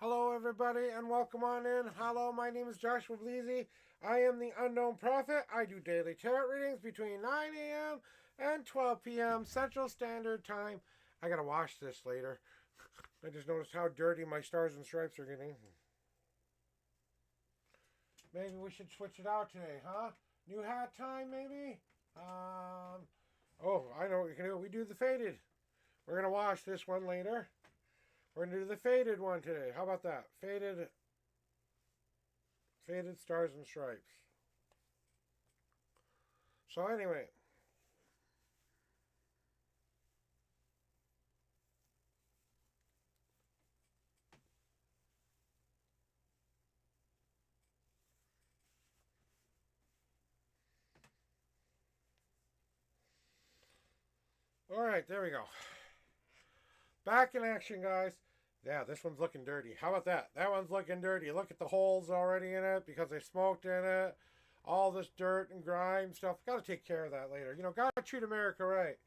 Hello, everybody, and welcome on in. Hello, my name is Joshua Bleasy. I am the Unknown Prophet. I do daily tarot readings between 9 a.m. and 12 p.m. Central Standard Time. I gotta wash this later. I just noticed how dirty my stars and stripes are getting. Maybe we should switch it out today, huh? New hat time, maybe? Oh, I know what we can do. We do the faded. We're gonna wash this one later. We're gonna do the faded one today. How about that? Faded stars and stripes. So anyway, all right, there we go. Back in action, guys. Yeah, this one's looking dirty. How about that? That one's looking dirty. Look at the holes already in it because they smoked in it. All this dirt and grime stuff. Got to take care of that later. Got to treat America right.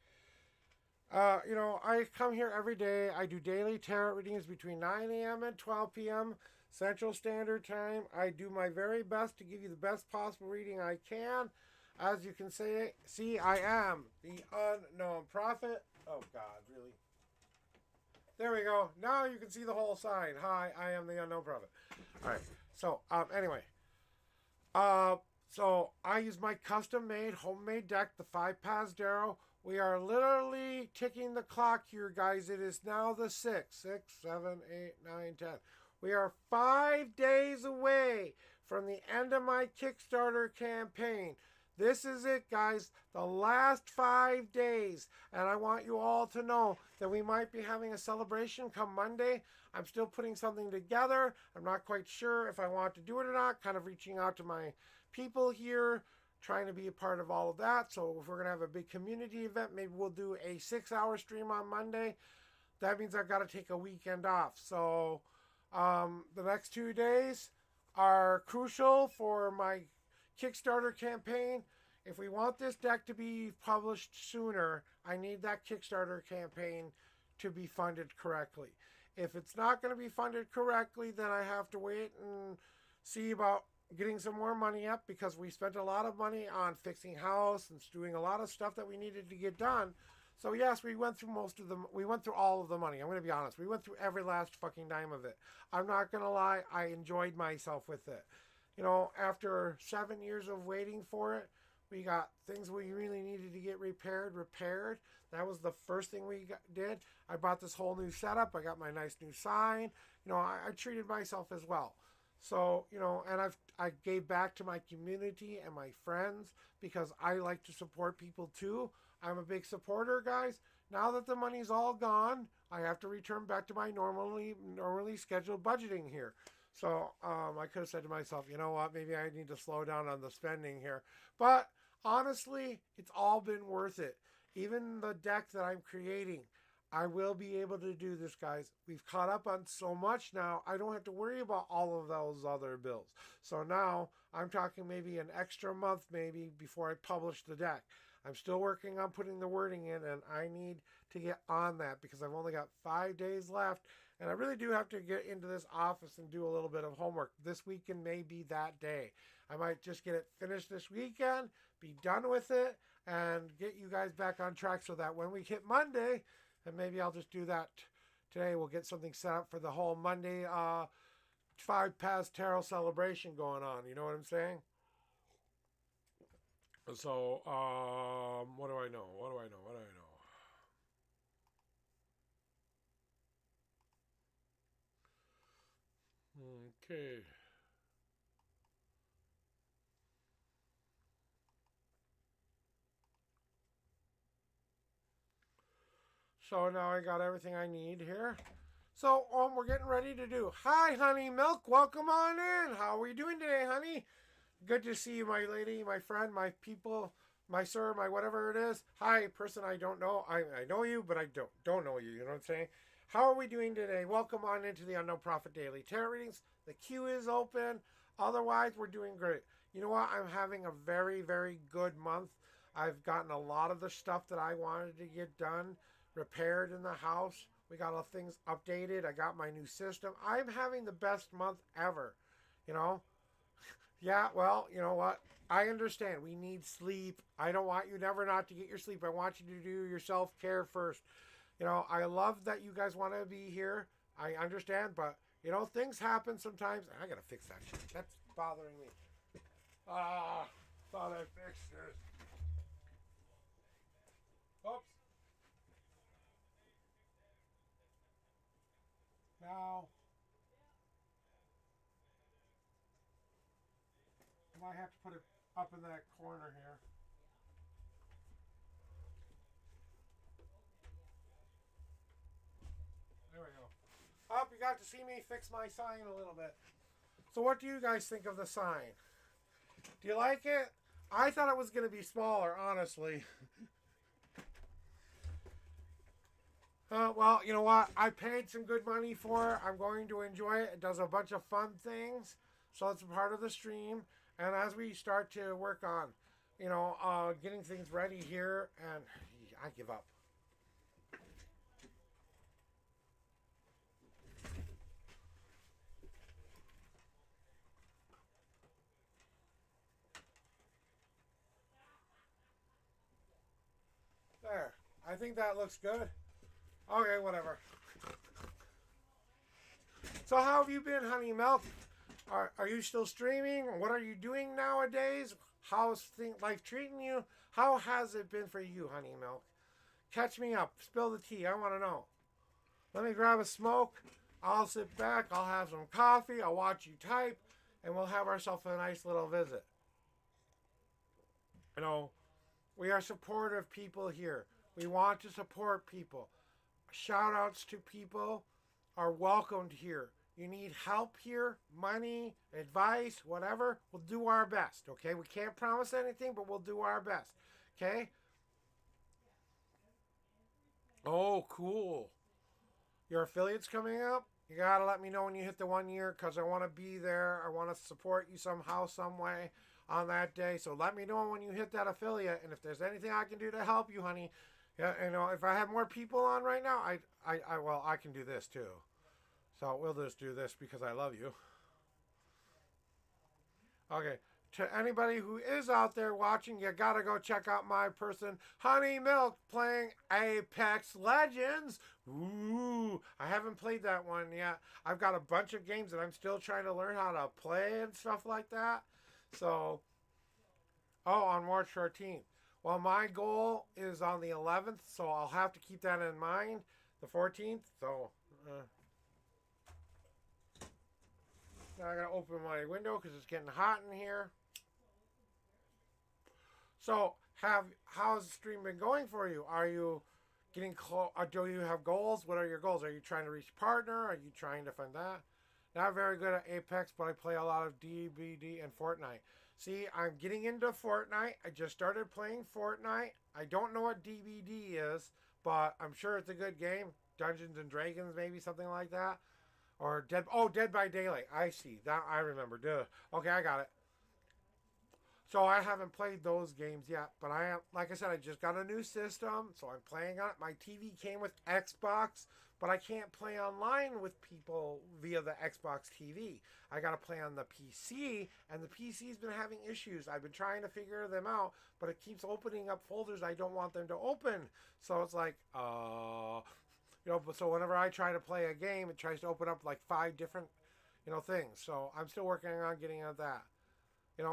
I come here every day. I do daily tarot readings between 9 a.m. and 12 p.m. Central Standard Time. I do my very best to give you the best possible reading I can. As you can see, I am the Unknown Prophet. Oh, God, really? There we go. Now you can see the whole sign. Hi, I am the Unknown Prophet. All right. So, anyway. So I use my custom-made, homemade deck, the 5 Darrow. We are literally ticking the clock here, guys. It is now the 6th. 6, 7, 8, 9, 10. We are 5 days away from the end of my Kickstarter campaign. This is it, guys. The last 5 days. And I want you all to know that we might be having a celebration come Monday. I'm still putting something together. I'm not quite sure if I want to do it or not. Kind of reaching out to my people here, trying to be a part of all of that. So if we're going to have a big community event, maybe we'll do a 6-hour stream on Monday. That means I've got to take a weekend off. So the next 2 days are crucial for my Kickstarter campaign. If we want this deck to be published sooner, I need that Kickstarter campaign to be funded correctly. If it's not going to be funded correctly, then I have to wait and see about getting some more money up, because we spent a lot of money on fixing house and doing a lot of stuff that we needed to get done. So yes, we went through we went through all of the money. I'm going to be honest. We went through every last fucking dime of it. I'm not going to lie. I enjoyed myself with it. After 7 years of waiting for it, we got things we really needed to get repaired. That was the first thing we did. I bought this whole new setup. I got my nice new sign. I treated myself as well. So, and I gave back to my community and my friends because I like to support people too. I'm a big supporter, guys. Now that the money's all gone, I have to return back to my normally scheduled budgeting here. So I could have said to myself, you know what, maybe I need to slow down on the spending here. But honestly, it's all been worth it. Even the deck that I'm creating, I will be able to do this, guys. We've caught up on so much now, I don't have to worry about all of those other bills. So now I'm talking maybe an extra month maybe before I publish the deck. I'm still working on putting the wording in, and I need to get on that because I've only got 5 days left. And I really do have to get into this office and do a little bit of homework. This weekend may be that day. I might just get it finished this weekend, be done with it, and get you guys back on track so that when we hit Monday, and maybe I'll just do that today, we'll get something set up for the whole Monday 5 Tarot celebration going on. You know what I'm saying? So, what do I know? What do I know? What do I know? Okay. So now I got everything I need here. So we're getting ready to do. Hi, honey milk. Welcome on in. How are we doing today, honey? Good to see you, my lady, my friend, my people, my sir, my whatever it is. Hi, person I don't know. I know you, but I don't know you. You know what I'm saying? How are we doing today? Welcome on into the Unknown Prophet Daily Tarot Readings. The queue is open. Otherwise, we're doing great. You know what? I'm having a very, very good month. I've gotten a lot of the stuff that I wanted to get done repaired in the house. We got all things updated. I got my new system. I'm having the best month ever. You know, yeah, well, you know what? I understand. We need sleep. I don't want you never not to get your sleep. I want you to do your self care first. I love that you guys want to be here. I understand, but things happen sometimes. I gotta fix that shit. That's bothering me. Ah, thought I fixed this. Oops. Now I might have to put it up in that corner here. There we go. Up, you got to see me fix my sign a little bit. So, what do you guys think of the sign? Do you like it? I thought it was going to be smaller, honestly. Well, you know what? I paid some good money for it. I'm going to enjoy it. It does a bunch of fun things. So it's a part of the stream. And as we start to work on, getting things ready here, and I give up. There. I think that looks good. Okay, whatever. So how have you been, Honey Milk? Are you still streaming? What are you doing nowadays? How's life treating you? How has it been for you, Honey Milk? Catch me up. Spill the tea. I want to know. Let me grab a smoke. I'll sit back. I'll have some coffee. I'll watch you type. And we'll have ourselves a nice little visit. We are supportive people here. We want to support people. Shout outs to people are welcomed here. You need help here, money, advice, whatever, we'll do our best, okay? We can't promise anything, but we'll do our best, okay? Oh, cool. Your affiliate's coming up? You gotta let me know when you hit the 1 year because I want to be there. I want to support you somehow, some way on that day. So let me know when you hit that affiliate, and if there's anything I can do to help you, honey. Yeah, if I have more people on right now, I can do this too. So we'll just do this because I love you. Okay. To anybody who is out there watching, you gotta go check out my person, Honey Milk, playing Apex Legends. Ooh, I haven't played that one yet. I've got a bunch of games that I'm still trying to learn how to play and stuff like that. So, on March 14th. Well, my goal is on the 11th, so I'll have to keep that in mind. The 14th, so now I gotta open my window because it's getting hot in here. So, how's the stream been going for you? Are you getting close? Do you have goals? What are your goals? Are you trying to reach a partner? Are you trying to find that? Not very good at Apex, but I play a lot of DBD and Fortnite. See, I'm getting into Fortnite. I just started playing Fortnite. I don't know what DBD is, but I'm sure it's a good game. Dungeons and Dragons, maybe something like that. Or Dead by Daylight. I see. That I remember. Duh. Okay, I got it. So I haven't played those games yet, but I am, like I said, I just got a new system, so I'm playing on it. My TV came with Xbox, but I can't play online with people via the Xbox TV. I got to play on the PC, and the PC's been having issues. I've been trying to figure them out, but it keeps opening up folders I don't want them to open. So it's like, so whenever I try to play a game, it tries to open up like 5 different, things. So I'm still working on getting at that.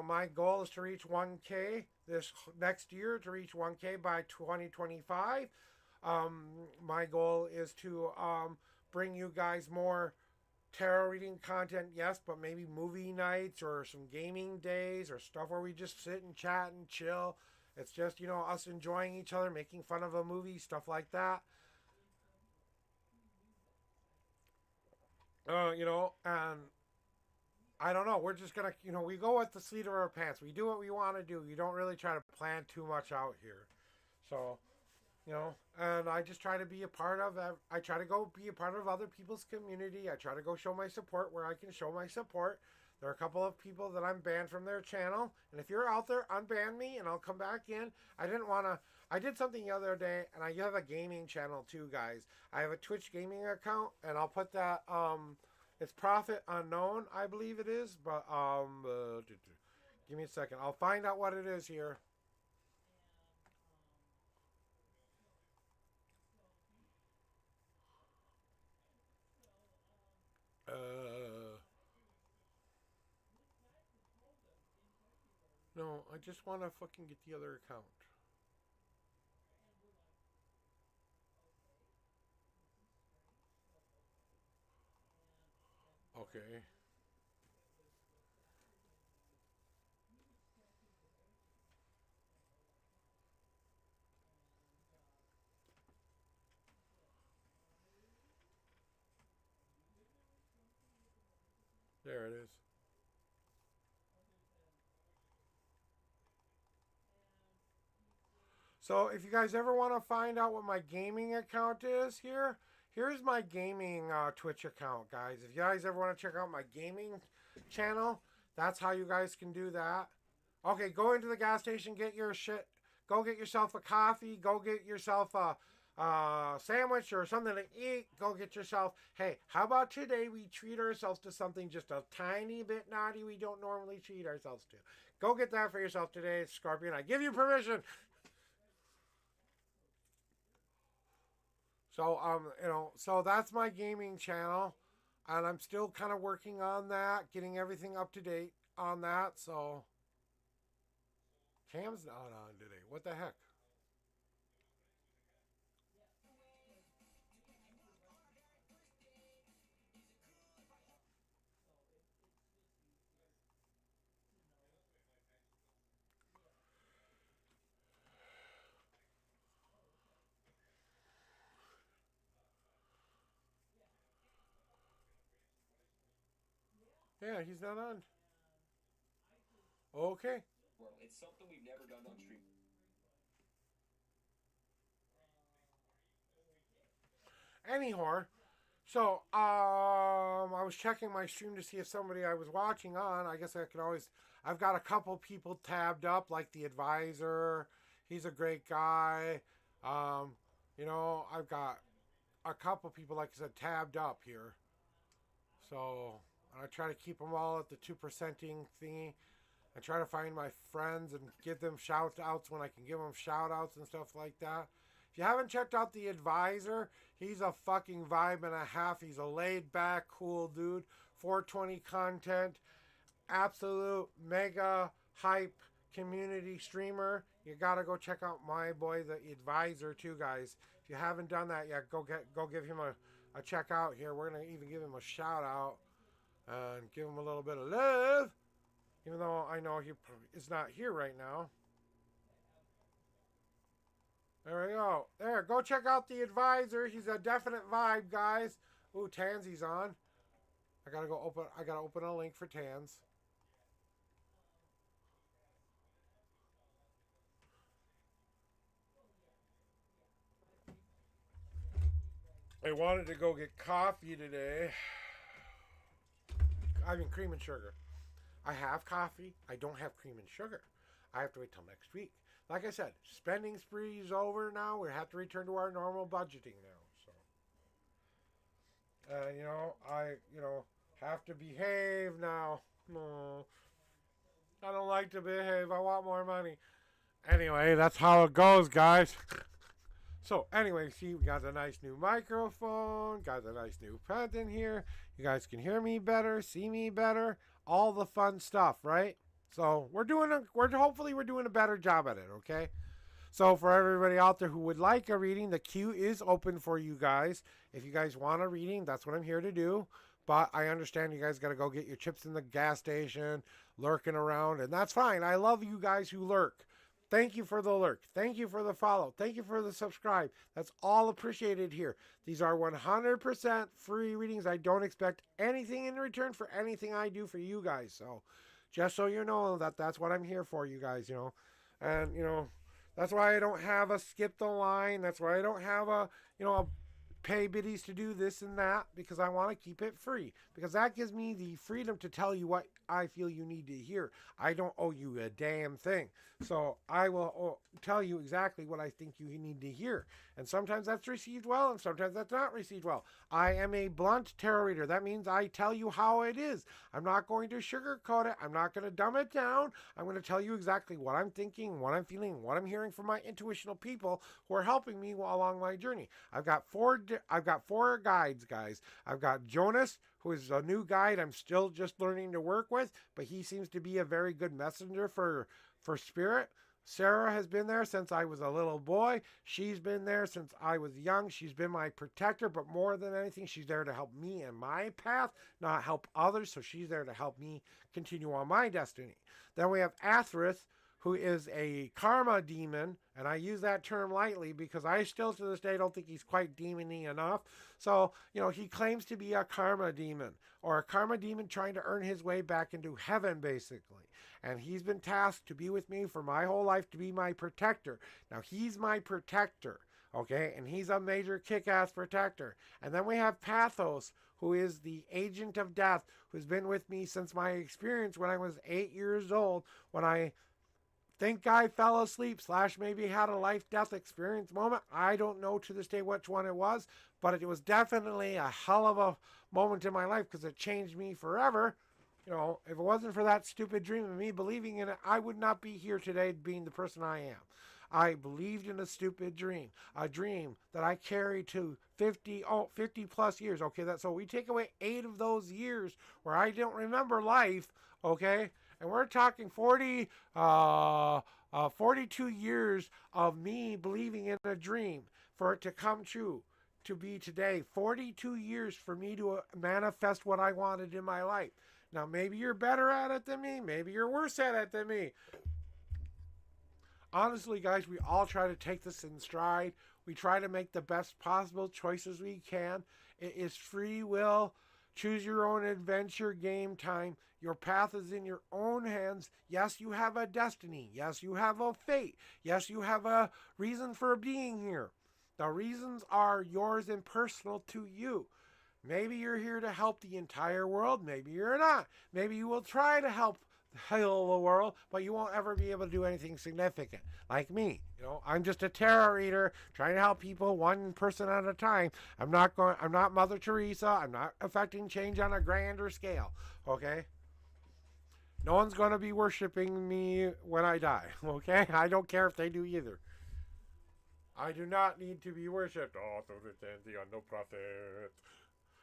My goal is to reach 1K this next year, to reach 1K by 2025. My goal is to bring you guys more tarot reading content, yes, but maybe movie nights or some gaming days or stuff where we just sit and chat and chill. It's just, us enjoying each other, making fun of a movie, stuff like that. And I don't know. We're just gonna, we go with the seat of our pants. We do what we want to do. You don't really try to plan too much out here. So, and I just try to be a part of. I try to go be a part of other people's community. I try to go show my support where I can show my support. There are a couple of people that I'm banned from their channel, and if you're out there, unban me, and I'll come back in. I didn't want to. I did something the other day, and I have a gaming channel too, guys. I have a Twitch gaming account, and I'll put that. It's Profit Unknown, I believe it is, but give me a second. I'll find out what it is here. No, I just want to fucking get the other account. Okay. There it is. So if you guys ever want to find out what my gaming account is here's my gaming Twitch account, guys. If you guys ever want to check out my gaming channel, that's how you guys can do that. Okay, go into the gas station, get your shit. Go get yourself a coffee. Go get yourself a sandwich or something to eat. Go get yourself. Hey, how about today we treat ourselves to something just a tiny bit naughty we don't normally treat ourselves to. Go get that for yourself today, Scorpion. I give you permission. So so that's my gaming channel, and I'm still kind of working on that, getting everything up to date on that. So Cam's not on today. What the heck? Yeah, he's not on. Okay. Well, it's something we've never done on stream. Anyhow, so I was checking my stream to see if somebody I was watching on. I guess I could always. I've got a couple people tabbed up, like the advisor. He's a great guy. Um, I've got a couple people, like I said, tabbed up here. So I try to keep them all at the 2%ing thingy. I try to find my friends and give them shout outs when I can give them shout outs and stuff like that. If you haven't checked out the advisor, he's a fucking vibe and a half. He's a laid back, cool dude. 420 content, absolute mega hype community streamer. You gotta go check out my boy, the advisor, too, guys. If you haven't done that yet, go give him a check out here. We're gonna even give him a shout out and give him a little bit of love, even though I know he is not here right now. There we go. There, go check out the advisor. He's a definite vibe, guys. Ooh, Tansy's on. I gotta go open. I gotta open a link for Tans. I wanted to go get coffee today. I mean, cream and sugar. I have coffee. I don't have cream and sugar. I have to wait till next week. Like I said, spending spree is over now. We have to return to our normal budgeting now. So, I have to behave now. No, I don't like to behave. I want more money. Anyway, that's how it goes, guys. So, anyway, see, we got a nice new microphone, got a nice new pad in here. You guys can hear me better, see me better, all the fun stuff, right? So, hopefully we're doing a better job at it, okay? So, for everybody out there who would like a reading, the queue is open for you guys. If you guys want a reading, that's what I'm here to do. But I understand you guys got to go get your chips in the gas station, lurking around, and that's fine. I love you guys who lurk. Thank you for the lurk. Thank you for the follow. Thank you for the subscribe. That's all appreciated here. These are 100% free readings. I don't expect anything in return for anything I do for you guys. So, just so you know that's what I'm here for, you guys. And, that's why I don't have a skip the line. That's why I don't have a pay biddies to do this and that, because I want to keep it free. Because that gives me the freedom to tell you what I feel you need to hear. I don't owe you a damn thing. So I will tell you exactly what I think you need to hear. And sometimes that's received well, and sometimes that's not received well. I am a blunt tarot reader. That means I tell you how it is. I'm not going to sugarcoat it. I'm not going to dumb it down. I'm going to tell you exactly what I'm thinking, what I'm feeling, what I'm hearing from my intuitional people who are helping me along my journey. I've got four guides, guys. I've got Jonas, who is a new guide I'm still just learning to work with, but he seems to be a very good messenger for spirit. Sarah has been there since I was a little boy. She's been there since I was young. She's been my protector, but more than anything, she's there to help me in my path, not help others. So she's there to help me continue on my destiny. Then we have Athrith, who is a karma demon, and I use that term lightly because I still to this day don't think he's quite demon-y enough. So, he claims to be a karma demon, or a karma demon trying to earn his way back into heaven, basically. And he's been tasked to be with me for my whole life, to be my protector. Now, he's my protector, okay? And he's a major kick-ass protector. And then we have Pathos, who is the agent of death, who's been with me since my experience when I was 8 years old, when I think I fell asleep / maybe had a life-death experience moment. I don't know to this day which one it was, but it was definitely a hell of a moment in my life because it changed me forever. If it wasn't for that stupid dream of me believing in it, I would not be here today being the person I am. I believed in a stupid dream, a dream that I carried to 50 plus years. Okay, so we take away 8 of those years where I don't remember life, okay? And we're talking 42 years of me believing in a dream for it to come true, to be today. 42 years for me to manifest what I wanted in my life. Now, maybe you're better at it than me. Maybe you're worse at it than me. Honestly, guys, we all try to take this in stride. We try to make the best possible choices we can. It is free will. Choose your own adventure, game time. Your path is in your own hands. Yes, you have a destiny. Yes, you have a fate. Yes, you have a reason for being here. The reasons are yours and personal to you. Maybe you're here to help the entire world. Maybe you're not. Maybe you will try to help heal the world, but you won't ever be able to do anything significant. Like me, I'm just a tarot reader trying to help people one person at a time. I'm not Mother Teresa. I'm not affecting change on a grander scale. Okay? No one's going to be worshiping me when I die. Okay? I don't care if they do either. I do not need to be worshipped. Oh, the unknown prophet.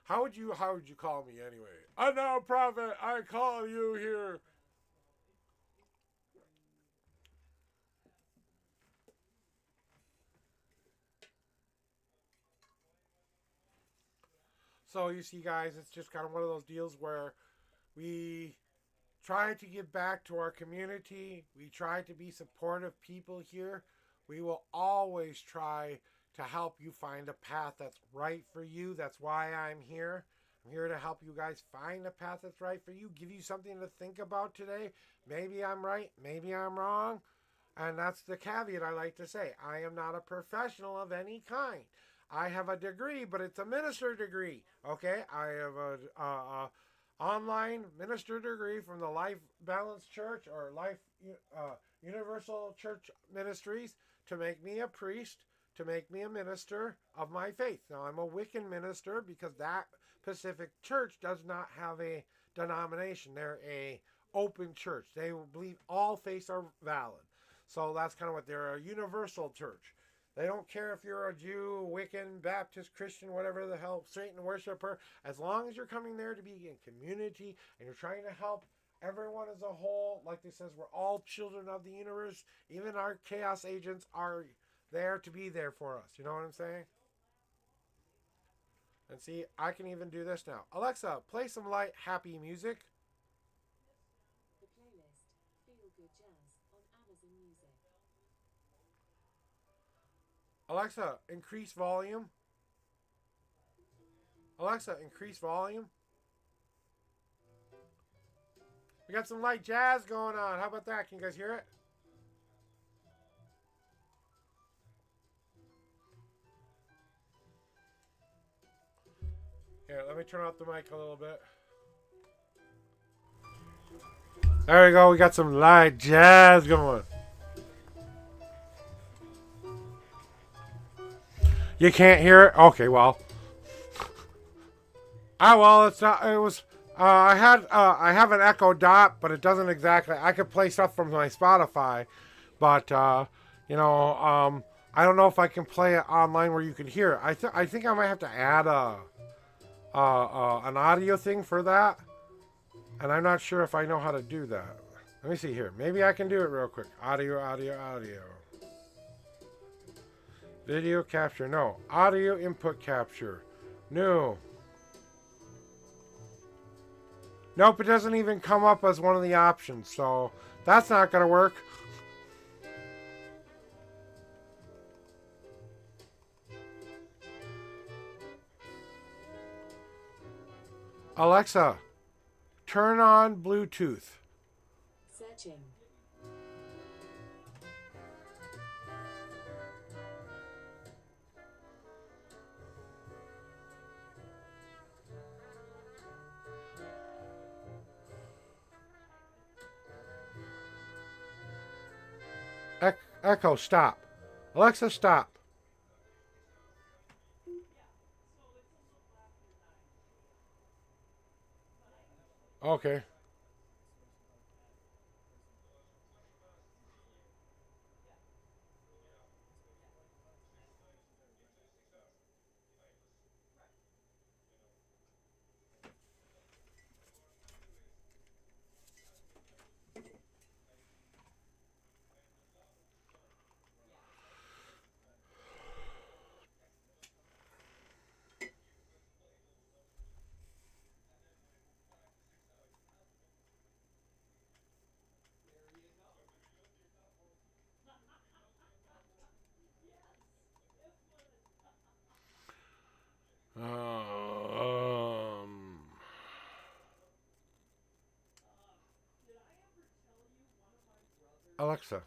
How would you call me anyway? Unknown prophet, I call you here. So you see, guys, it's just kind of one of those deals where we try to give back to our community. We try to be supportive people here. We will always try to help you find a path that's right for you. That's why I'm here. I'm here to help you guys find a path that's right for you, give you something to think about today. Maybe I'm right, maybe I'm wrong. And that's the caveat I like to say. I am not a professional of any kind. I have a degree, but it's a minister degree. Okay, I have a online minister degree from the Life Balance Church or Life Universal Church Ministries to make me a priest, to make me a minister of my faith. Now, I'm a Wiccan minister because that Pacific church does not have a denomination. They're a open church. They believe all faiths are valid. So that's kind of what they're, a universal church. They don't care if you're a Jew, Wiccan, Baptist, Christian, whatever the hell, Satan worshiper. As long as you're coming there to be in community and you're trying to help everyone as a whole, like this says, we're all children of the universe. Even our chaos agents are there to be there for us. You know what I'm saying? And see, I can even do this now. Alexa, play some light, happy music. The playlist, Feel Good Jazz, on Amazon Music. Alexa, increase volume. Alexa, increase volume. We got some light jazz going on. How about that? Can you guys hear it? Here, let me turn off the mic a little bit. There we go. We got some light jazz going. You can't hear it? Okay, well. Ah, well, it's not. It was. I have an Echo Dot, but it doesn't exactly. I could play stuff from my Spotify, but you know, I don't know if I can play it online where you can hear it. I think I might have to add an audio thing for that, and I'm not sure if I know how to do that. Let me see here. Maybe I can do it real quick. Audio, audio, audio. Video capture. No. Audio input capture. No. Nope, it doesn't even come up as one of the options, so that's not going to work. Alexa, turn on Bluetooth. Searching. Echo, stop. Alexa, stop. Okay. Um, Alexa.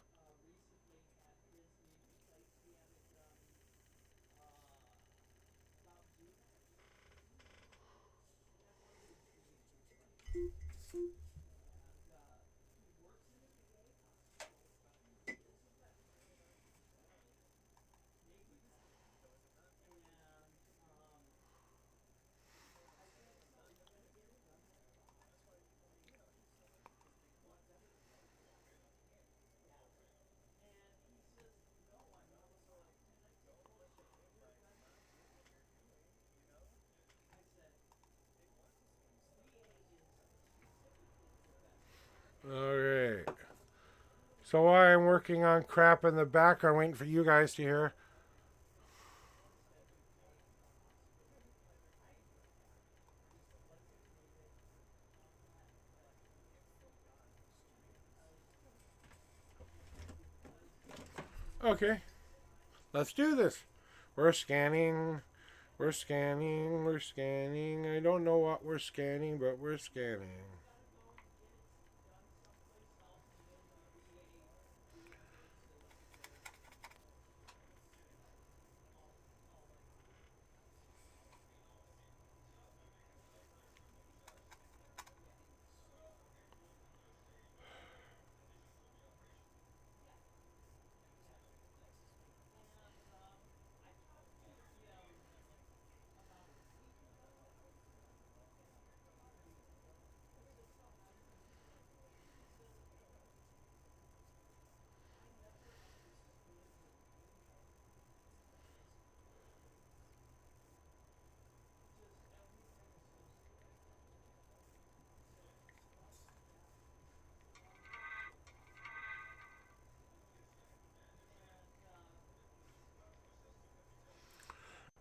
Okay. So while I'm working on crap in the background, waiting for you guys to hear. Okay. Let's do this. We're scanning. We're scanning. We're scanning. I don't know what we're scanning, but we're scanning.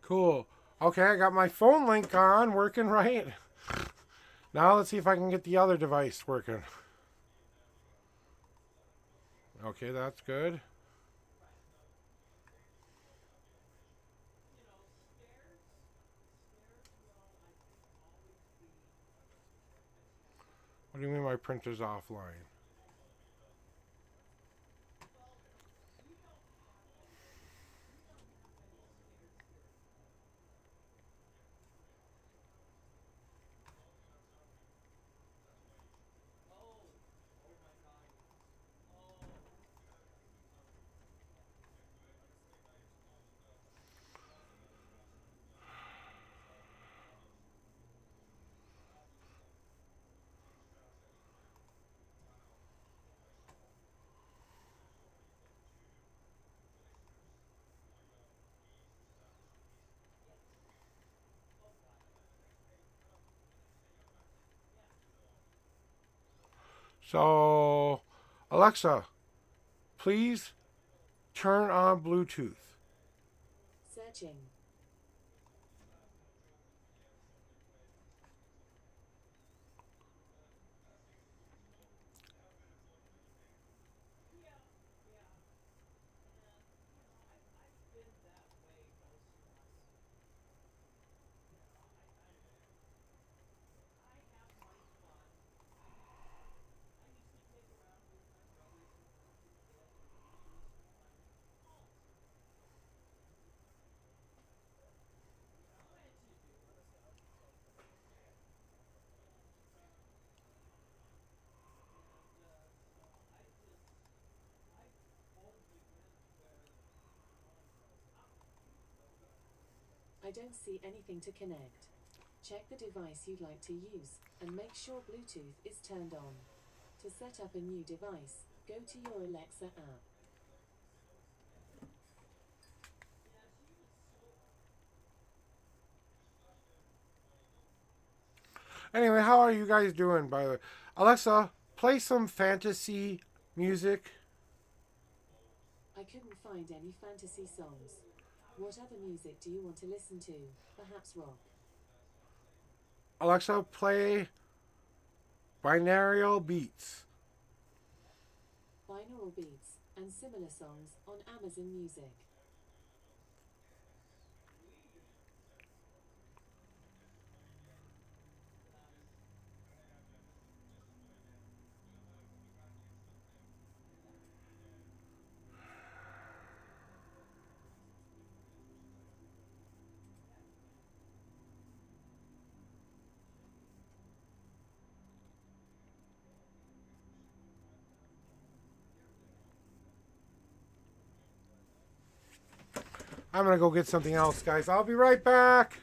Cool. Okay, I got my phone link on, working right. Now let's see if I can get the other device working. Okay, that's good. What do you mean my printer's offline? So, Alexa, please turn on Bluetooth. Searching. I don't see anything to connect. Check the device you'd like to use and make sure Bluetooth is turned on. To set up a new device, go to your Alexa app. Anyway, how are you guys doing, by the way? Alexa, play some fantasy music. I couldn't find any fantasy songs. What other music do you want to listen to? Perhaps rock? Alexa, play binaural beats. Binaural beats and similar songs on Amazon Music. I'm going to go get something else, guys. I'll be right back.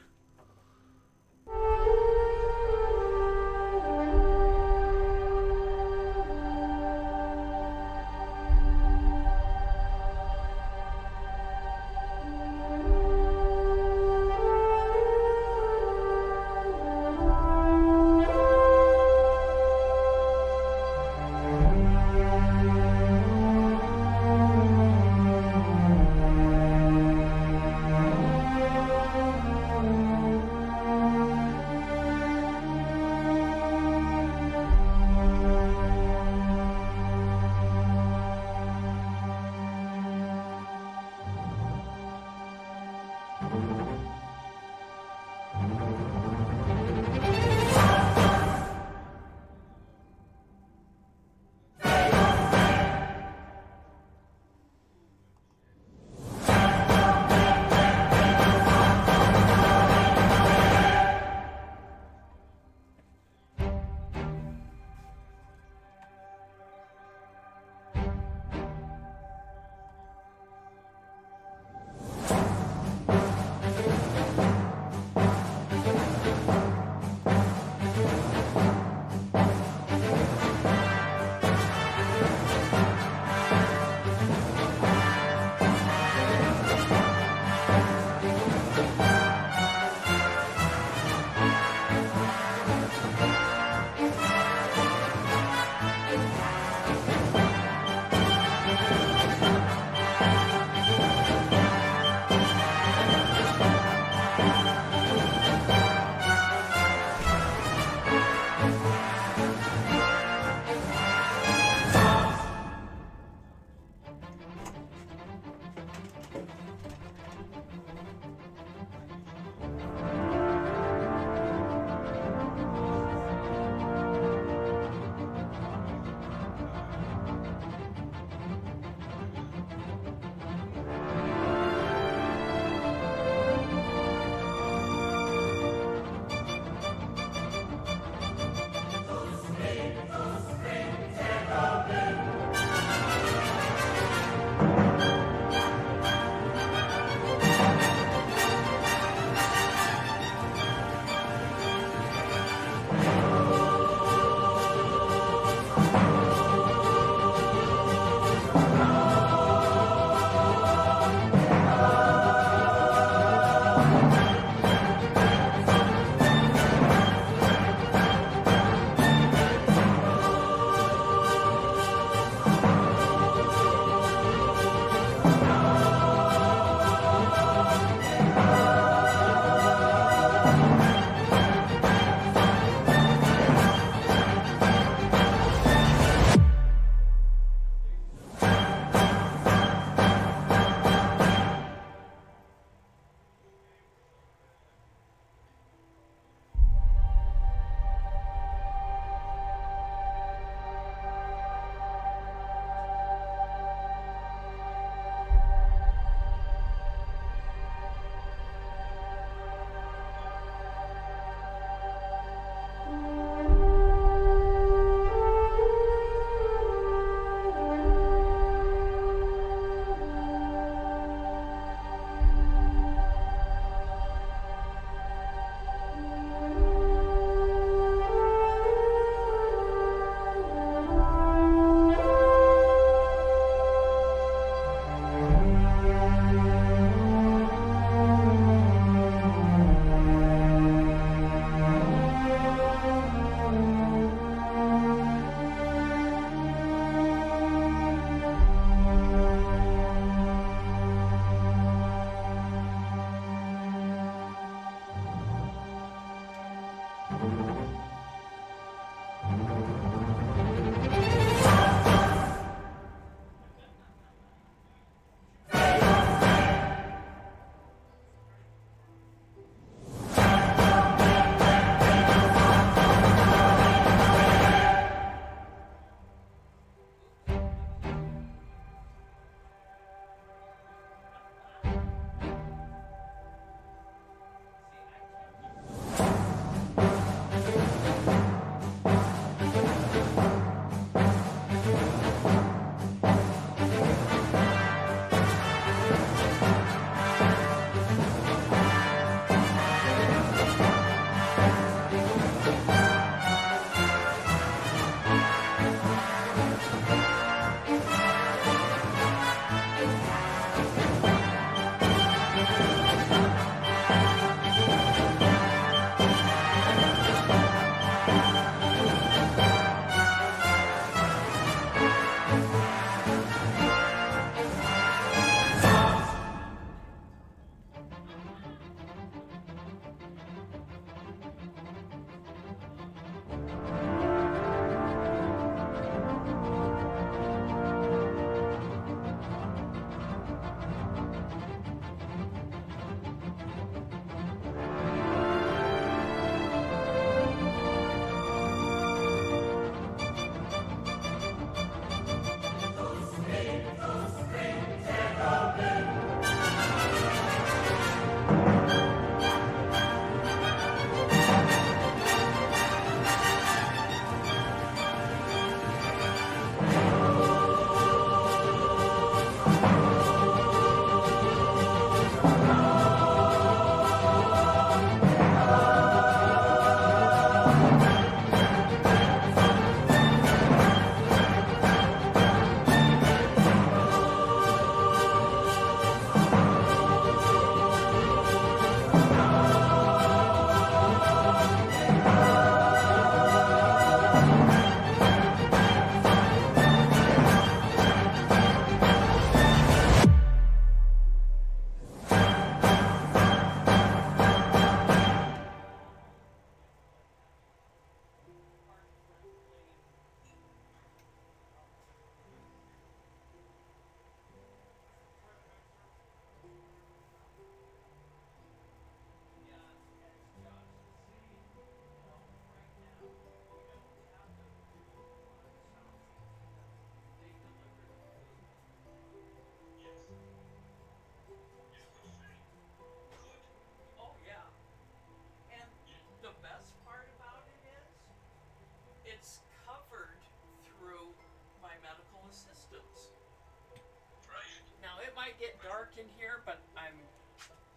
might get dark in here, but I'm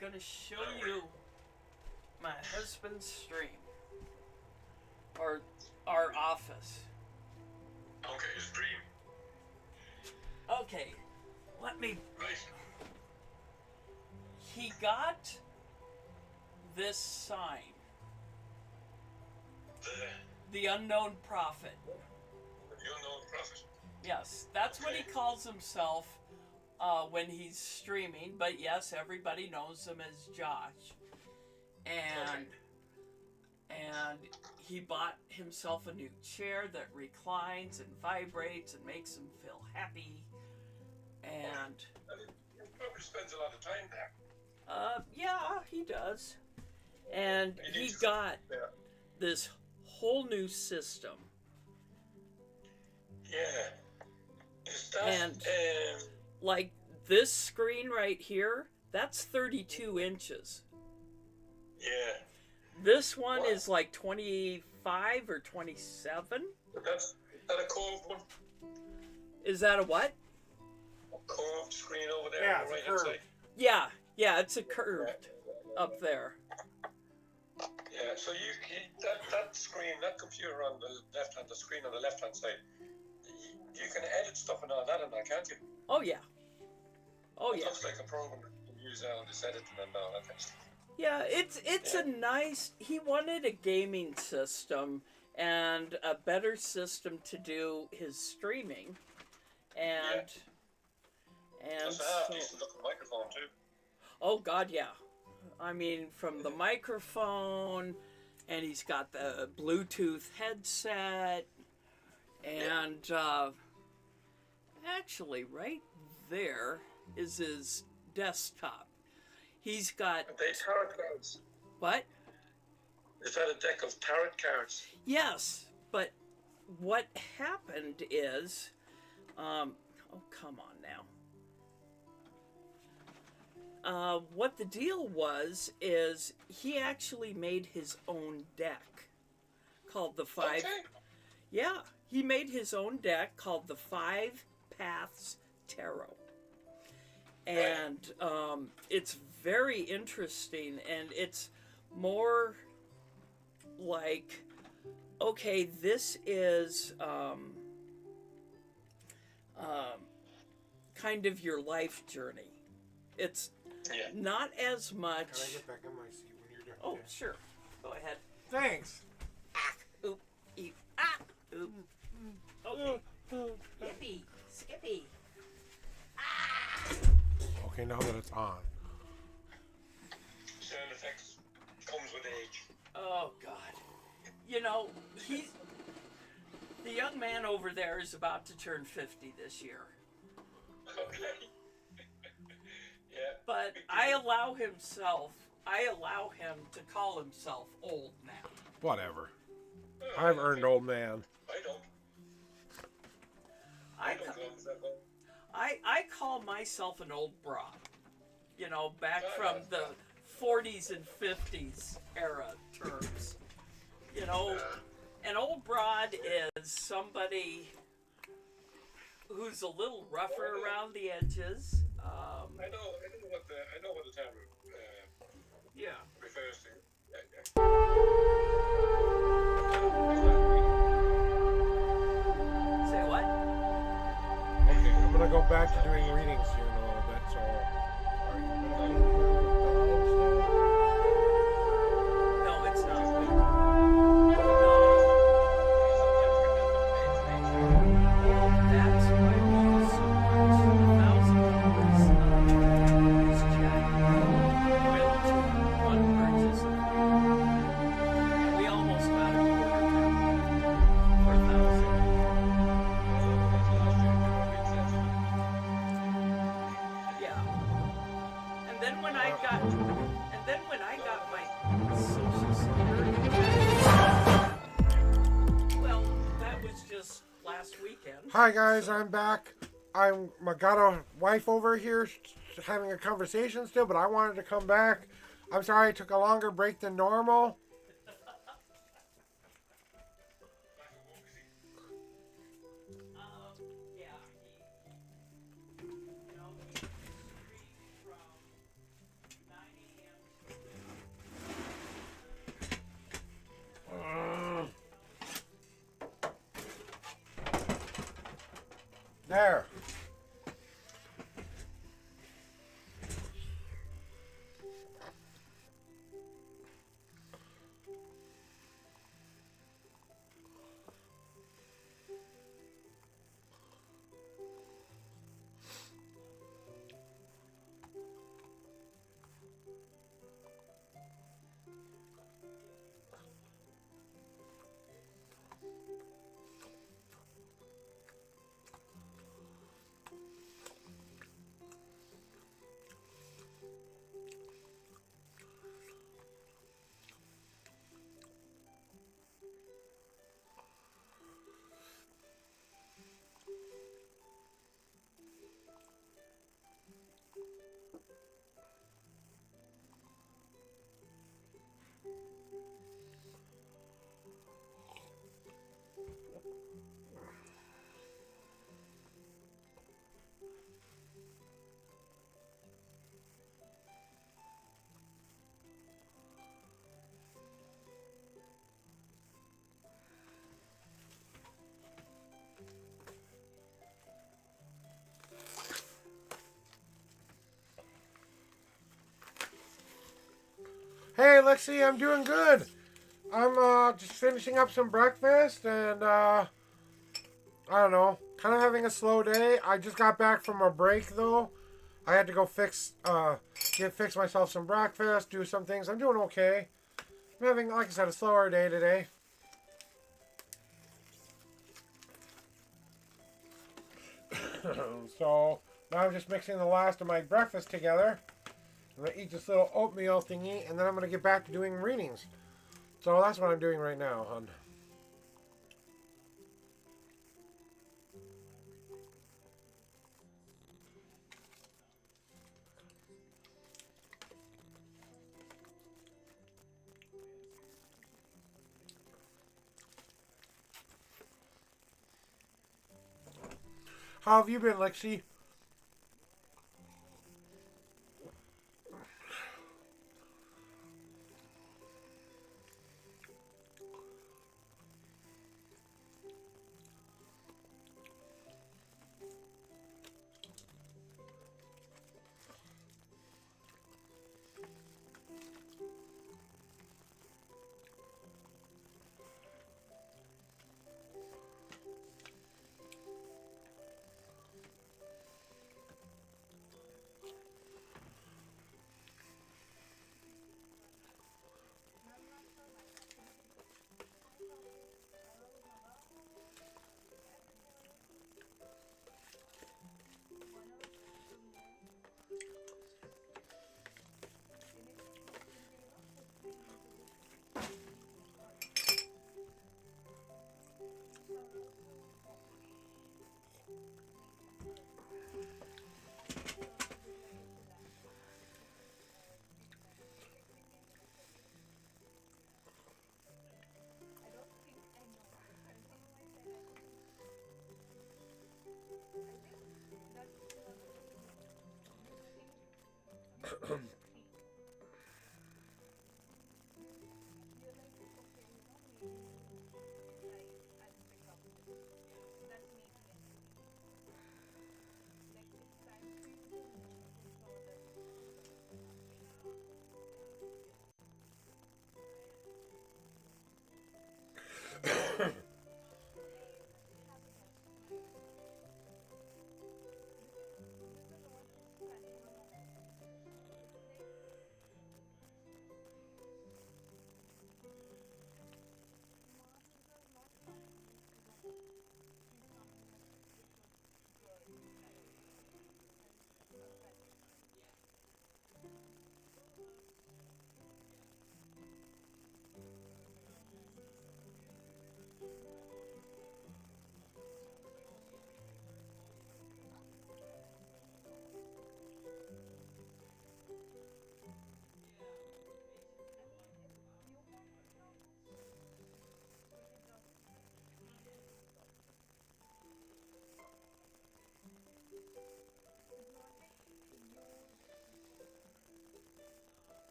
gonna show you my husband's stream. Or our office. Okay, stream. Okay, let me... Right. He got this sign. The Unknown Prophet. The Unknown Prophet. Yes, that's what he calls himself when he's streaming. But yes, everybody knows him as Josh. And he bought himself a new chair that reclines and vibrates and makes him feel happy. And he probably spends a lot of time there. yeah, he does. And he got this whole new system. Yeah. Is that, And like this screen right here, that's 32 inches. Yeah. This one is like 25 or 27. Is that a curved one? Is that a what? A curved screen over there Yeah, on the it's right hand curved. side. Yeah, it's a curved up there. Yeah, so that screen, that computer on the left hand, the screen on the left hand side, you can edit stuff and all that on that, can't you? Oh yeah. Oh It yeah. looks like a program that you can use out on this editing and all that kind of stuff. Yeah, it's a nice. He wanted a gaming system and a better system to do his streaming, and It's a half decent looking microphone too. oh god, yeah. I mean, from the microphone, and he's got the Bluetooth headset, and actually, right there is his desktop. He's got Are they tarot cards? what? Is that a deck of tarot cards? Yes, but what happened is, oh come on now. What the deal was is he actually made his own deck called the Five. Okay. Yeah, he made his own deck called the Five Paths Tarot, and it's very interesting, and it's more like, okay, this is kind of your life journey. It's not as much. Can I get back in my seat when you're done? Oh, sure. Go ahead. Thanks. Oop. Eat. Ah. Oop. Okay. Skippy. Skippy. Okay, now that it's on. Sound effects comes with age. Oh God. You know, the young man over there is about to turn 50 this year. Okay. Yeah. But I allow him to call himself old now. Whatever. I've earned old man. I don't. I don't call myself old. I call myself an old broad. You know, back from the 40s and 50s era terms. You know, an old broad is somebody who's a little rougher around the edges. I know what the term Yeah. refers to. Say what? Okay, I'm gonna go back to doing readings here in a little bit, so are you gonna be here with No, it's not. That's why we use so much. $1,000 this check went to one purchase of weed. We almost got a quarter for $1,000. Yeah. And then when I got my Social Security, well, that was just last weekend. Hi guys, I'm back. I got a wife over here having a conversation still, but I wanted to come back. I'm sorry I took a longer break than normal. Yeah, There. Hey, Lexi, I'm doing good. I'm just finishing up some breakfast and I don't know, kind of having a slow day. I just got back from a break though. I had to go fix myself some breakfast, do some things. I'm doing okay. I'm having, like I said, a slower day today. So now I'm just mixing the last of my breakfast together. I'm gonna eat this little oatmeal thingy, and then I'm gonna get back to doing readings. So that's what I'm doing right now, hon. How have you been, Lexi?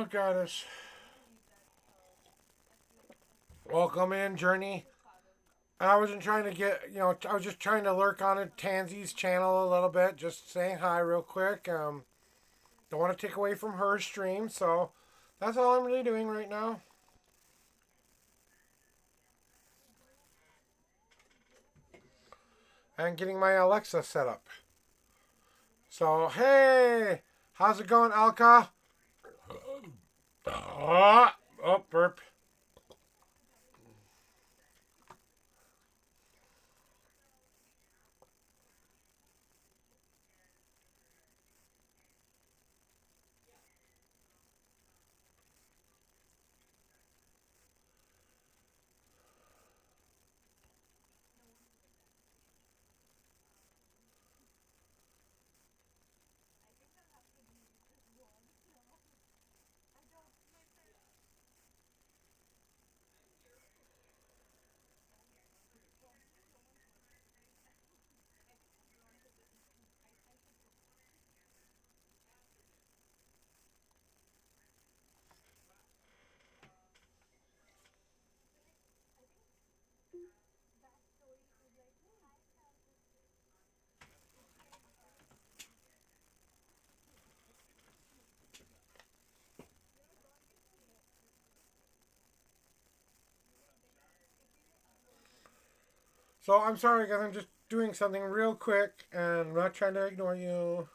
look at us. Welcome in, Journey. I wasn't trying to get, I was just trying to lurk on it, Tansy's channel a little bit, just saying hi real quick. Don't want to take away from her stream, so that's all I'm really doing right now. And getting my Alexa set up. So, hey, how's it going, Alka? Oh, burp. So I'm sorry, guys. I'm just doing something real quick, and I'm not trying to ignore you.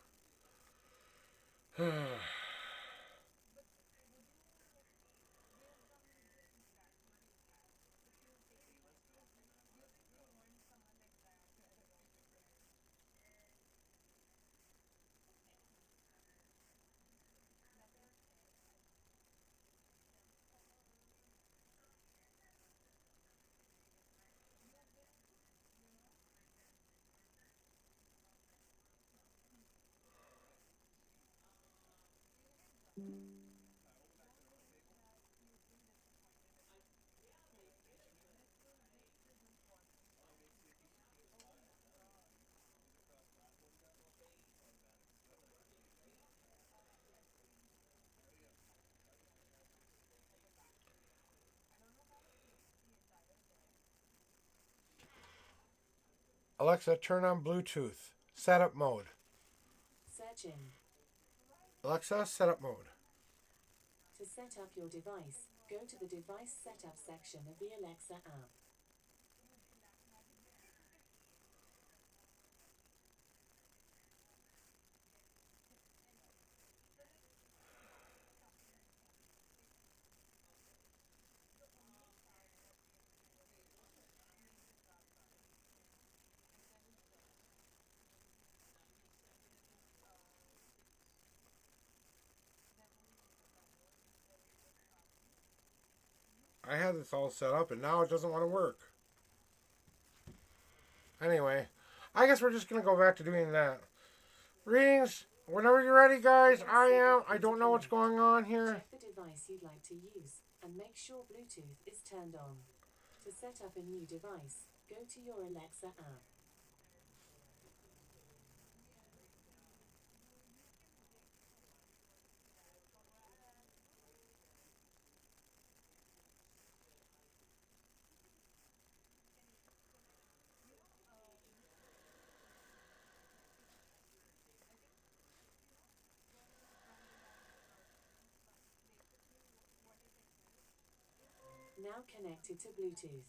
Alexa, turn on Bluetooth. Setup mode. Searching. Alexa, setup mode. To set up your device, go to the device setup section of the Alexa app. I had this all set up, and now it doesn't want to work. Anyway, I guess we're just going to go back to doing that. Readings, whenever you're ready, guys, I am. I don't know what's going on here. Check the device you'd like to use, and make sure Bluetooth is turned on. To set up a new device, go to your Alexa app. Now connected to Bluetooth.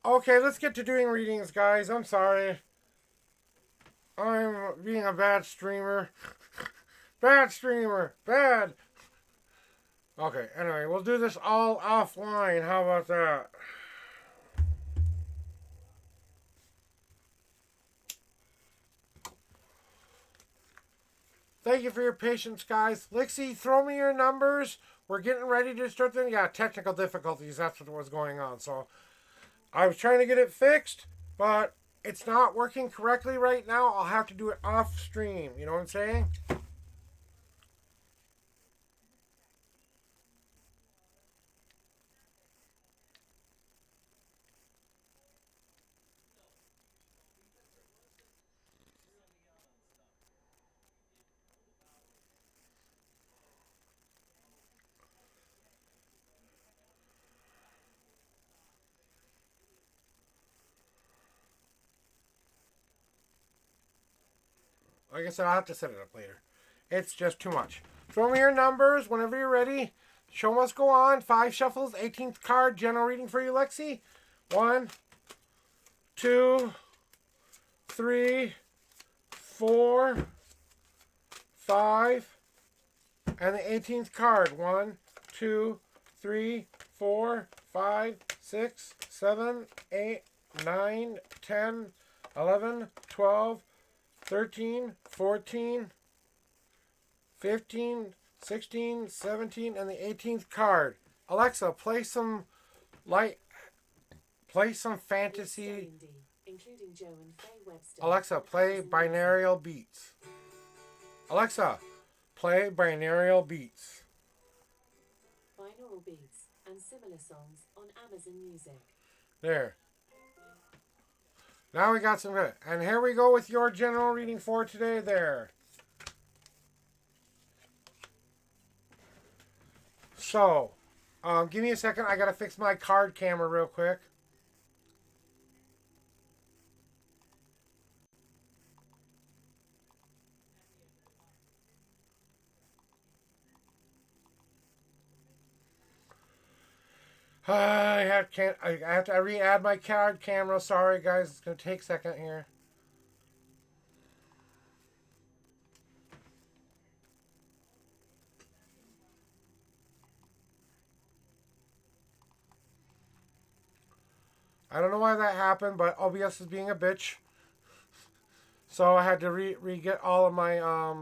Okay, let's get to doing readings, guys. I'm sorry. I'm being a bad streamer. Bad streamer. Bad. Okay, anyway, we'll do this all offline. How about that? Thank you for your patience, guys. Lixie, throw me your numbers. We're getting ready to start the... Yeah, technical difficulties. That's what was going on. So I was trying to get it fixed, but it's not working correctly right now. I'll have to do it off stream. You know what I'm saying? Like I said, I'll have to set it up later. It's just too much. Throw me your numbers whenever you're ready. Show must go on. 5 shuffles, 18th card. General reading for you, Lexi. 1, 2, 3, 4, 5. And the 18th card. 1, 2, 3, 4, 5, 6, 7, 8, 9, 10, 11, 12, 13, 14, 15, 16, 17, and the 18th card. Alexa, play some fantasy. Including Joe and Faye Webster. Alexa, play binaural beats. Alexa, play binaural beats. Binaural beats and similar songs on Amazon Music. There. Now we got some good. And here we go with your general reading for today there. So, give me a second. I got to fix my card camera real quick. I have to re-add my card camera. Sorry, guys. It's going to take a second here. I don't know why that happened, but OBS is being a bitch. So I had to re-get all of my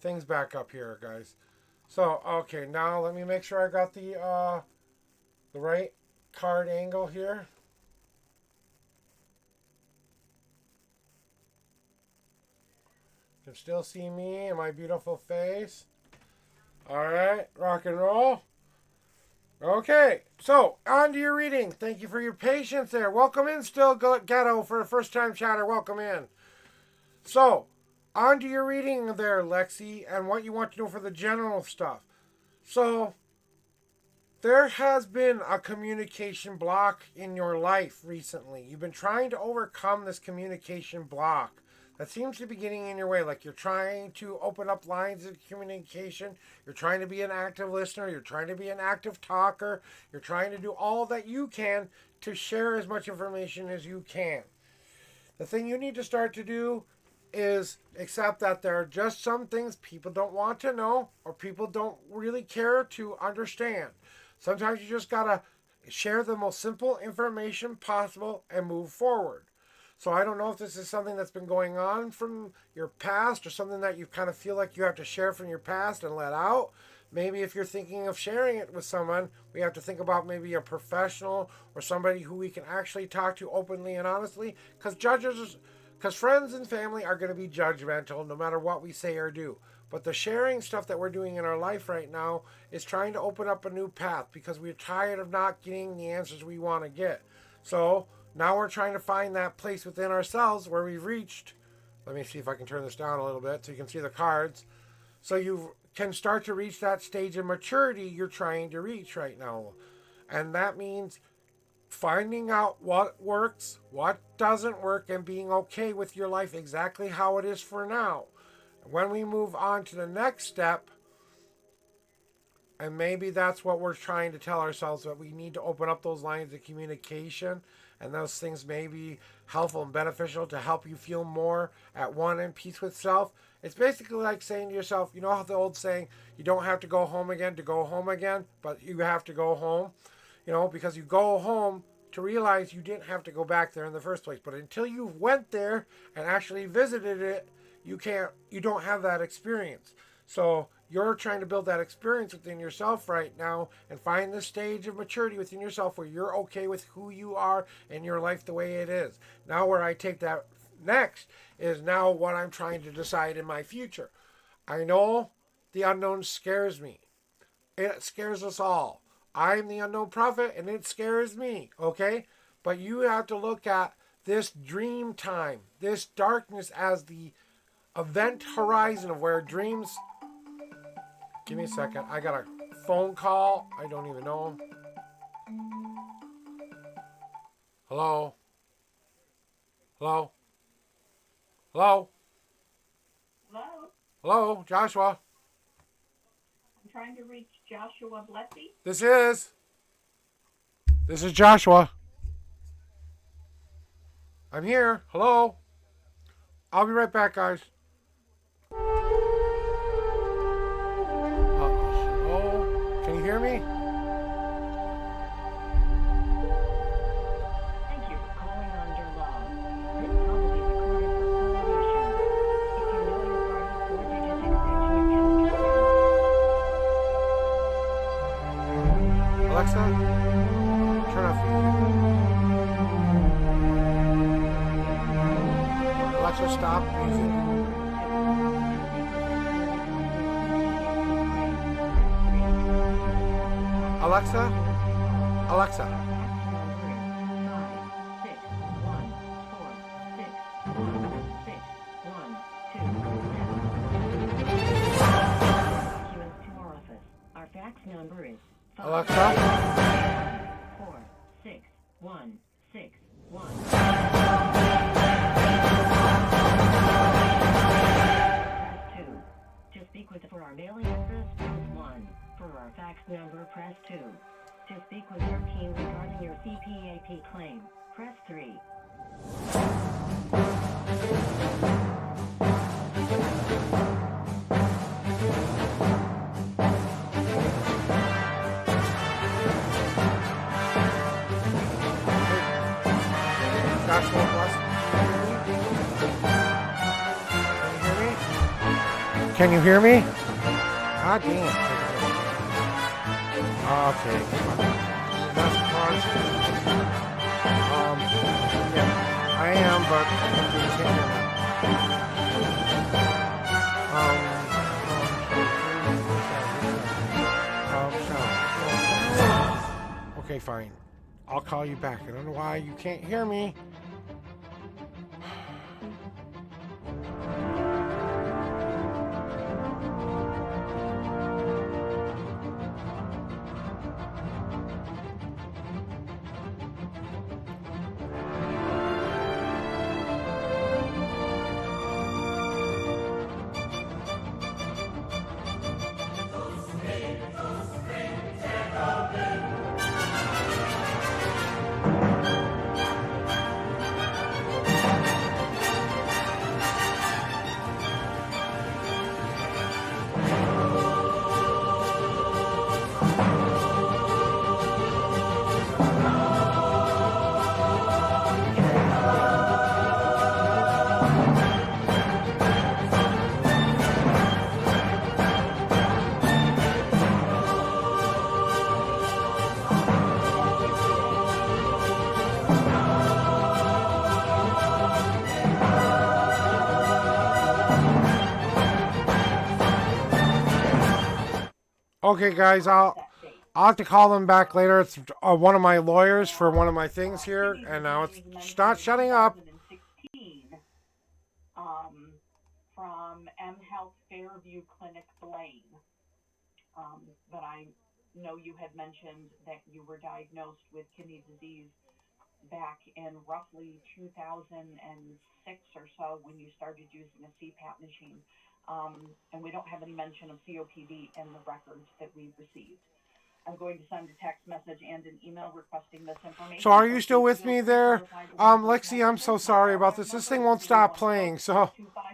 things back up here, guys. So, okay, now let me make sure I got the right card angle here. You can still see me and my beautiful face. Alright, rock and roll. Okay, so on to your reading. Thank you for your patience there. Welcome in, Still Ghetto, for a first time chatter. Welcome in. So, on to your reading there, Lexi, and what you want to know for the general stuff. So, there has been a communication block in your life recently. You've been trying to overcome this communication block that seems to be getting in your way. Like you're trying to open up lines of communication. You're trying to be an active listener. You're trying to be an active talker. You're trying to do all that you can to share as much information as you can. The thing you need to start to do is accept that there are just some things people don't want to know or people don't really care to understand. Sometimes you just gotta share the most simple information possible and move forward. So I don't know if this is something that's been going on from your past or something that you kind of feel like you have to share from your past and let out. Maybe if you're thinking of sharing it with someone, we have to think about maybe a professional or somebody who we can actually talk to openly and honestly. Because friends and family are going to be judgmental no matter what we say or do. But the sharing stuff that we're doing in our life right now is trying to open up a new path because we're tired of not getting the answers we want to get. So now we're trying to find that place within ourselves where we've reached. Let me see if I can turn this down a little bit so you can see the cards. So you can start to reach that stage of maturity you're trying to reach right now. And that means finding out what works, what doesn't work, and being okay with your life exactly how it is for now. When we move on to the next step, and maybe that's what we're trying to tell ourselves, that we need to open up those lines of communication, and those things may be helpful and beneficial to help you feel more at one and peace with self. It's basically like saying to yourself, you know how the old saying, you don't have to go home again to go home again, but you have to go home, because you go home to realize you didn't have to go back there in the first place. But until you went there and actually visited it, you don't have that experience. So you're trying to build that experience within yourself right now and find the stage of maturity within yourself where you're okay with who you are and your life the way it is. Now where I take that next is now what I'm trying to decide in my future. I know the unknown scares me. It scares us all. I'm the unknown prophet and it scares me, okay? But you have to look at this dream time, this darkness as the event horizon of where dreams. Give me a second. I got a phone call. I don't even know. Hello? Hello? Hello? Hello, Hello? Joshua? I'm trying to reach Joshua Blessy. This is Joshua. I'm here. Hello? I'll be right back, guys. Hello? Can you hear me? Thank you for calling under law. This call will be recorded for quality assurance. If you know your party's four-digit extension, you can enter it. Alexa, turn off music. Alexa, stop music. Alexa, Alexa. Our fax number is Alexa, 46161. Press 2. To speak with for our mailing address, press 1. For our fax number, press 2. To speak with our team regarding your CPAP claim, press 3. Joshua Bless. Can you hear me? God damn. Okay. That's cars. Yeah, I am, but you can't hear me. Okay, fine. I'll call you back. I don't know why you can't hear me. Okay, guys, I'll have to call them back later. It's one of my lawyers for one of my things here, and now it's not shutting up. 2016, from M Health Fairview Clinic, Blaine. But I know you had mentioned that you were diagnosed with kidney disease back in roughly 2006 or so when you started using a CPAP machine. And we don't have any mention of COPD in the records that we've received. I'm going to send a text message and an email requesting this information. So are you still with me there? Lexi, I'm so sorry about this. This thing won't stop playing, so...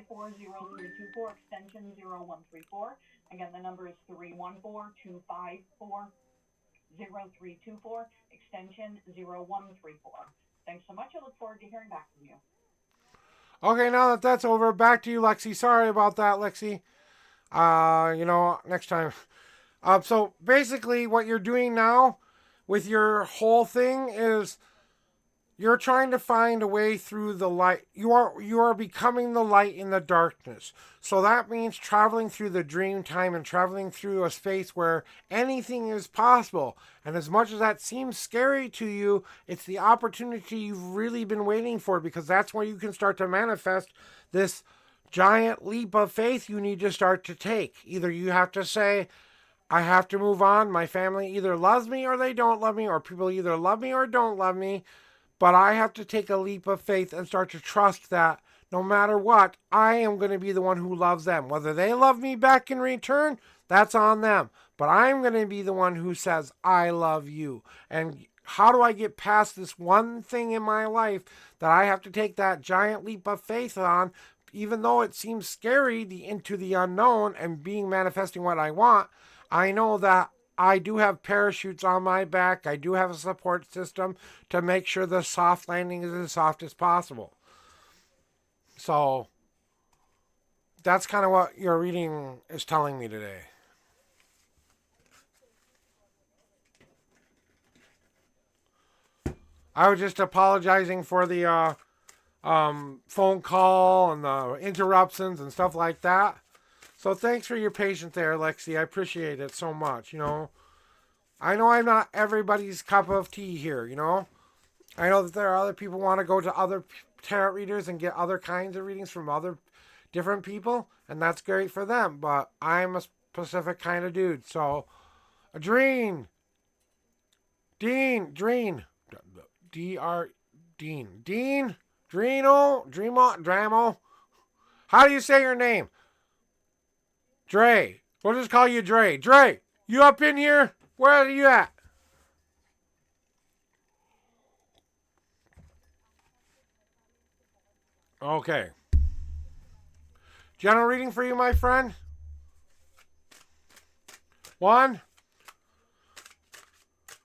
254-0324, extension 0134. Again, the number is 314-254-0324, extension 0134. Thanks so much. I look forward to hearing back from you. Okay, now that that's over, back to you, Lexi. Sorry about that, Lexi. Next time. So basically, what you're doing now with your whole thing is you're trying to find a way through the light. You are becoming the light in the darkness. So that means traveling through the dream time and traveling through a space where anything is possible. And as much as that seems scary to you, it's the opportunity you've really been waiting for, because that's where you can start to manifest this giant leap of faith you need to start to take. Either you have to say, I have to move on. My family either loves me or they don't love me, or people either love me or don't love me. But I have to take a leap of faith and start to trust that no matter what, I am going to be the one who loves them. Whether they love me back in return, that's on them. But I'm going to be the one who says, I love you. And how do I get past this one thing in my life that I have to take that giant leap of faith on, even though it seems scary, into the unknown and being manifesting what I want? I know that I do have parachutes on my back. I do have a support system to make sure the soft landing is as soft as possible. So that's kind of what your reading is telling me today. I was just apologizing for the phone call and the interruptions and stuff like that. So thanks for your patience there, Lexi. I appreciate it so much, I know I'm not everybody's cup of tea here, I know that there are other people who want to go to other tarot readers and get other kinds of readings from other different people, and that's great for them, but I'm a specific kind of dude. So, Dean, Dramo. How do you say your name? Dre. We'll just call you Dre. Dre, you up in here? Where are you at? Okay. General reading for you, my friend. 1.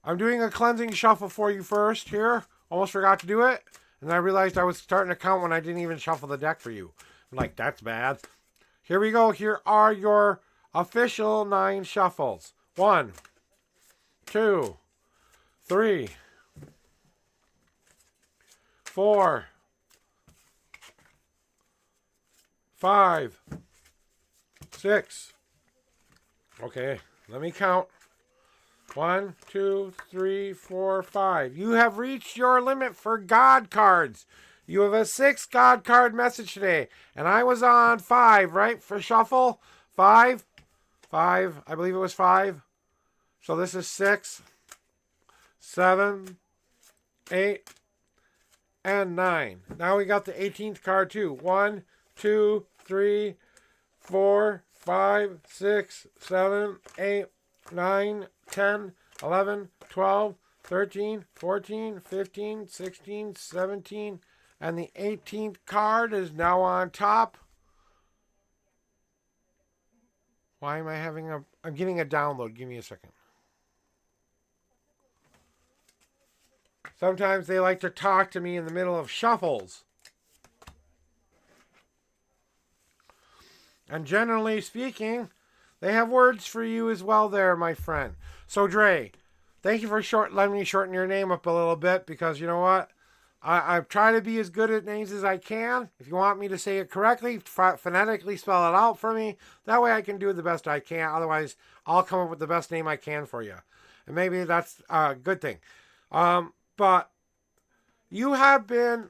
I'm doing a cleansing shuffle for you first here. Almost forgot to do it. And I realized I was starting to count when I didn't even shuffle the deck for you. I'm like, that's bad. Here we go. Here are your official 9 shuffles. 1, 2, 3, 4, 5, 6. Okay, let me count. 1, 2, 3, 4, 5. You have reached your limit for God cards. You have a 6 God card message today. And I was on 5, right? For shuffle? 5. I believe it was 5. So this is 6, 7, 8, and 9. Now we got the 18th card too. 1, 2, 3, 4, 5, 6, 7, 8, 9, 10, 11, 12, 13, 14, 15, 16, 17, and the 18th card is now on top. Why am I having I'm getting a download. Give me a second. Sometimes they like to talk to me in the middle of shuffles. And generally speaking, they have words for you as well there, my friend. So, Dre, thank you for letting me shorten your name up a little bit, because you know what? I try to be as good at names as I can. If you want me to say it correctly, phonetically spell it out for me. That way I can do the best I can. Otherwise, I'll come up with the best name I can for you. And maybe that's a good thing. But you have been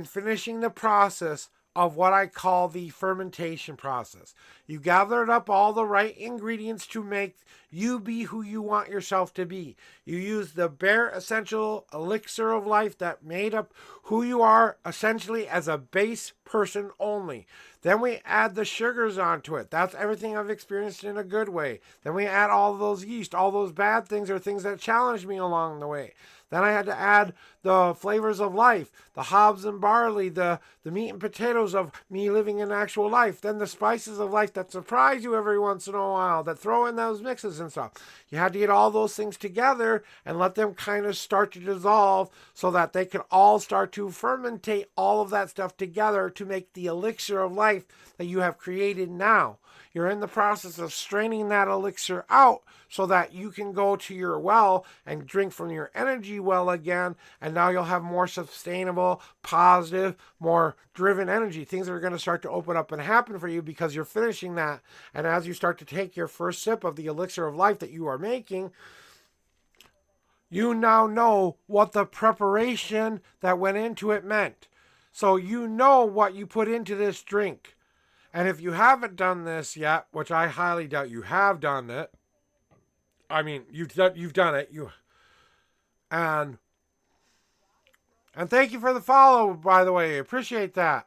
finishing the process of what I call the fermentation process. You gathered up all the right ingredients to make you be who you want yourself to be. You used the bare essential elixir of life that made up who you are essentially as a base person only. Then we add the sugars onto it. That's everything I've experienced in a good way. Then we add all those yeast. All those bad things are things that challenged me along the way. Then I had to add the flavors of life, the hops and barley, the meat and potatoes of me living in actual life. Then the spices of life that surprise you every once in a while, that throw in those mixes and stuff. You had to get all those things together and let them kind of start to dissolve so that they could all start to fermentate all of that stuff together to make the elixir of life that you have created now. You're in the process of straining that elixir out so that you can go to your well and drink from your energy well again. And now you'll have more sustainable, positive, more driven energy. Things are going to start to open up and happen for you because you're finishing that. And as you start to take your first sip of the elixir of life that you are making, you now know what the preparation that went into it meant. So you know what you put into this drink. And if you haven't done this yet, which I highly doubt you have done it, I mean, you've done it. And thank you for the follow, by the way. Appreciate that.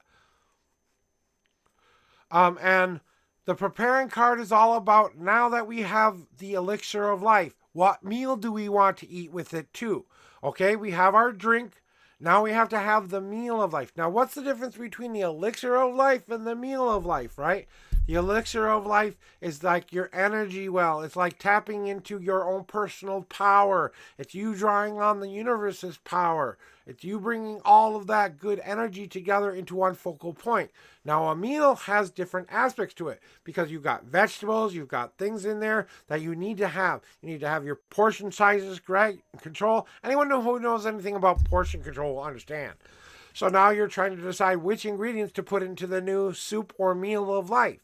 And the preparing card is all about now that we have the elixir of life. What meal do we want to eat with it too? Okay, we have our drink. Now we have to have the meal of life. Now, what's the difference between the elixir of life and the meal of life, right? The elixir of life is like your energy well. It's like tapping into your own personal power. It's you drawing on the universe's power. It's you bringing all of that good energy together into one focal point. Now, a meal has different aspects to it because you've got vegetables, you've got things in there that you need to have. You need to have your portion sizes correct, control. Anyone who knows anything about portion control will understand. So now you're trying to decide which ingredients to put into the new soup or meal of life.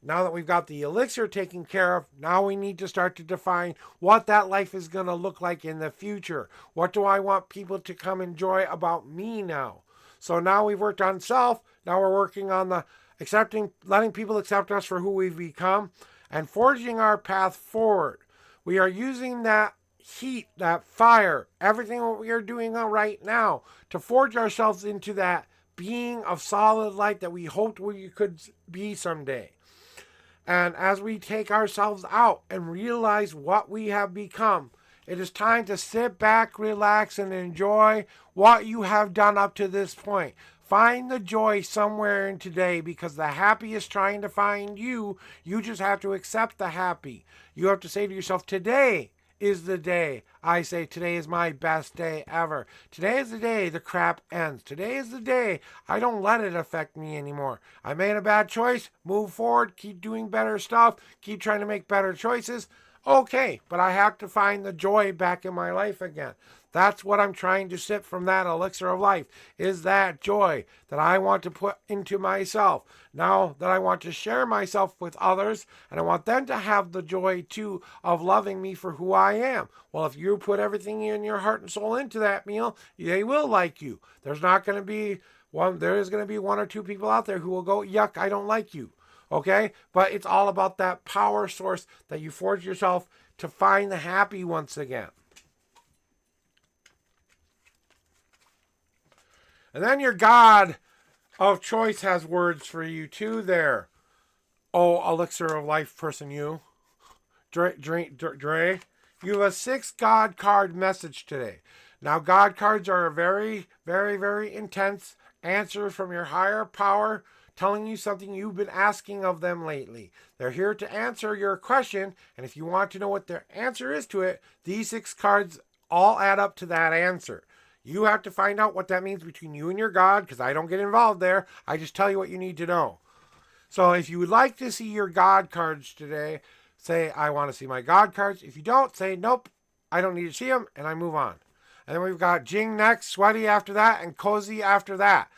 Now that we've got the elixir taken care of, now we need to start to define what that life is going to look like in the future. What do I want people to come enjoy about me now? So now we've worked on self. Now we're working on the accepting, letting people accept us for who we've become and forging our path forward. We are using that heat, that fire, everything what we are doing right now to forge ourselves into that being of solid light that we hoped we could be someday. And as we take ourselves out and realize what we have become, it is time to sit back, relax, and enjoy what you have done up to this point. Find the joy somewhere in today because the happy is trying to find you. You just have to accept the happy. You have to say to yourself, today is the day. I say today is my best day ever. Today is the day the crap ends. Today is the day I don't let it affect me anymore. I made a bad choice. Move forward. Keep doing better stuff. Keep trying to make better choices. Okay, but I have to find the joy back in my life again. That's what I'm trying to sip from that elixir of life, is that joy that I want to put into myself. Now that I want to share myself with others, and I want them to have the joy too of loving me for who I am. Well, if you put everything in your heart and soul into that meal, they will like you. There's not going to be there is going to be one or two people out there who will go, yuck, I don't like you. Okay? But it's all about that power source that you forge yourself to find the happy once again. And then your God of choice has words for you too there. Oh, elixir of life person, you. Dre. You have a 6 God card message today. Now, God cards are a very, very, very intense answer from your higher power telling you something you've been asking of them lately. They're here to answer your question, and if you want to know what their answer is to it, these 6 cards all add up to that answer. You have to find out what that means between you and your God, because I don't get involved there. I just tell you what you need to know. So if you would like to see your God cards today, say, I want to see my God cards. If you don't, say, nope, I don't need to see them, and I move on. And then we've got Jing next, Sweaty after that, and Cozy after that.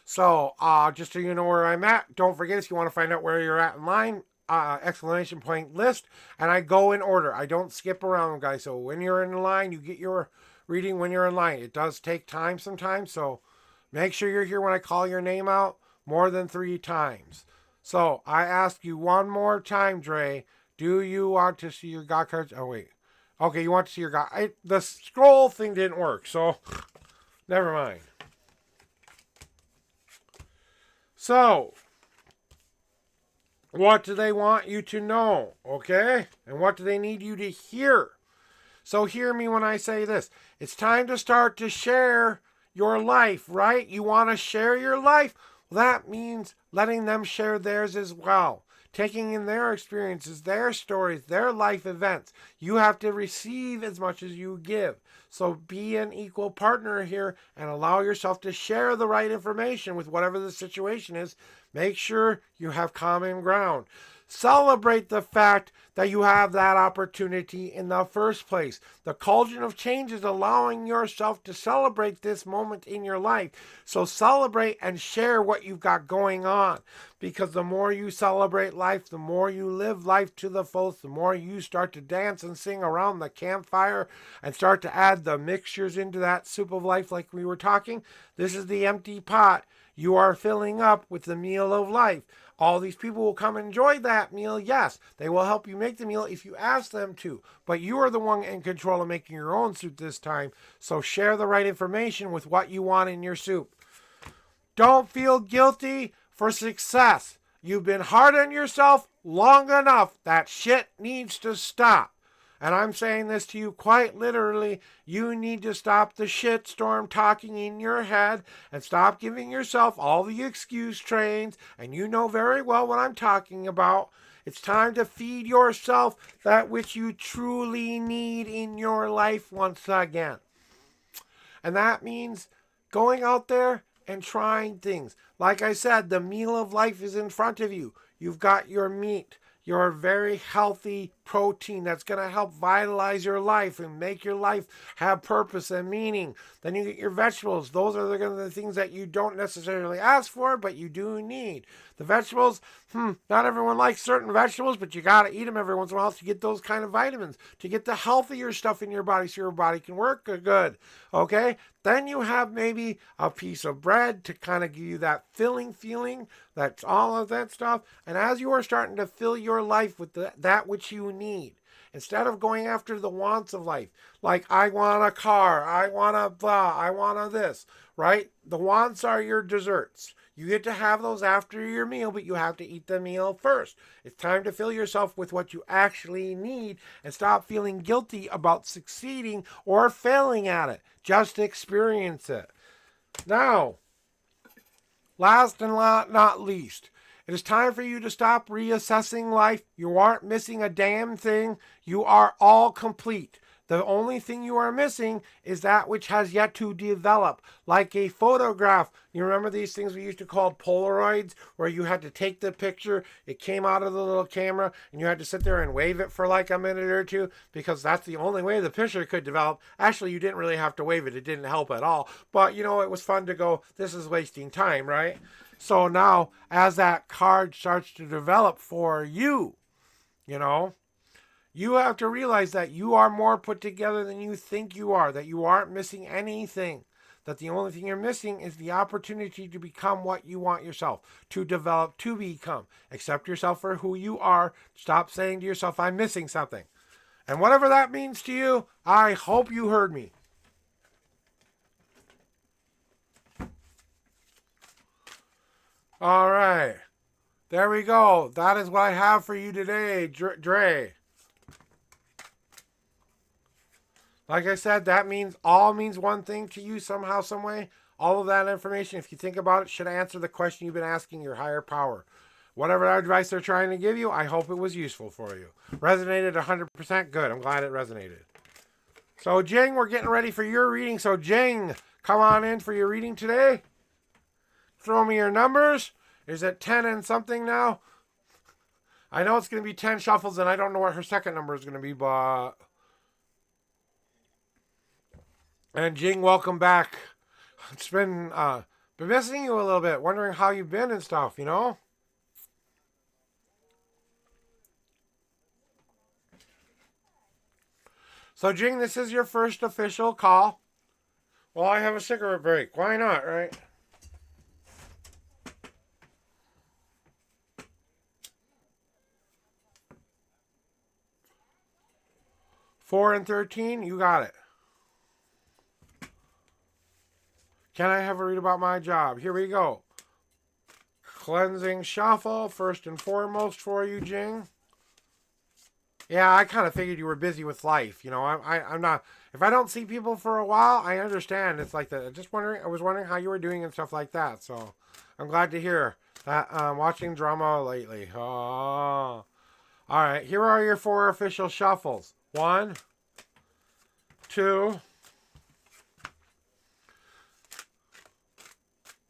So just so you know where I'm at, don't forget if you want to find out where you're at in line, exclamation point list, and I go in order. I don't skip around, guys. So when you're in line, you get your reading when you're in line. It does take time sometimes, so make sure you're here when I call your name out more than 3 times. So I ask you one more time, Dre, do you want to see your God cards? Oh, wait. Okay, you want to see your God. The scroll thing didn't work, so never mind. So, What do they want you to know? Okay? And what do they need you to hear? So hear me when I say this. It's time to start to share your life, right? You want to share your life? Well, that means letting them share theirs as well. Taking in their experiences, their stories, their life events. You have to receive as much as you give. So be an equal partner here and allow yourself to share the right information with whatever the situation is. Make sure you have common ground. Celebrate the fact that you have that opportunity in the first place. The cauldron of change is allowing yourself to celebrate this moment in your life. So celebrate and share what you've got going on. Because the more you celebrate life, the more you live life to the fullest, the more you start to dance and sing around the campfire and start to add the mixtures into that soup of life like we were talking. This is the empty pot you are filling up with the meal of life. All these people will come enjoy that meal. Yes, they will help you make the meal if you ask them to. But you are the one in control of making your own soup this time. So share the right information with what you want in your soup. Don't feel guilty for success. You've been hard on yourself long enough. That shit needs to stop. And I'm saying this to you quite literally. You need to stop the shitstorm talking in your head and stop giving yourself all the excuse trains. And you know very well what I'm talking about. It's time to feed yourself that which you truly need in your life once again. And that means going out there and trying things. Like I said, the meal of life is in front of you. You've got your meat, your very healthy protein that's going to help vitalize your life and make your life have purpose and meaning. Then you get your vegetables. Those are the things that you don't necessarily ask for, but you do need. The vegetables, not everyone likes certain vegetables, but you got to eat them every once in a while to get those kind of vitamins, to get the healthier stuff in your body so your body can work good. Okay? Then you have maybe a piece of bread to kind of give you that filling feeling. That's all of that stuff. And as you are starting to fill your life with that which you need, instead of going after the wants of life, like I want a car, I want a blah, I want a this, right? The wants are your desserts. You get to have those after your meal, but you have to eat the meal first. It's time to fill yourself with what you actually need and stop feeling guilty about succeeding or failing at it. Just experience it. Now, last and not least, it is time for you to stop reassessing life. You aren't missing a damn thing. You are all complete. The only thing you are missing is that which has yet to develop, like a photograph. You remember these things we used to call Polaroids, where you had to take the picture, it came out of the little camera, and you had to sit there and wave it for like a minute or two, because that's the only way the picture could develop. Actually, you didn't really have to wave it. It didn't help at all. But, it was fun to go, this is wasting time, right? So now, as that card starts to develop for you, you have to realize that you are more put together than you think you are, that you aren't missing anything, that the only thing you're missing is the opportunity to become what you want yourself, to develop, to become. Accept yourself for who you are. Stop saying to yourself, I'm missing something. And whatever that means to you, I hope you heard me. All right. There we go. That is what I have for you today, Dre. Like I said, that means one thing to you somehow, some way. All of that information, if you think about it, should answer the question you've been asking your higher power. Whatever advice they're trying to give you, I hope it was useful for you. Resonated 100%? Good. I'm glad it resonated. So, Jing, we're getting ready for your reading. So, Jing, come on in for your reading today. Throw me your numbers. Is it 10 and something now? I know it's going to be 10 shuffles, and I don't know what her second number is going to be, but... And Jing, welcome back. It's been missing you a little bit, wondering how you've been and stuff, So, Jing, this is your first official call. Well, I have a cigarette break. Why not, right? Four and 13, you got it. Can I have a read about my job? Here we go. cleansing shuffle, first and foremost for you, Jing. Yeah, I kind of figured you were busy with life. You know, I'm not. If I don't see people for a while, I understand. It's like that. Just wondering. I was wondering how you were doing and stuff like that. So, I'm glad to hear that. Watching drama lately. Oh, all right. Here are your 4 official shuffles. 1, 2,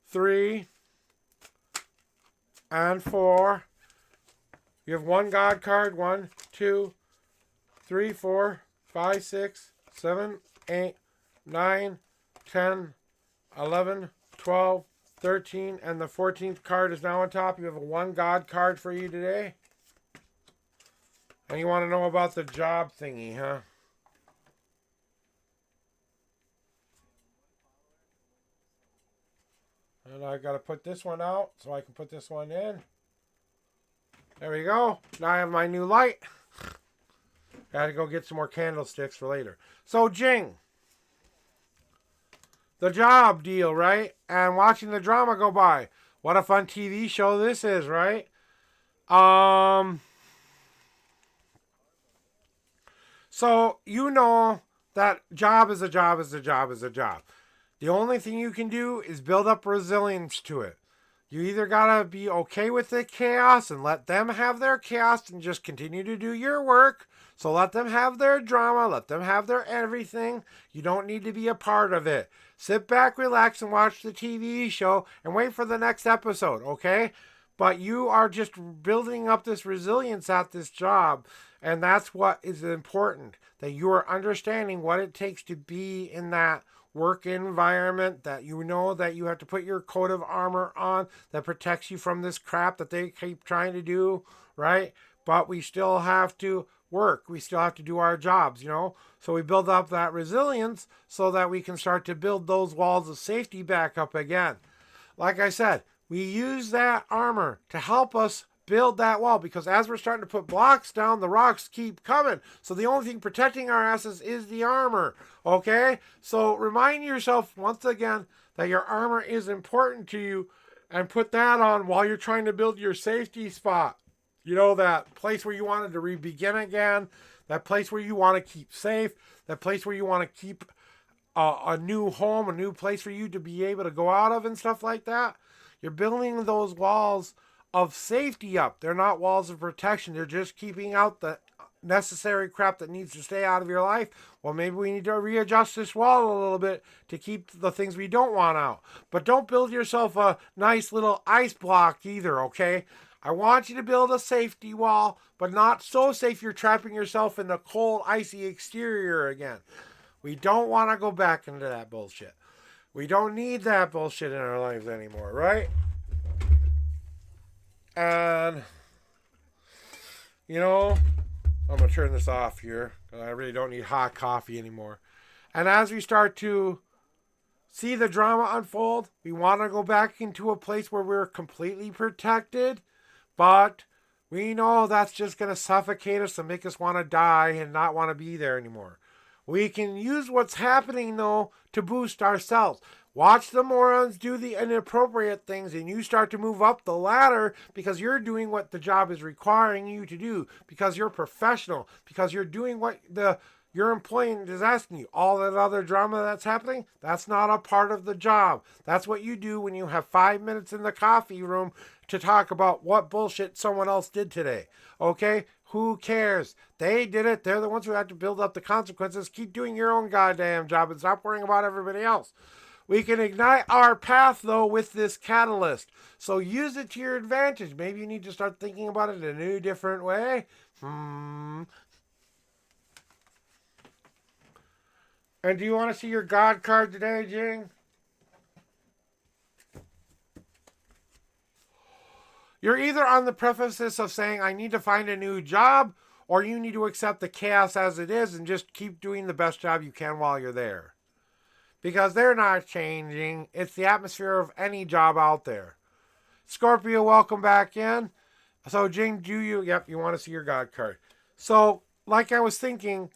3, and 4. You have 1 God card. 1, 2, 3, 4, 5, 6, 7, 8, 9, 10, 11, 12, 13, and the 14th card is now on top. You have a 1 God card for you today. And you want to know about the job thingy, huh? And I got to put this one out so I can put this one in. There we go. Now I have my new light. Got to go get some more candlesticks for later. So, Jing. The job deal, right? And watching the drama go by. What a fun TV show this is, right? So, you know that job is a job is a job is a job. The only thing you can do is build up resilience to it. You either gotta be okay with the chaos and let them have their chaos and just continue to do your work. So let them have their drama, let them have their everything. You don't need to be a part of it. Sit back, relax, and watch the TV show and wait for the next episode, okay? But you are just building up this resilience at this job, and that's what is important, that you are understanding what it takes to be in that work environment, that you know that you have to put your coat of armor on that protects you from this crap that they keep trying to do, right? But we still have to work. We still have to do our jobs, you know? So we build up that resilience so that we can start to build those walls of safety back up again. Like I said, we use that armor to help us build that wall, because as we're starting to put blocks down, the rocks keep coming. So the only thing protecting our asses is the armor, okay? So remind yourself once again that your armor is important to you, and put that on while you're trying to build your safety spot. You know, that place where you wanted to begin again, that place where you want to keep safe, that place where you want to keep a new home, a new place for you to be able to go out of and stuff like that. You're building those walls of safety up. They're not walls of protection. They're just keeping out the necessary crap that needs to stay out of your life. Well, maybe we need to readjust this wall a little bit to keep the things we don't want out. But don't build yourself a nice little ice block either, okay? I want you to build a safety wall, but not so safe you're trapping yourself in the cold, icy exterior again. We don't want to go back into that bullshit. We don't need that bullshit in our lives anymore, right? And, you know, I'm going to turn this off here. I really don't need hot coffee anymore. And as we start to see the drama unfold, we want to go back into a place where we're completely protected. But we know that's just going to suffocate us and make us want to die and not want to be there anymore. We can use what's happening, though, to boost ourselves. Watch the morons do the inappropriate things, and you start to move up the ladder because you're doing what the job is requiring you to do, because you're professional, because you're doing what your employer is asking you. All that other drama that's happening, that's not a part of the job. That's what you do when you have 5 minutes in the coffee room to talk about what bullshit someone else did today. Okay? Who cares? They did it. They're the ones who have to build up the consequences. Keep doing your own goddamn job and stop worrying about everybody else. We can ignite our path, though, with this catalyst. So use it to your advantage. Maybe you need to start thinking about it in a new, different way. And do you want to see your God card today, Jing? You're either on the precipice of saying, I need to find a new job, or you need to accept the chaos as it is and just keep doing the best job you can while you're there. Because they're not changing. It's the atmosphere of any job out there. Scorpio, welcome back in. So, Jing, you want to see your God card. So, like I was thinking,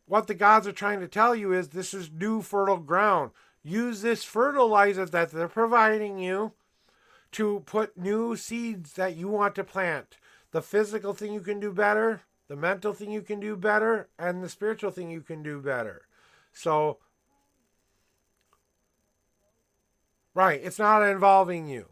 what the gods are trying to tell you is this is new fertile ground. Use this fertilizer that they're providing you to put new seeds that you want to plant. The physical thing you can do better, the mental thing you can do better, and the spiritual thing you can do better. So, right, it's not involving you.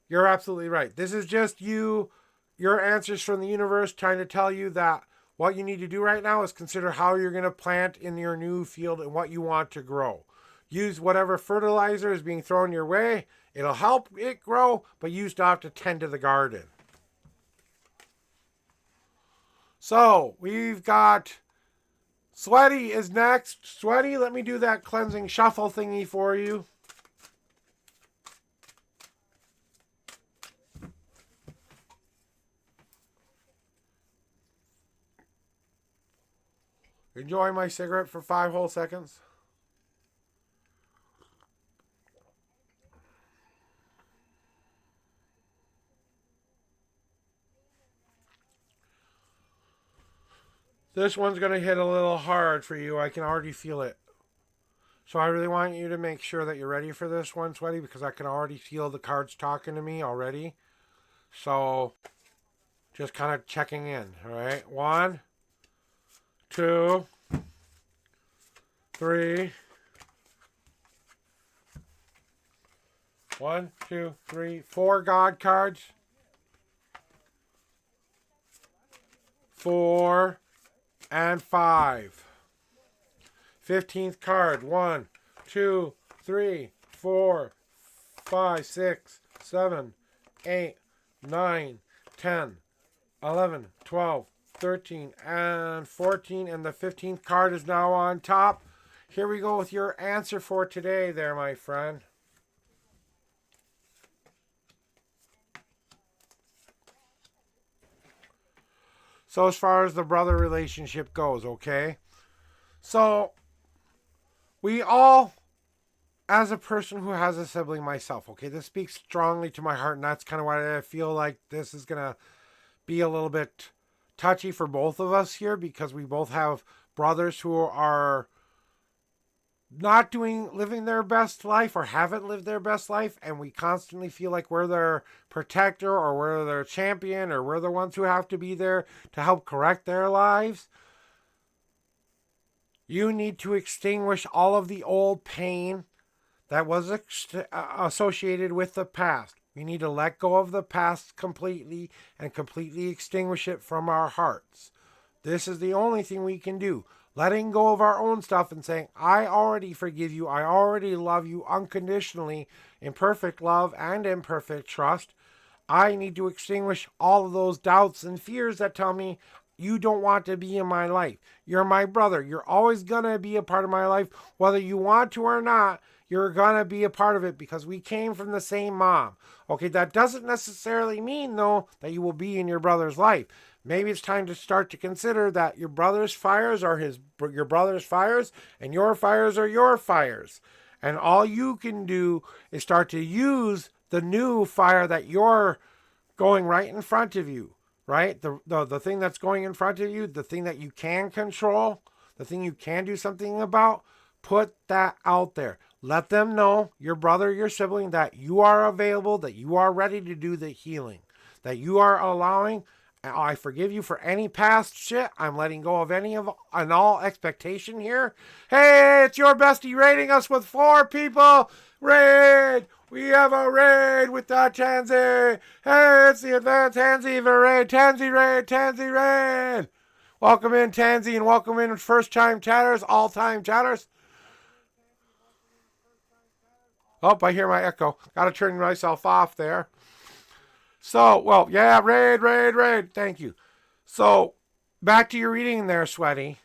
You're absolutely right. This is just you, your answers from the universe trying to tell you that what you need to do right now is consider how you're going to plant in your new field and what you want to grow. Use whatever fertilizer is being thrown your way. It'll help it grow, but you still have to tend to the garden. So, we've got Sweaty is next. Sweaty, let me do that cleansing shuffle thingy for you. Enjoy my cigarette for 5 whole seconds. This one's going to hit a little hard for you. I can already feel it. So I really want you to make sure that you're ready for this one, Sweaty, because I can already feel the cards talking to me already. So just kind of checking in. All right. 1, 2, 3. 1, 2, 3, 4 God cards. 4 and 5. 15th card. 1, 2, 3, 4, 5, 6, 7, 8, 9, 10, 11, 12, 13, and 14. And the 15th card is now on top. Here we go with your answer for today there, my friend. So as far as the brother relationship goes, okay? So we all, as a person who has a sibling myself, okay, this speaks strongly to my heart, and that's kind of why I feel like this is going to be a little bit touchy for both of us here, because we both have brothers who are not living their best life or haven't lived their best life, and we constantly feel like we're their protector or we're their champion or we're the ones who have to be there to help correct their lives. You need to extinguish all of the old pain that was associated with the past. We need to let go of the past completely and completely extinguish it from our hearts. This is the only thing we can do. Letting go of our own stuff and saying, I already forgive you. I already love you unconditionally in perfect love and in perfect trust. I need to extinguish all of those doubts and fears that tell me you don't want to be in my life. You're my brother. You're always going to be a part of my life. Whether you want to or not, you're going to be a part of it because we came from the same mom. Okay, that doesn't necessarily mean, though, that you will be in your brother's life. Maybe it's time to start to consider that your brother's fires are your brother's fires, and your fires are your fires. And all you can do is start to use the new fire that you're going right in front of you, right? The thing that's going in front of you, the thing that you can control, the thing you can do something about, put that out there. Let them know, your brother, your sibling, that you are available, that you are ready to do the healing, that you are allowing. I forgive you for any past shit. I'm letting go of any of and all expectation here. Hey, it's your bestie raiding us with 4 people. Raid! We have a raid with that Tansy. Hey, it's the advanced Tansy raid. Tansy raid, Tansy raid. Welcome in, Tansy, and welcome in first-time chatters, all-time chatters. Oh, I hear my echo. Got to turn myself off there. So, well, yeah, raid. Thank you. So, back to your reading there, Sweaty.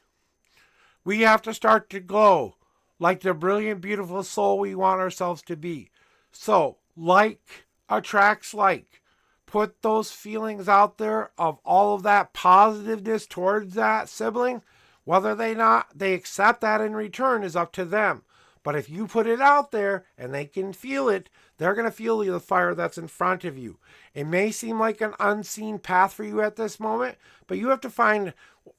We have to start to glow like the brilliant, beautiful soul we want ourselves to be. So, like attracts like. Put those feelings out there of all of that positiveness towards that sibling. Whether they accept that in return is up to them. But if you put it out there and they can feel it, they're going to feel the fire that's in front of you. It may seem like an unseen path for you at this moment, but you have to find,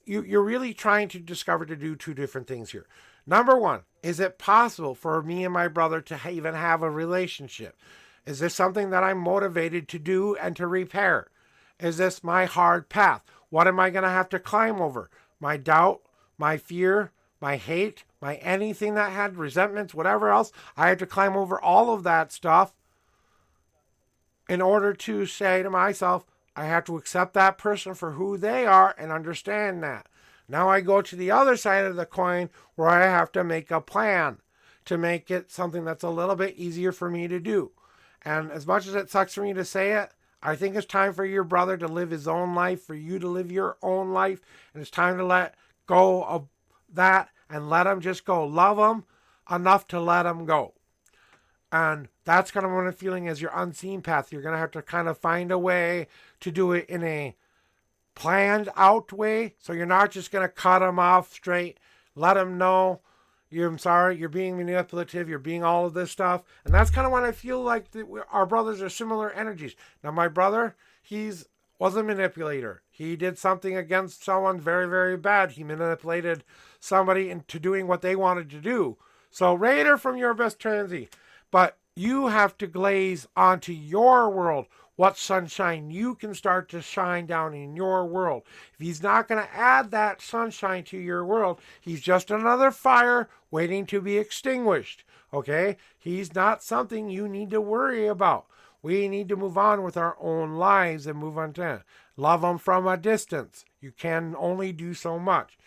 you're really trying to discover to do 2 different things here. Number 1, is it possible for me and my brother to even have a relationship? Is this something that I'm motivated to do and to repair? Is this my hard path? What am I going to have to climb over? My doubt, my fear, my hate, my anything that had resentments, whatever else. I have to climb over all of that stuff in order to say to myself, I have to accept that person for who they are and understand that. Now I go to the other side of the coin where I have to make a plan to make it something that's a little bit easier for me to do. And as much as it sucks for me to say it, I think it's time for your brother to live his own life, for you to live your own life. And it's time to let go of that and let him just go. Love him enough to let him go. And that's kind of what I'm feeling as your unseen path. You're going to have to kind of find a way to do it in a planned out way. So you're not just going to cut him off straight. Let him know, I'm sorry, you're being manipulative. You're being all of this stuff. And that's kind of what I feel like our brothers are similar energies. Now, my brother, was a manipulator. He did something against someone very, very bad. He manipulated somebody into doing what they wanted to do. So, Raider from your best transy. But you have to glaze onto your world what sunshine you can start to shine down in your world. If he's not going to add that sunshine to your world, he's just another fire waiting to be extinguished. Okay? He's not something you need to worry about. We need to move on with our own lives and move on to love him from a distance. You can only do so much.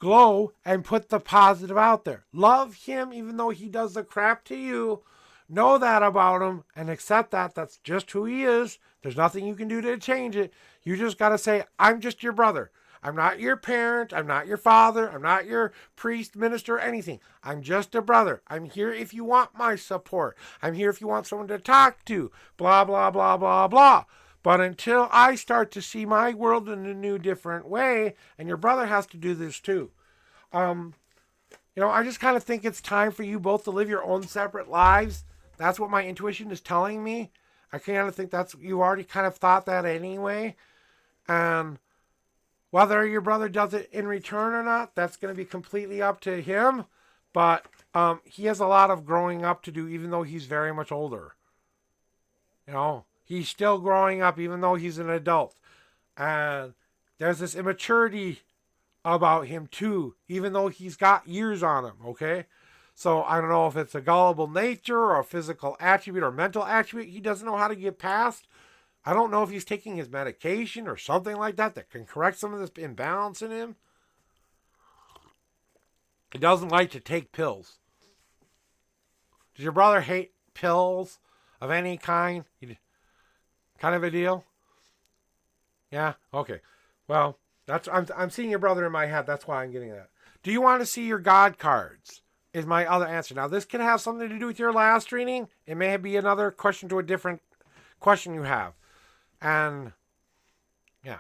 Glow and put the positive out there. Love him even though he does the crap to you. Know that about him and accept that. That's just who he is. There's nothing you can do to change it. You just got to say, I'm just your brother. I'm not your parent. I'm not your father. I'm not your priest, minister, anything. I'm just a brother. I'm here if you want my support. I'm here if you want someone to talk to. Blah, blah, blah, blah, blah. But until I start to see my world in a new, different way, and your brother has to do this too. I just kind of think it's time for you both to live your own separate lives. That's what my intuition is telling me. I kind of think you already kind of thought that anyway. And whether your brother does it in return or not, that's going to be completely up to him. But he has a lot of growing up to do, even though he's very much older. He's still growing up, even though he's an adult. And there's this immaturity about him too, even though he's got years on him, okay? So I don't know if it's a gullible nature or a physical attribute or mental attribute he doesn't know how to get past. I don't know if he's taking his medication or something like that can correct some of this imbalance in him. He doesn't like to take pills. Does your brother hate pills of any kind? Kind of a deal? Yeah? Okay. Well, I'm seeing your brother in my head. That's why I'm getting that. Do you want to see your God cards? Is my other answer. Now, this could have something to do with your last reading. It may be another question to a different question you have. And, yeah.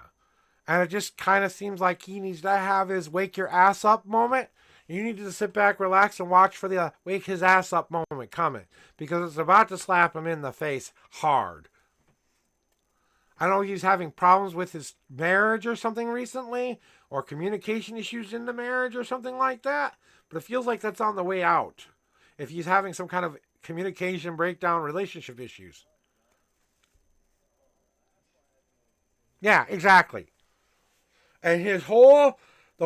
And it just kind of seems like he needs to have his wake your ass up moment. You need to sit back, relax, and watch for the wake his ass up moment coming. Because it's about to slap him in the face hard. I know he's having problems with his marriage or something recently, or communication issues in the marriage or something like that, but it feels like that's on the way out. If he's having some kind of communication breakdown, relationship issues. Yeah, exactly. And the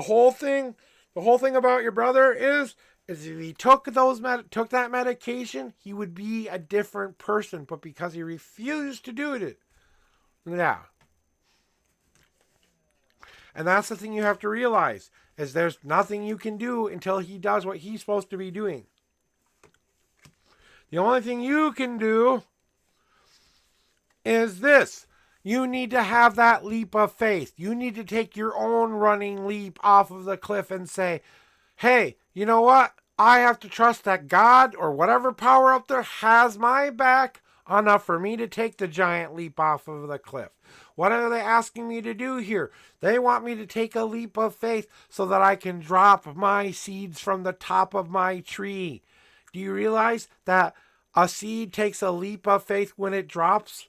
whole thing about your brother is if he took that medication, he would be a different person, but because he refused to do it. Yeah. And that's the thing you have to realize, is there's nothing you can do until he does what he's supposed to be doing. The only thing you can do is this. You need to have that leap of faith. You need to take your own running leap off of the cliff and say, hey, you know what? I have to trust that God or whatever power up there has my back enough for me to take the giant leap off of the cliff. What are they asking me to do here? They want me to take a leap of faith so that I can drop my seeds from the top of my tree. Do you realize that a seed takes a leap of faith when it drops?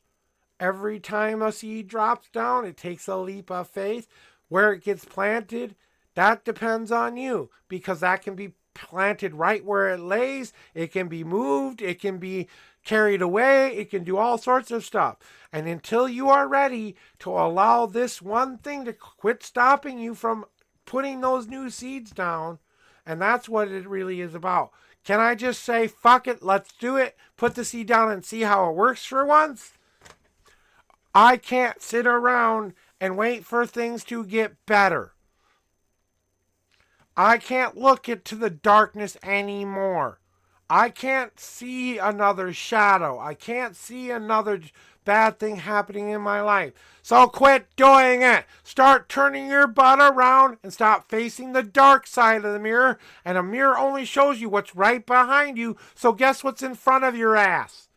Every time a seed drops down, it takes a leap of faith. Where it gets planted, that depends on you, because that can be planted right where it lays. It can be moved. It can be carried away. It can do all sorts of stuff. And until you are ready to allow this one thing to quit stopping you from putting those new seeds down, and that's what it really is about. Can I just say, fuck it, let's do it, put the seed down and see how it works for once? I can't sit around and wait for things to get better. I can't look into the darkness anymore. I can't see another shadow. I can't see another bad thing happening in my life. So quit doing it. Start turning your butt around and stop facing the dark side of the mirror. And a mirror only shows you what's right behind you. So guess what's in front of your ass?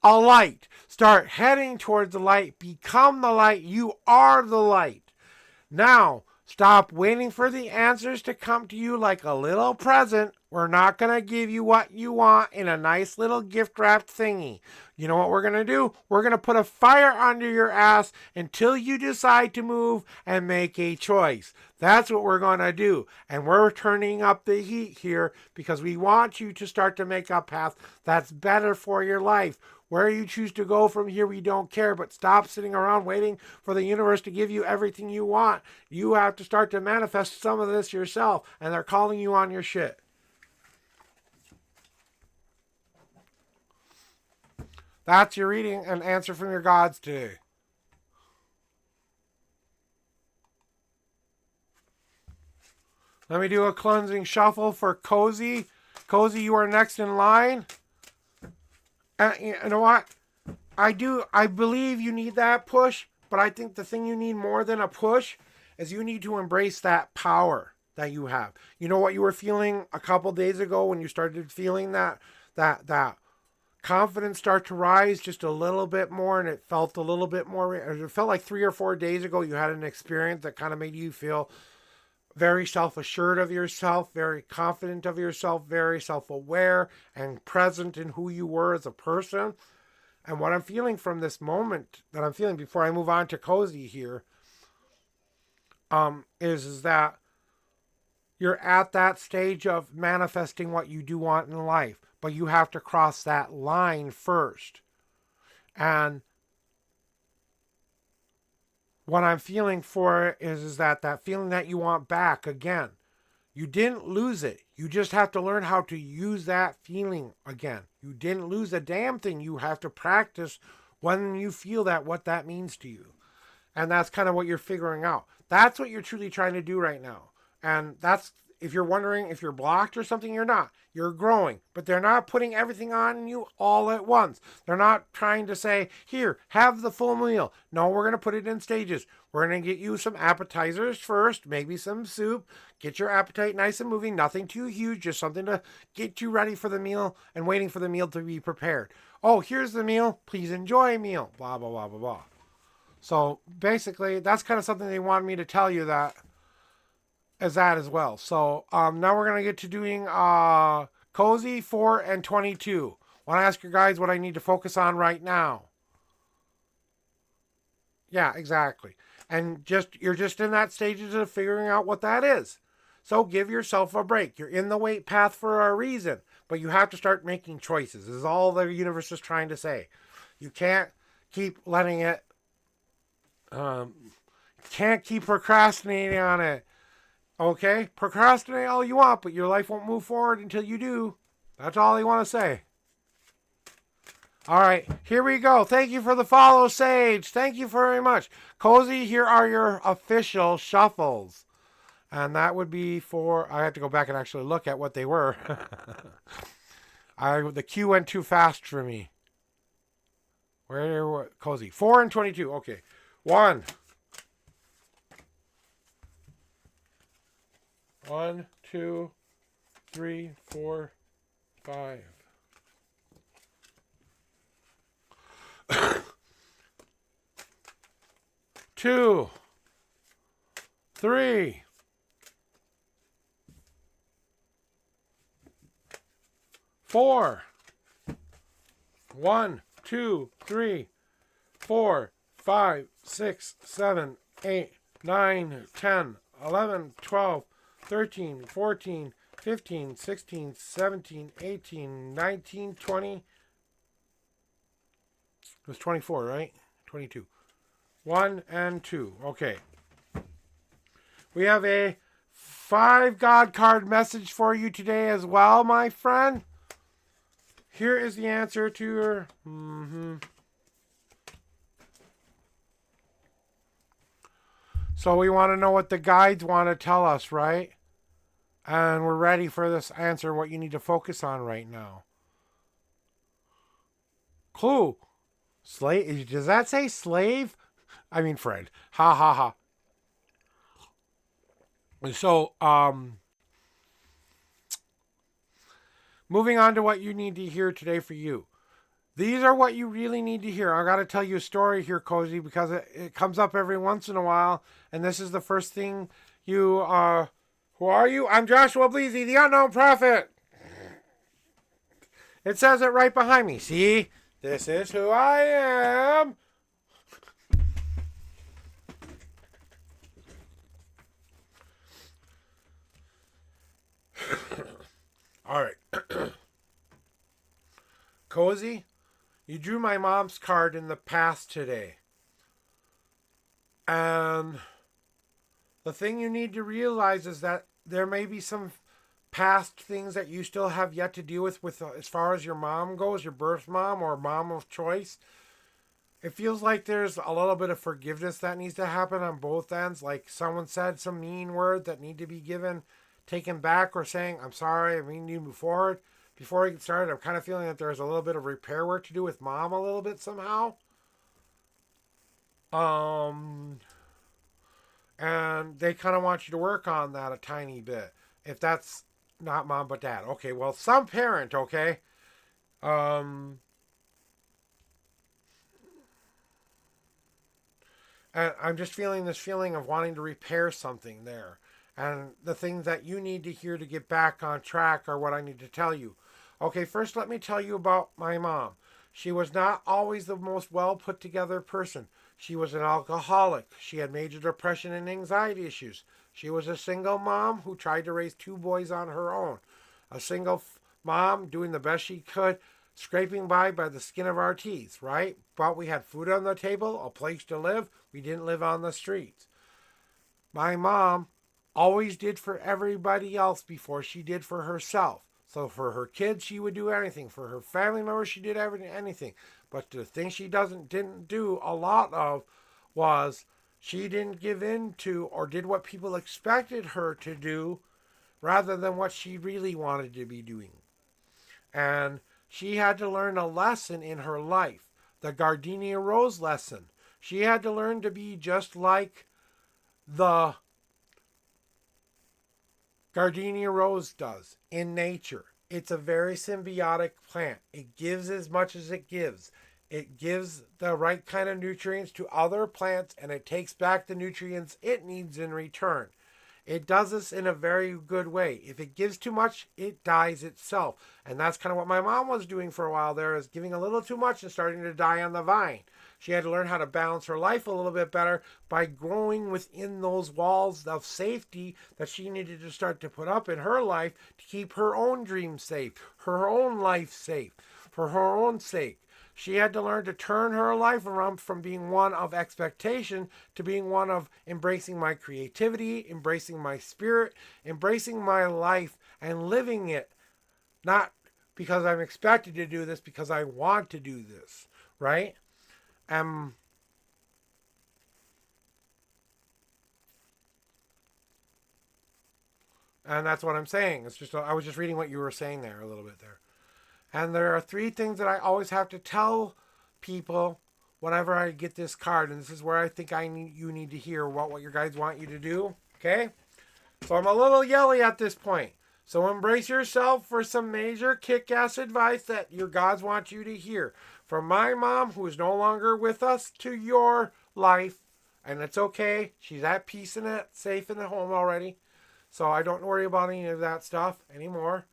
A light. Start heading towards the light. Become the light. You are the light. Now, stop waiting for the answers to come to you like a little present. We're not going to give you what you want in a nice little gift wrapped thingy. You know what we're going to do? We're going to put a fire under your ass until you decide to move and make a choice. That's what we're going to do. And we're turning up the heat here because we want you to start to make a path that's better for your life. Where you choose to go from here, we don't care, but stop sitting around waiting for the universe to give you everything you want. You have to start to manifest some of this yourself, and they're calling you on your shit. That's your reading and answer from your gods today. Let me do a cleansing shuffle for Cozy. Cozy, you are next in line. You know what? I believe you need that push, but I think the thing you need more than a push is you need to embrace that power that you have. You know what you were feeling a couple days ago when you started feeling that confidence start to rise just a little bit more, and it felt a little bit more, it felt like 3 or 4 days ago you had an experience that kind of made you feel very self-assured of yourself, very confident of yourself, very self-aware and present in who you were as a person. And what I'm feeling from this moment that I'm feeling before I move on to Cozy here is that you're at that stage of manifesting what you do want in life, but you have to cross that line first. And what I'm feeling for it is that feeling that you want back again. You didn't lose it. You just have to learn how to use that feeling again. You didn't lose a damn thing. You have to practice when you feel that, what that means to you. And that's kind of what you're figuring out. That's what you're truly trying to do right now. And that's, if you're wondering if you're blocked or something, you're not. You're growing. But they're not putting everything on you all at once. They're not trying to say, here, have the full meal. No, we're going to put it in stages. We're going to get you some appetizers first, maybe some soup. Get your appetite nice and moving. Nothing too huge, just something to get you ready for the meal and waiting for the meal to be prepared. Oh, here's the meal. Please enjoy meal. Blah, blah, blah, blah, blah. So basically, that's kind of something they wanted me to tell you that as that as well. So now we're going to get to doing Cozy 4 and 22. Want to ask you guys what I need to focus on right now. Yeah, exactly. And you're just in that stages of figuring out what that is. So give yourself a break. You're in the weight path for a reason, but you have to start making choices. This is all the universe is trying to say. You can't keep letting it, can't keep procrastinating on it. Okay? Procrastinate all you want, but your life won't move forward until you do. That's all I want to say. All right, here we go. Thank you for the follow, Sage. Thank you very much. Cozy, here are your official shuffles. And that would be for, I have to go back and actually look at what they were. The queue went too fast for me. Where were Cozy? 4 and 22. Okay. 1. 1, 2, 3, 4, 5. 2, 3, 4. 1, 2, 3, 4, 5, 6, 7, 8, 9, 10, 11, 12, 13, 14, 15, 16, 17, 18, 19, 20. It was 24, right? 22. 1 and 2. Okay. We have a 5 God card message for you today as well, my friend. Here is the answer to your... So we want to know what the guides want to tell us, right? And we're ready for this answer, what you need to focus on right now. Clue. Slave. Does that say slave? I mean friend. Ha ha ha. So, moving on to what you need to hear today for you. These are what you really need to hear. I got to tell you a story here, Cozy, because it comes up every once in a while. And this is the first thing you... who are you? I'm Joshua Bleasy, the Unknown Prophet. It says it right behind me. See? This is who I am. All right. Cozy, you drew my mom's card in the past today. And the thing you need to realize is that there may be some past things that you still have yet to deal with as far as your mom goes, your birth mom or mom of choice. It feels like there's a little bit of forgiveness that needs to happen on both ends. Like someone said some mean words that need to be taken back, or saying, I'm sorry, I mean you move forward. Before we get started, I'm kind of feeling that there's a little bit of repair work to do with mom a little bit somehow. And they kind of want you to work on that a tiny bit. If that's not mom but dad. Okay, well, some parent, okay? And I'm just feeling this feeling of wanting to repair something there. And the things that you need to hear to get back on track are what I need to tell you. Okay, first let me tell you about my mom. She was not always the most well put together person. She was an alcoholic. She had major depression and anxiety issues. She was a single mom who tried to raise 2 boys on her own. A single mom doing the best she could, scraping by the skin of our teeth, right? But we had food on the table, a place to live. We didn't live on the streets. My mom always did for everybody else before she did for herself. So for her kids, she would do anything. For her family members, she did anything. But the thing she didn't do a lot of was she didn't give in to or did what people expected her to do rather than what she really wanted to be doing. And she had to learn a lesson in her life, the gardenia rose lesson. She had to learn to be just like the gardenia rose does in nature. It's a very symbiotic plant. It gives as much as it gives. It gives the right kind of nutrients to other plants, and it takes back the nutrients it needs in return. It does this in a very good way. If it gives too much, it dies itself. And that's kind of what my mom was doing for a while there, is giving a little too much and starting to die on the vine. She had to learn how to balance her life a little bit better by growing within those walls of safety that she needed to start to put up in her life to keep her own dreams safe, her own life safe, for her own sake. She had to learn to turn her life around from being one of expectation to being one of embracing my creativity, embracing my spirit, embracing my life and living it. Not because I'm expected to do this, because I want to do this, right? And that's what I'm saying. It's just, I was just reading what you were saying there a little bit there. And there are 3 things that I always have to tell people whenever I get this card. And this is where I think you need to hear what your guides want you to do. Okay? So I'm a little yelly at this point. So embrace yourself for some major kick-ass advice that your gods want you to hear. From my mom, who is no longer with us, to your life. And it's okay. She's at peace and safe in the home already. So I don't worry about any of that stuff anymore.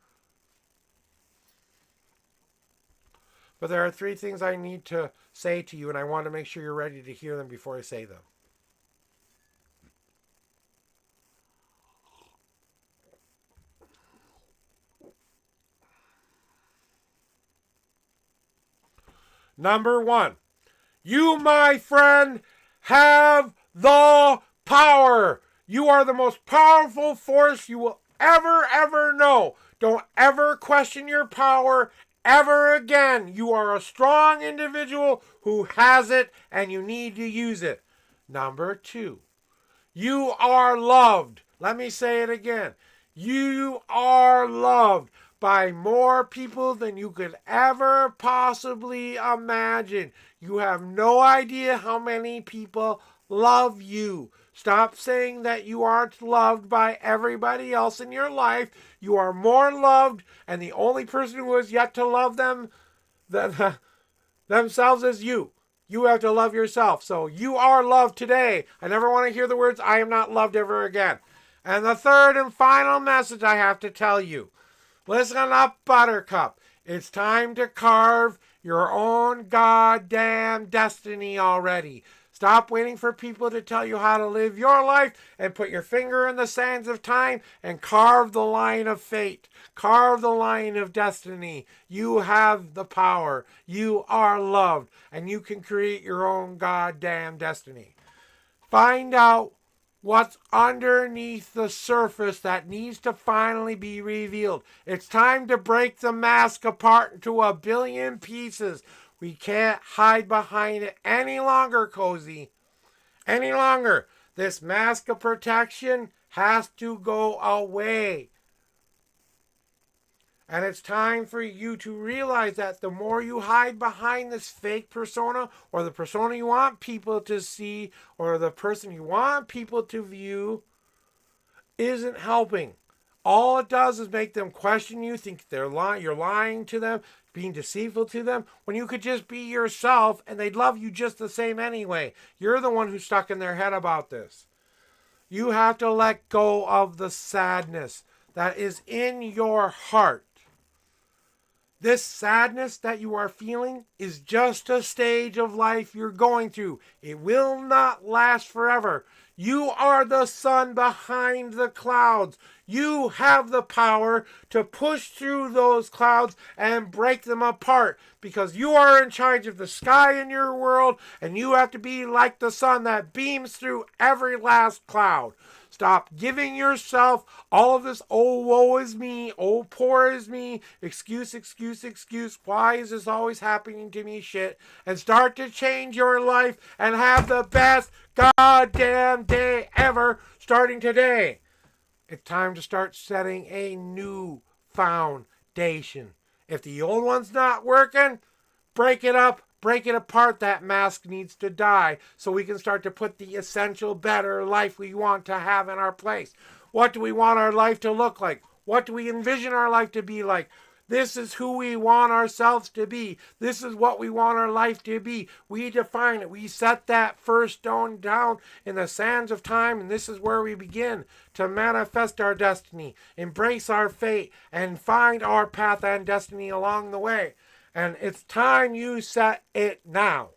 But there are 3 things I need to say to you, and I want to make sure you're ready to hear them before I say them. Number 1. You, my friend, have the power. You are the most powerful force you will ever know. Don't ever question your power ever again. You are a strong individual who has it and you need to use it. Number 2. You are loved. Let me say it again. You are loved by more people than you could ever possibly imagine. You have no idea how many people love you. Stop saying that you aren't loved by everybody else in your life. You are more loved, and the only person who has yet to love themselves is you. You have to love yourself. So you are loved today. I never want to hear the words, I am not loved ever again. And the third and final message I have to tell you. Listen up, Buttercup. It's time to carve your own goddamn destiny already. Stop waiting for people to tell you how to live your life and put your finger in the sands of time and carve the line of fate. Carve the line of destiny. You have the power. You are loved. And you can create your own goddamn destiny. Find out what's underneath the surface that needs to finally be revealed. It's time to break the mask apart into a billion pieces. We can't hide behind it any longer, Cozy. Any longer. This mask of protection has to go away. And it's time for you to realize that the more you hide behind this fake persona, or the persona you want people to see, or the person you want people to view, isn't helping. All it does is make them question you, think you're lying to them, being deceitful to them, when you could just be yourself and they'd love you just the same anyway. You're the one who's stuck in their head about this. You have to let go of the sadness that is in your heart. This sadness that you are feeling is just a stage of life you're going through. It will not last forever. You are the sun behind the clouds. You have the power to push through those clouds and break them apart because you are in charge of the sky in your world and you have to be like the sun that beams through every last cloud. Stop giving yourself all of this, oh, woe is me, oh, poor is me, excuse, why is this always happening to me shit, and start to change your life and have the best goddamn day ever starting today. It's time to start setting a new foundation. If the old one's not working, break it up. Break it apart. That mask needs to die so we can start to put the essential, better life we want to have in our place. What do we want our life to look like? What do we envision our life to be like? This is who we want ourselves to be. This is what we want our life to be. We define it. We set that first stone down in the sands of time, and this is where we begin to manifest our destiny, embrace our fate, and find our path and destiny along the way. And it's time you set it now.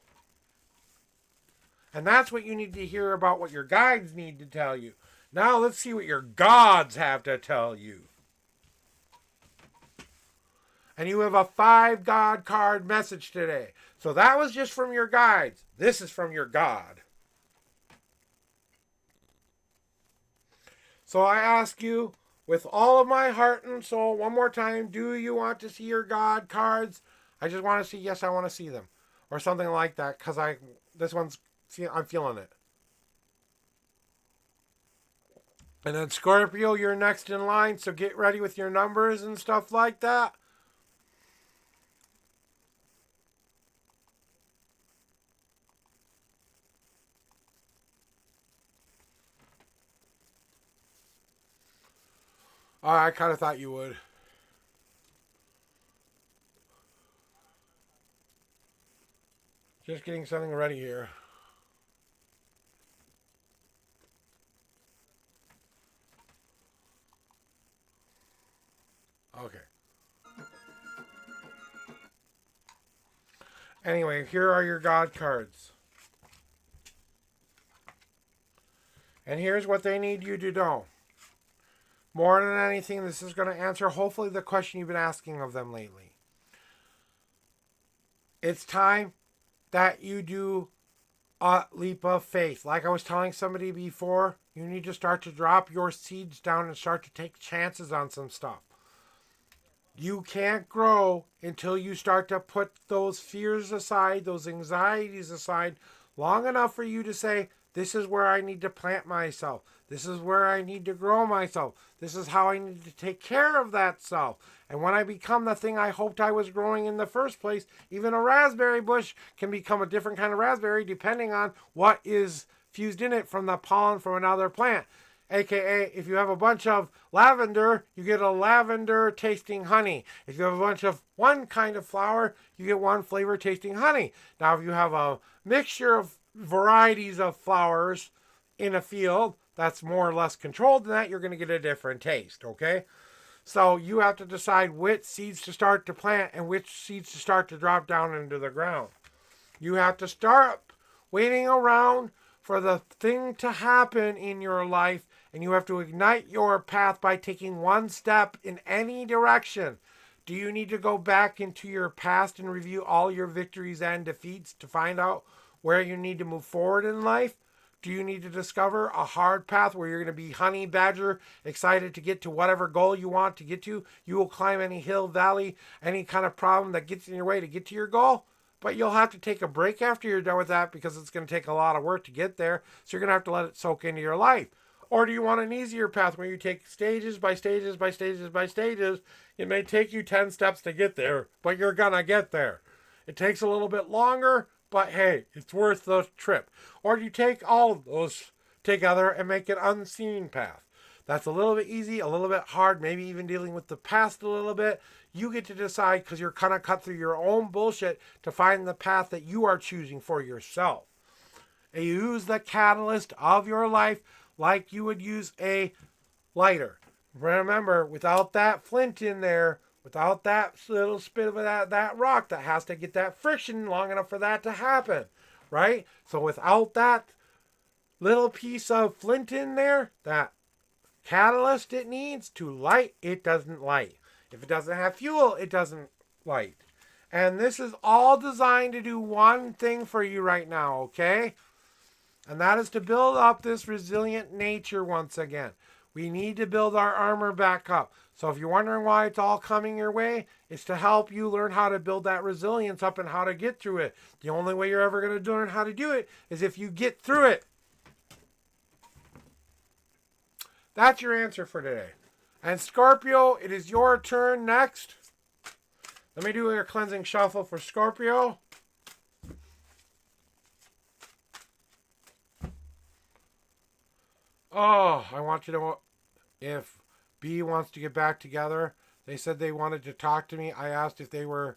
And that's what you need to hear about what your guides need to tell you. Now let's see what your gods have to tell you. And you have a 5 God card message today. So that was just from your guides. This is from your God. So I ask you, with all of my heart and soul, one more time, do you want to see your God cards? I just want to see, yes, I want to see them. Or something like that, because I'm feeling it. And then Scorpio, you're next in line, so get ready with your numbers and stuff like that. Oh, I kind of thought you would. Just getting something ready here. Okay. Anyway, here are your God cards. And here's what they need you to know. More than anything, this is going to answer hopefully the question you've been asking of them lately. it's time that you do a leap of faith. Like I was telling somebody before, you need to start to drop your seeds down and start to take chances on some stuff. You can't grow until you start to put those fears aside, those anxieties aside, long enough for you to say, this is where I need to plant myself. This is where I need to grow myself. This is how I need to take care of that self. And when I become the thing I hoped I was growing in the first place, even a raspberry bush can become a different kind of raspberry depending on what is fused in it from the pollen from another plant. AKA, if you have a bunch of lavender, you get a lavender tasting honey. If you have a bunch of one kind of flower, you get one flavor tasting honey. Now, if you have a mixture of varieties of flowers in a field that's more or less controlled than that, you're going to get a different taste, okay? So you have to decide which seeds to start to plant and which seeds to start to drop down into the ground. You have to start waiting around for the thing to happen in your life, and you have to ignite your path by taking one step in any direction. Do you need to go back into your past and review all your victories and defeats to find out where you need to move forward in life? Do you need to discover a hard path where you're going to be honey badger, excited to get to whatever goal you want to get to? You will climb any hill, valley, any kind of problem that gets in your way to get to your goal? But you'll have to take a break after you're done with that because it's going to take a lot of work to get there. So you're going to have to let it soak into your life. Or do you want an easier path where you take stages by stages by stages by stages? It may take you 10 steps to get there, but you're going to get there. It takes a little bit longer, but hey, it's worth the trip. Or do you take all of those together and make an unseen path? That's a little bit easy, a little bit hard, maybe even dealing with the past a little bit. You get to decide because you're kind of cut through your own bullshit to find the path that you are choosing for yourself. And you use the catalyst of your life like you would use a lighter. Remember, without that flint in there, without that little spit of that rock that has to get that friction long enough for that to happen, right? So without that little piece of flint in there, that catalyst it needs to light, it doesn't light. If it doesn't have fuel, it doesn't light. And this is all designed to do one thing for you right now, okay? And that is to build up this resilient nature once again. We need to build our armor back up. So if you're wondering why it's all coming your way, it's to help you learn how to build that resilience up and how to get through it. The only way you're ever going to learn how to do it is if you get through it. That's your answer for today. And Scorpio, it is your turn next. Let me do your cleansing shuffle for Scorpio. Oh, I want you to know if B wants to get back together. They said they wanted to talk to me. I asked if they were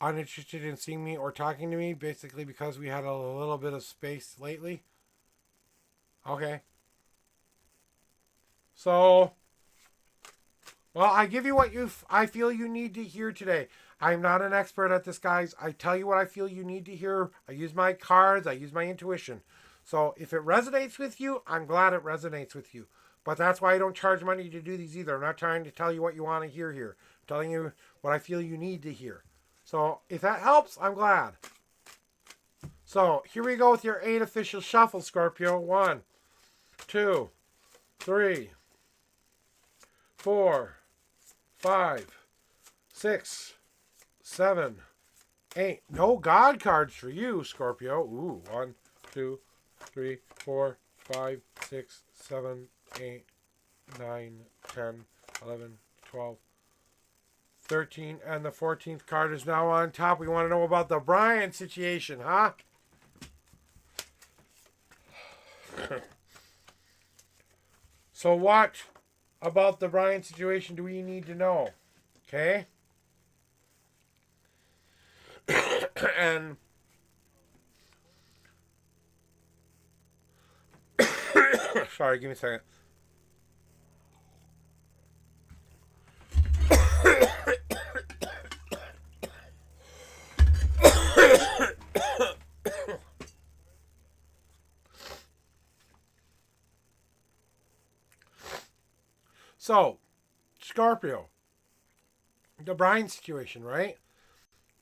uninterested in seeing me or talking to me, basically because we had a little bit of space lately. Okay. So, well, I give you what I feel you need to hear today. I'm not an expert at this, guys. I tell you what I feel you need to hear. I use my cards. I use my intuition. So if it resonates with you, I'm glad it resonates with you. But that's why I don't charge money to do these either. I'm not trying to tell you what you want to hear here. I'm telling you what I feel you need to hear. So if that helps, I'm glad. So here we go with your 8 official shuffle, Scorpio. 1, 2, 3, 4, 5, 6, 7, 8. No God cards for you, Scorpio. Ooh, 1, 2, 3, 4, 5, 6, 7, 8, 9, 10, 11, 12, 13, and the 14th card is now on top. We want to know about the Brian situation, huh? So what about the Brian situation do we need to know? Okay? And sorry, give me a second. So, Scorpio, the Brian situation, right?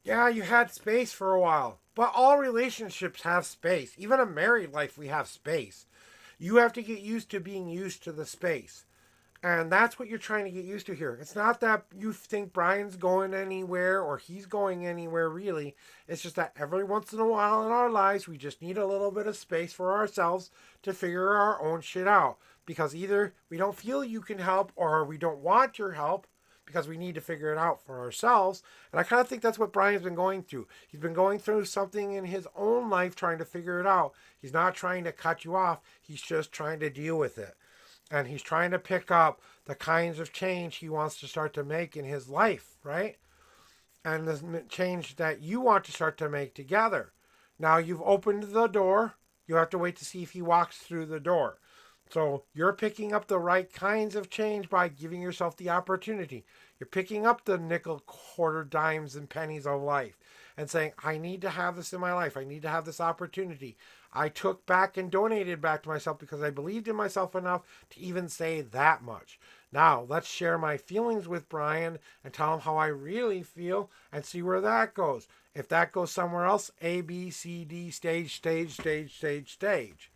Yeah, you had space for a while. But all relationships have space. Even a married life, we have space. You have to get used to being used to the space. And that's what you're trying to get used to here. It's not that you think Brian's going anywhere or he's going anywhere, really. It's just that every once in a while in our lives, we just need a little bit of space for ourselves to figure our own shit out. Because either we don't feel you can help or we don't want your help because we need to figure it out for ourselves. And I kind of think that's what Brian's been going through. He's been going through something in his own life trying to figure it out. He's not trying to cut you off, he's just trying to deal with it. And he's trying to pick up the kinds of change he wants to start to make in his life, right? And the change that you want to start to make together. Now you've opened the door. You have to wait to see if he walks through the door. So you're picking up the right kinds of change by giving yourself the opportunity. You're picking up the nickel, quarter, dimes, and pennies of life and saying, I need to have this in my life. I need to have this opportunity. I took back and donated back to myself because I believed in myself enough to even say that much. Now, let's share my feelings with Brian and tell him how I really feel and see where that goes. If that goes somewhere else, A, B, C, D, stage, stage, stage, stage, stage.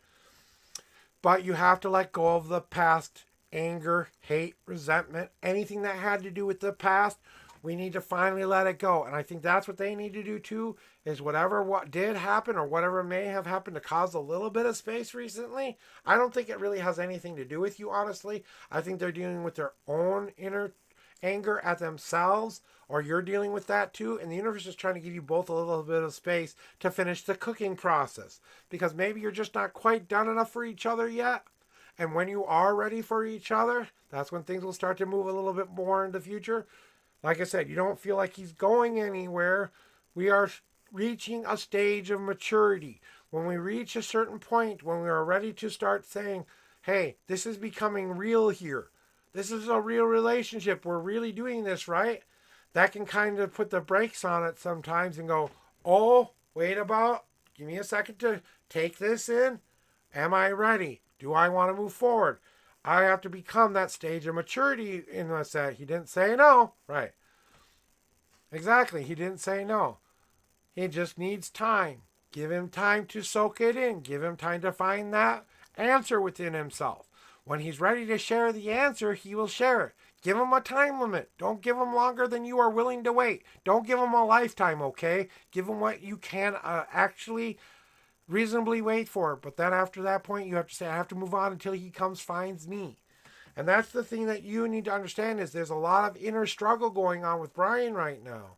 But you have to let go of the past anger, hate, resentment, anything that had to do with the past. We need to finally let it go. And I think that's what they need to do too, is whatever what did happen or whatever may have happened to cause a little bit of space recently, I don't think it really has anything to do with you, honestly. I think they're dealing with their own inner anger at themselves, or you're dealing with that too. And the universe is trying to give you both a little bit of space to finish the cooking process. Because maybe you're just not quite done enough for each other yet. And when you are ready for each other, that's when things will start to move a little bit more in the future. Like I said, you don't feel like he's going anywhere. We are reaching a stage of maturity. When we reach a certain point, when we are ready to start saying, hey, this is becoming real here. This is a real relationship. We're really doing this, right? That can kind of put the brakes on it sometimes and go, oh, wait about, give me a second to take this in. Am I ready? Do I want to move forward? I have to become that stage of maturity in this. That he didn't say no. Right. Exactly. He didn't say no. He just needs time. Give him time to soak it in. Give him time to find that answer within himself. When he's ready to share the answer, he will share it. Give him a time limit. Don't give him longer than you are willing to wait. Don't give him a lifetime, okay? Give him what you can actually reasonably wait for it. But then after that point, you have to say, I have to move on until he comes, finds me. And that's the thing that you need to understand is there's a lot of inner struggle going on with Brian right now.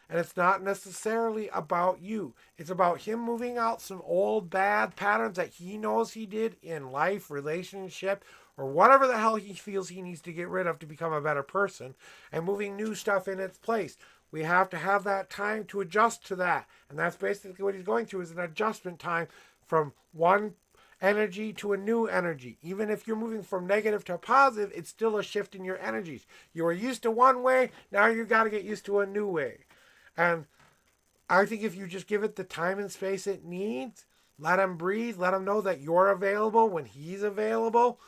And it's not necessarily about you. It's about him moving out some old bad patterns that he knows he did in life, relationship, or whatever the hell he feels he needs to get rid of to become a better person, and moving new stuff in its place. We have to have that time to adjust to that. And that's basically what he's going through is an adjustment time from one energy to a new energy. Even if you're moving from negative to positive, it's still a shift in your energies. You were used to one way, now you got to get used to a new way. And I think if you just give it the time and space it needs, let him breathe, let him know that you're available when he's available,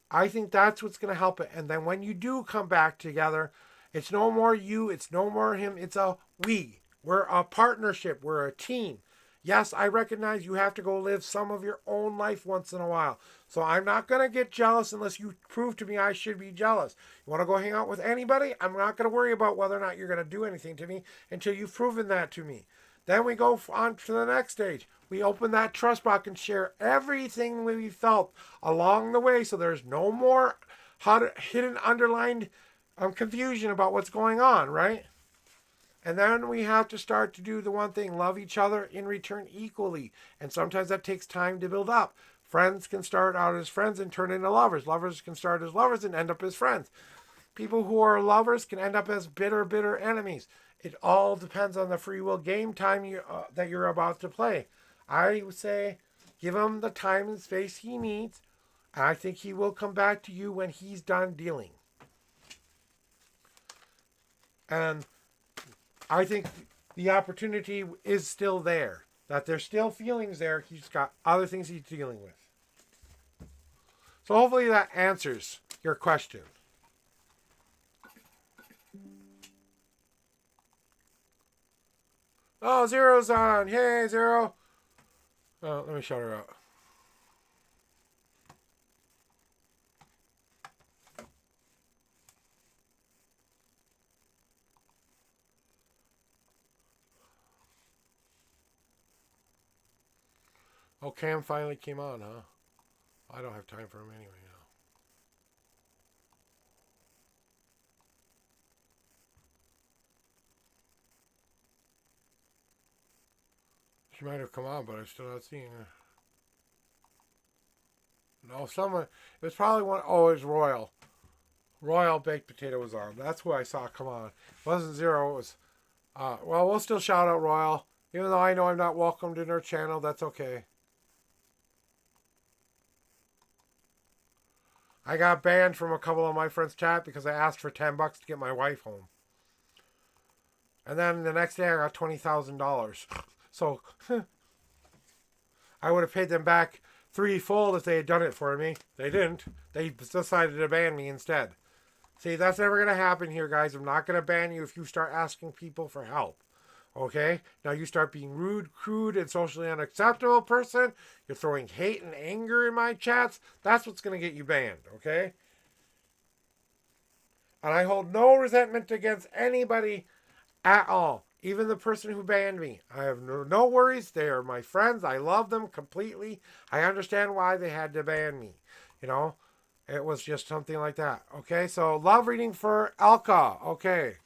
I think that's what's going to help it. And then when you do come back together, it's no more you, it's no more him, it's a we. We're a partnership, we're a team. Yes, I recognize you have to go live some of your own life once in a while. So I'm not going to get jealous unless you prove to me I should be jealous. You want to go hang out with anybody? I'm not going to worry about whether or not you're going to do anything to me until you've proven that to me. Then we go on to the next stage. We open that trust box and share everything we felt along the way so there's no more hidden underlined confusion about what's going on, right? And then we have to start to do the one thing, love each other in return equally. And sometimes that takes time to build up. Friends can start out as friends and turn into lovers. Lovers can start as lovers and end up as friends. People who are lovers can end up as bitter enemies. It all depends on the free will game time that you're about to play. I would say give him the time and space he needs. And I think he will come back to you when he's done dealing. And I think the opportunity is still there. That there's still feelings there. He's got other things he's dealing with. So hopefully that answers your question. Oh, Zero's on. Hey, Zero. Oh, let me shout her out. Oh, Cam finally came on, huh? I don't have time for him anyway now. She might have come on, but I'm still not seeing her. No, someone. It was probably one. Oh, it was Royal. Royal Baked Potato was on. That's who I saw come on. It wasn't Zero. It was. Well, we'll still shout out Royal. Even though I know I'm not welcomed in her channel, that's okay. I got banned from a couple of my friends' chat because I asked for $10 to get my wife home. And then the next day I got $20,000. So I would have paid them back threefold if they had done it for me. They didn't. They decided to ban me instead. See, that's never going to happen here, guys. I'm not going to ban you if you start asking people for help. Okay? Now you start being rude, crude, and socially unacceptable person. You're throwing hate and anger in my chats. That's what's going to get you banned. Okay? And I hold no resentment against anybody at all. Even the person who banned me. I have no worries. They are my friends. I love them completely. I understand why they had to ban me. You know? It was just something like that. Okay? So, love reading for Elka. Okay.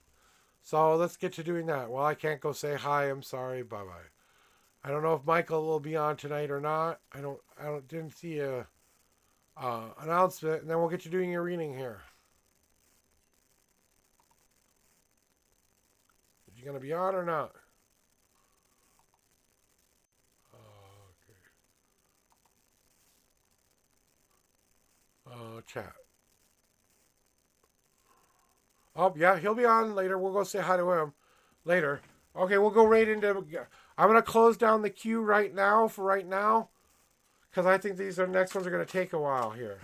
So, let's get to doing that. Well, I can't go say hi. I'm sorry. Bye-bye. I don't know if Michael will be on tonight or not. Didn't see a announcement. And then we'll get to doing your reading here. Is he going to be on or not? Okay. Chat. Oh, yeah, he'll be on later. We'll go say hi to him later. Okay, we'll go right into... I'm going to close down the queue right now for right now. Because I think these next ones are going to take a while here.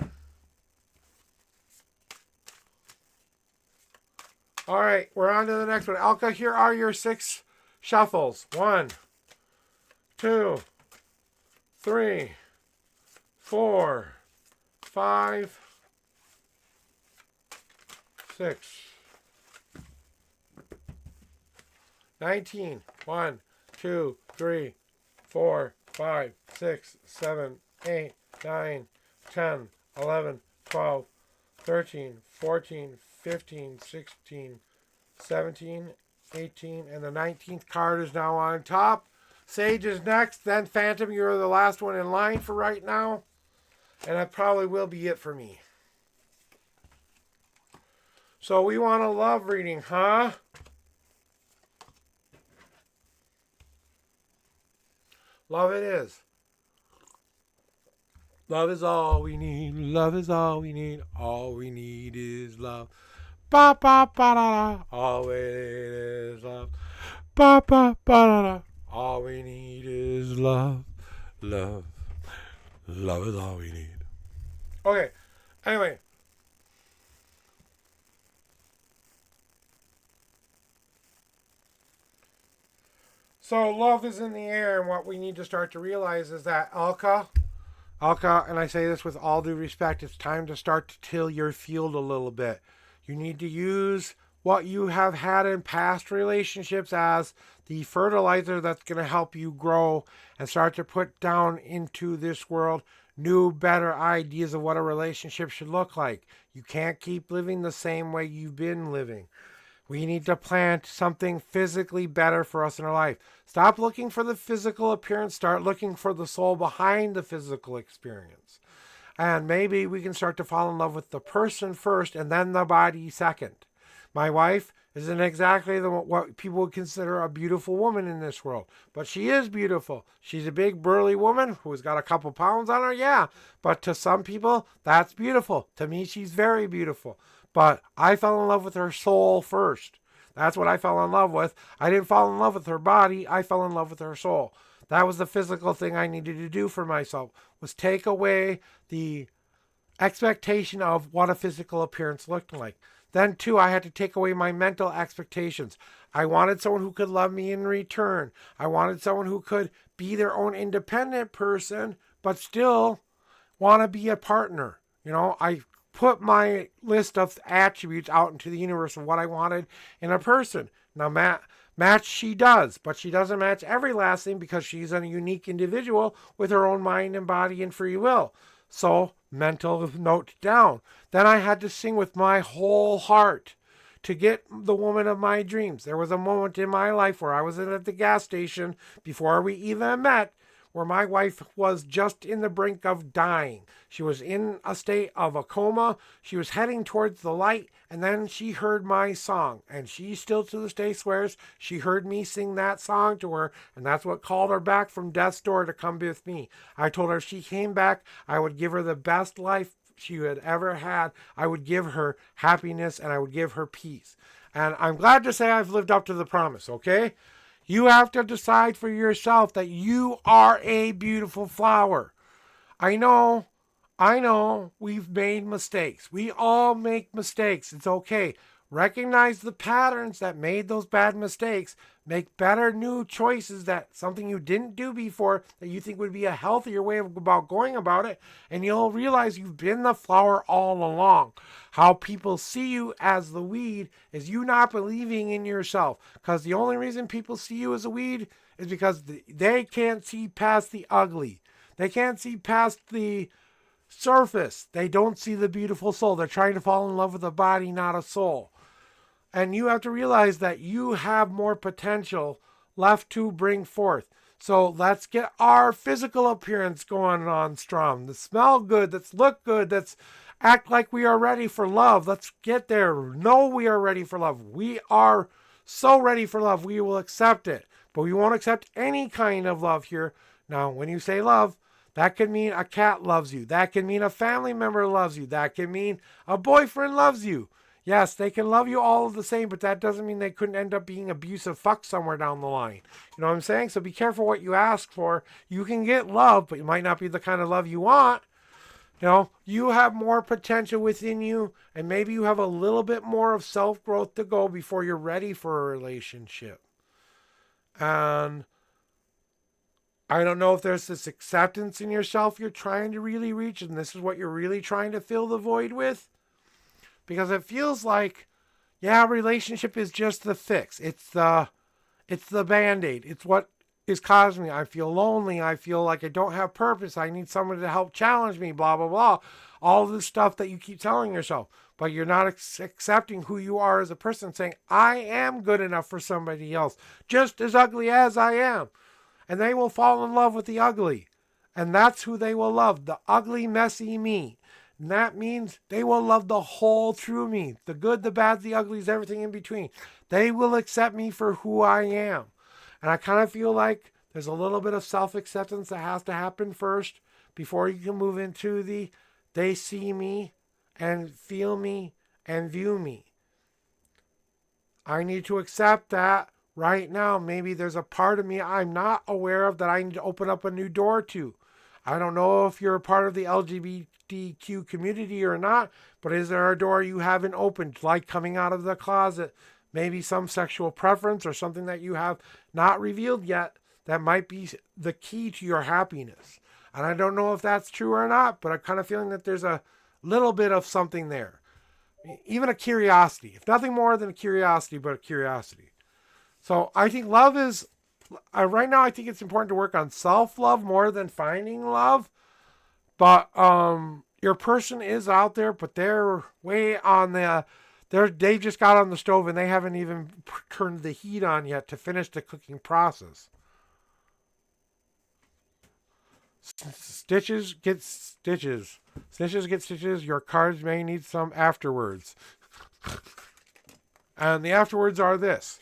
All right, we're on to the next one. Alka, here are your 6 shuffles. 1, 2, 3, 4, 5, 6. 19. 1, 2, 3, 4, 5, 6, 7, 8, 9, 10, 11, 12, 13, 14, 15, 16, 17, 18, and the 19th card is now on top. Sage is next, then Phantom, you're the last one in line for right now. And that probably will be it for me. So we want a love reading, huh? Love it is. Love is all we need. Love is all we need. All we need is love. Ba ba ba da da. All we need is love. Ba ba ba da da. All we need is love. Love. Love is all we need. Okay. Anyway. So love is in the air, and what we need to start to realize is that Alka, and I say this with all due respect, it's time to start to till your field a little bit. You need to use what you have had in past relationships as the fertilizer that's going to help you grow and start to put down into this world new, better ideas of what a relationship should look like. You can't keep living the same way you've been living. We need to plant something physically better for us in our life. Stop looking for the physical appearance. Start looking for the soul behind the physical experience. And maybe we can start to fall in love with the person first and then the body second. My wife isn't exactly what people would consider a beautiful woman in this world. But she is beautiful. She's a big, burly woman who's got a couple pounds on her, yeah. But to some people, that's beautiful. To me, she's very beautiful. But I fell in love with her soul first. That's what I fell in love with. I didn't fall in love with her body. I fell in love with her soul. That was the physical thing I needed to do for myself, was take away the expectation of what a physical appearance looked like. Then, too, I had to take away my mental expectations. I wanted someone who could love me in return. I wanted someone who could be their own independent person, but still want to be a partner. I put my list of attributes out into the universe of what I wanted in a person. Now, match she does, but she doesn't match every last thing because she's a unique individual with her own mind and body and free will. So, mental note down. Then I had to sing with my whole heart to get the woman of my dreams. There was a moment in my life where I was at the gas station before we even met, where my wife was just in the brink of dying. She was in a state of a coma. She was heading towards the light, and then she heard my song. And she still to this day swears she heard me sing that song to her, and that's what called her back from death's door to come be with me. I told her if she came back, I would give her the best life she had ever had. I would give her happiness, and I would give her peace. And I'm glad to say I've lived up to the promise, okay? You have to decide for yourself that you are a beautiful flower. I know, we've made mistakes. We all make mistakes. It's okay. Recognize the patterns that made those bad mistakes. Make better new choices, that something you didn't do before that you think would be a healthier way about going about it. And you'll realize you've been the flower all along. How people see you as the weed is you not believing in yourself. Because the only reason people see you as a weed is because they can't see past the ugly. They can't see past the surface. They don't see the beautiful soul. They're trying to fall in love with a body, not a soul. And you have to realize that you have more potential left to bring forth. So let's get our physical appearance going on strong. Let's smell good. Let's look good. Let's act like we are ready for love. Let's get there. Know we are ready for love. We are so ready for love. We will accept it. But we won't accept any kind of love here. Now, when you say love, that could mean a cat loves you. That can mean a family member loves you. That can mean a boyfriend loves you. Yes, they can love you all the same, but that doesn't mean they couldn't end up being abusive fuck somewhere down the line. You know what I'm saying? So be careful what you ask for. You can get love, but it might not be the kind of love you want. You have more potential within you, and maybe you have a little bit more of self-growth to go before you're ready for a relationship. And I don't know if there's this acceptance in yourself you're trying to really reach, and this is what you're really trying to fill the void with. Because it feels like, relationship is just the fix. It's the Band-Aid. It's what is causing me. I feel lonely. I feel like I don't have purpose. I need someone to help challenge me, blah, blah, blah. All this stuff that you keep telling yourself. But you're not accepting who you are as a person, saying, I am good enough for somebody else, just as ugly as I am. And they will fall in love with the ugly. And that's who they will love, the ugly, messy me. And that means they will love the whole true me. The good, the bad, the ugly, everything in between. They will accept me for who I am. And I kind of feel like there's a little bit of self-acceptance that has to happen first before you can move into they see me and feel me and view me. I need to accept that right now. Maybe there's a part of me I'm not aware of that I need to open up a new door to. I don't know if you're a part of the LGBTQ community or not, but is there a door you haven't opened, like coming out of the closet? Maybe some sexual preference or something that you have not revealed yet that might be the key to your happiness. And I don't know if that's true or not, but I'm kind of feeling that there's a little bit of something there. Even a curiosity. If nothing more than a curiosity, but a curiosity. So I think love is... right now, I think it's important to work on self-love more than finding love. But your person is out there, but they're way on they just got on the stove and they haven't even turned the heat on yet to finish the cooking process. Stitches get stitches. Stitches get stitches. Your cards may need some afterwards. And the afterwards are this.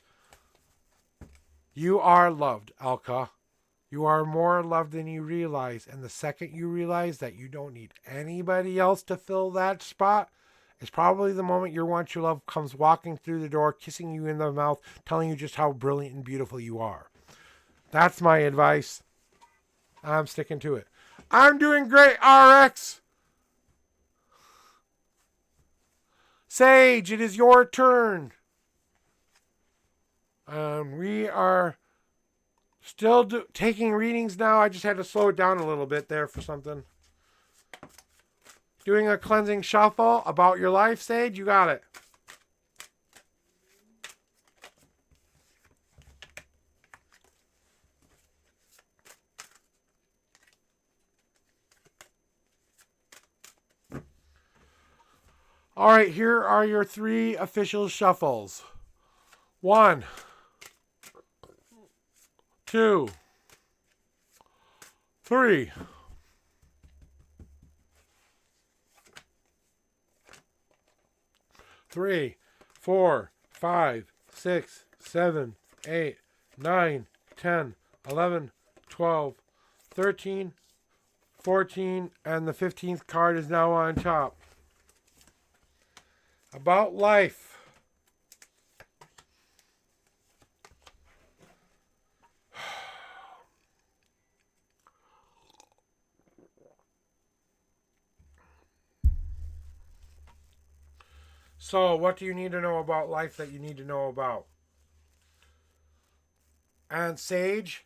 You are loved, Alka. You are more loved than you realize. And the second you realize that you don't need anybody else to fill that spot, it's probably the moment your one true love comes walking through the door, kissing you in the mouth, telling you just how brilliant and beautiful you are. That's my advice. I'm sticking to it. I'm doing great, RX. Sage, it is your turn. We are still taking readings now. I just had to slow it down a little bit there for something. Doing a cleansing shuffle about your life, Sage. You got it. All right, here are your 3 official shuffles. 1, 2, 3. 3, 4, 5, 6, 7, 8, 9, 10, 11, 12, 13, 14, and the 15th card is now on top. About life. So, what do you need to know about life that you need to know about? And Sage,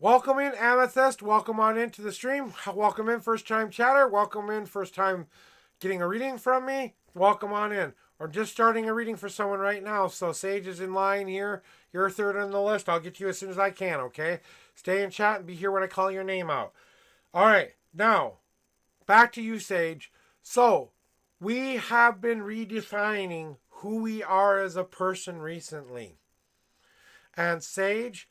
welcome in, Amethyst. Welcome on into the stream. Welcome in, first time chatter. Welcome in, first time getting a reading from me. Welcome on in. Or just starting a reading for someone right now. So Sage is in line here. You're third on the list. I'll get to you as soon as I can, okay? Stay in chat and be here when I call your name out. All right, now, back to you, Sage. So, we have been redefining who we are as a person recently. And Sage,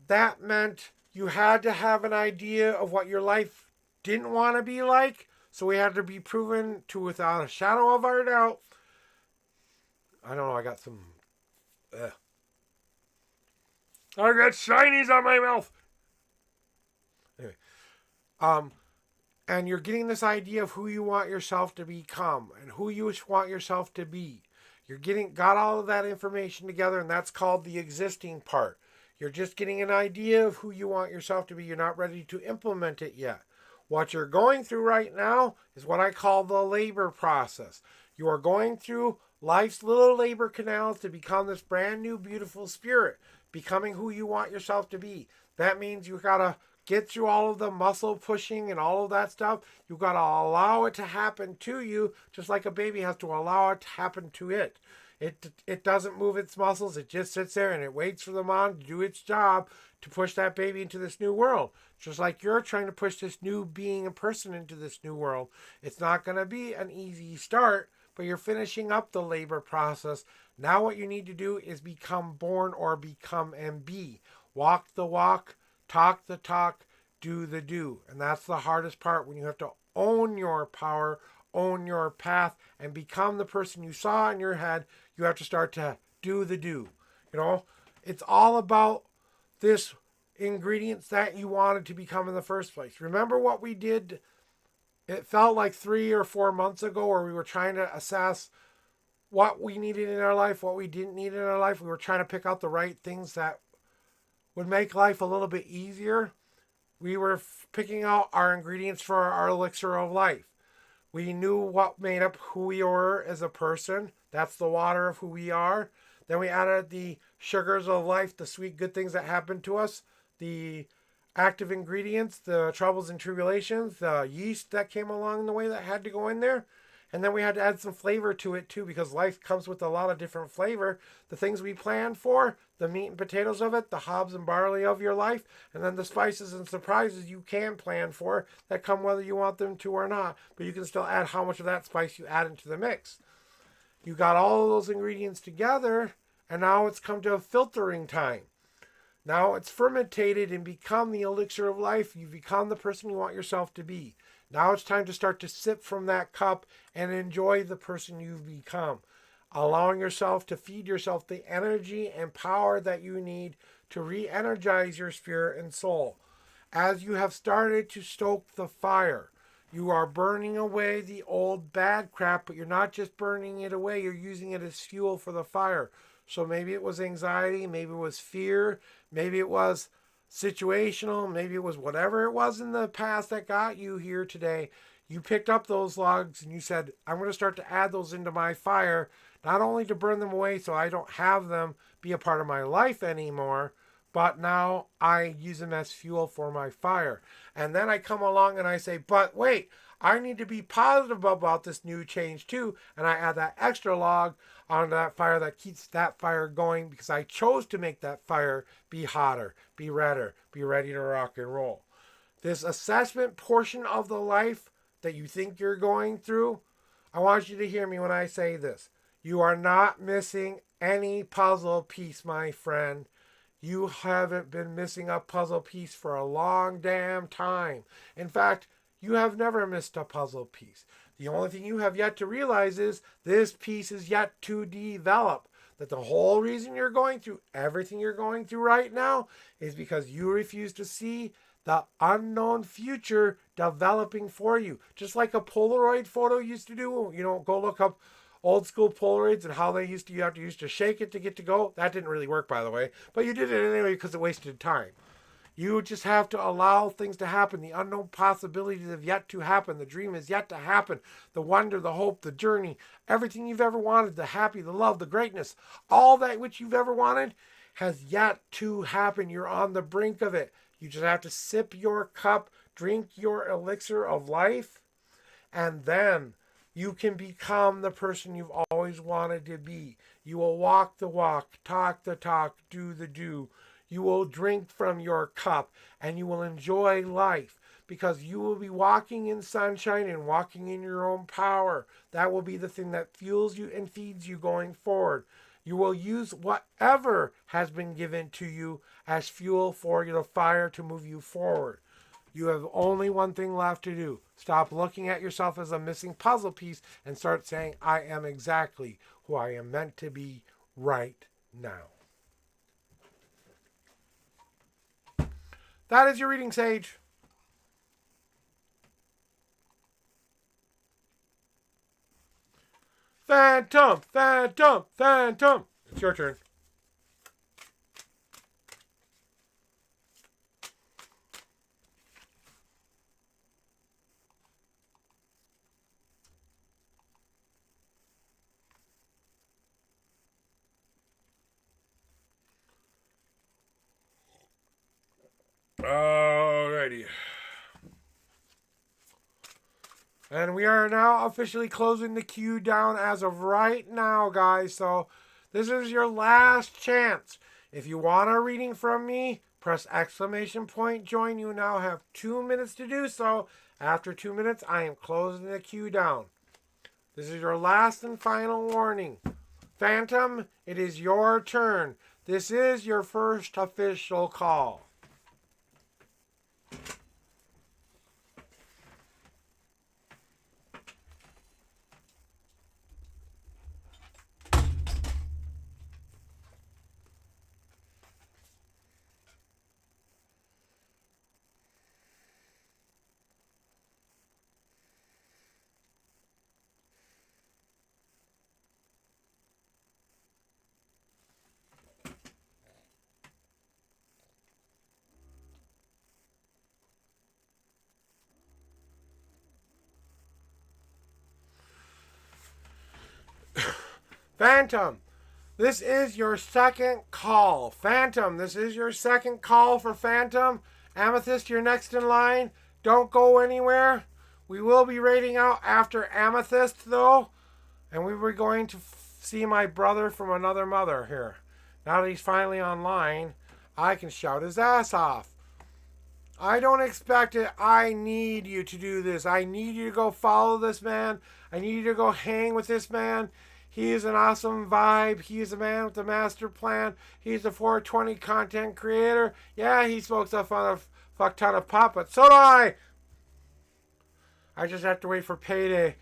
that meant you had to have an idea of what your life didn't want to be like. So we had to be proven to, without a shadow of a doubt. I don't know, I got some... I got shinies on my mouth. Anyway. And you're getting this idea of who you want yourself to become and who you want yourself to be. You're got all of that information together, and that's called the existing part. You're just getting an idea of who you want yourself to be. You're not ready to implement it yet. What you're going through right now is what I call the labor process. You are going through life's little labor canals to become this brand new, beautiful spirit, becoming who you want yourself to be. That means you got to get through all of the muscle pushing and all of that stuff. You got to allow it to happen to you, just like a baby has to allow it to happen to it. It doesn't move its muscles. It just sits there and it waits for the mom to do its job to push that baby into this new world. Just like you're trying to push this new being and person into this new world. It's not going to be an easy start, but you're finishing up the labor process. Now what you need to do is become born or become and be. Walk the walk, talk the talk, do the do. And that's the hardest part, when you have to own your power, own your path, and become the person you saw in your head. You have to start to do the do. You know, it's all about this ingredients that you wanted to become in the first place. Remember what we did? It felt like 3 or 4 months ago, where we were trying to assess what we needed in our life, what we didn't need in our life. We were trying to pick out the right things that would make life a little bit easier. We were picking out our ingredients for our elixir of life. We knew what made up who we were as a person. That's the water of who we are. Then we added the sugars of life, the sweet good things that happened to us, the active ingredients, the troubles and tribulations, the yeast that came along the way that had to go in there. And then we had to add some flavor to it too, because life comes with a lot of different flavor. The things we planned for, the meat and potatoes of it, the hobs and barley of your life, and then the spices and surprises you can plan for that come whether you want them to or not. But you can still add how much of that spice you add into the mix. You got all of those ingredients together, and now it's come to filtering time. Now it's fermented and become the elixir of life. You've become the person you want yourself to be. Now it's time to start to sip from that cup and enjoy the person you've become. Allowing yourself to feed yourself the energy and power that you need to re-energize your spirit and soul. As you have started to stoke the fire, you are burning away the old bad crap, but you're not just burning it away, you're using it as fuel for the fire. So maybe it was anxiety, maybe it was fear, maybe it was situational, maybe it was whatever it was in the past that got you here today. You picked up those logs and you said, I'm going to start to add those into my fire, not only to burn them away so I don't have them be a part of my life anymore, but now I use them as fuel for my fire. And then I come along and I say, but wait, I need to be positive about this new change too. And I add that extra log onto that fire that keeps that fire going because I chose to make that fire be hotter, be redder, be ready to rock and roll. This assessment portion of the life that you think you're going through, I want you to hear me when I say this. You are not missing any puzzle piece, my friend. You haven't been missing a puzzle piece for a long damn time. In fact, you have never missed a puzzle piece. The only thing you have yet to realize is this piece is yet to develop. That the whole reason you're going through everything you're going through right now is because you refuse to see the unknown future developing for you. Just like a Polaroid photo used to do. Go look up old school Polaroids and how they used to shake it to get to go. That didn't really work, by the way. But you did it anyway because it wasted time. You just have to allow things to happen. The unknown possibilities have yet to happen. The dream is yet to happen. The wonder, the hope, the journey, everything you've ever wanted, the happy, the love, the greatness, all that which you've ever wanted has yet to happen. You're on the brink of it. You just have to sip your cup, drink your elixir of life, and then you can become the person you've always wanted to be. You will walk the walk, talk the talk, do the do. You will drink from your cup and you will enjoy life because you will be walking in sunshine and walking in your own power. That will be the thing that fuels you and feeds you going forward. You will use whatever has been given to you as fuel for the fire to move you forward. You have only one thing left to do. Stop looking at yourself as a missing puzzle piece and start saying, I am exactly who I am meant to be right now. That is your reading, Sage. Phantom, phantom, phantom. It's your turn. Alrighty. And we are now officially closing the queue down as of right now, guys. So this is your last chance. If you want a reading from me, press exclamation point join. You now have 2 minutes to do so. After 2 minutes, I am closing the queue down. This is your last and final warning. Phantom, it is your turn. This is your first official call. Phantom, this is your second call. Phantom, this is your second call for Phantom. Amethyst, you're next in line. Don't go anywhere. We will be raiding out after Amethyst, though. And we were going to see my brother from another mother here. Now that he's finally online, I can shout his ass off. I don't expect it. I need you to do this. I need you to go follow this man. I need you to go hang with this man. He is an awesome vibe. He is a man with a master plan. He's a 420 content creator. Yeah, he smokes a fuck ton of pot, but so do I. I just have to wait for payday.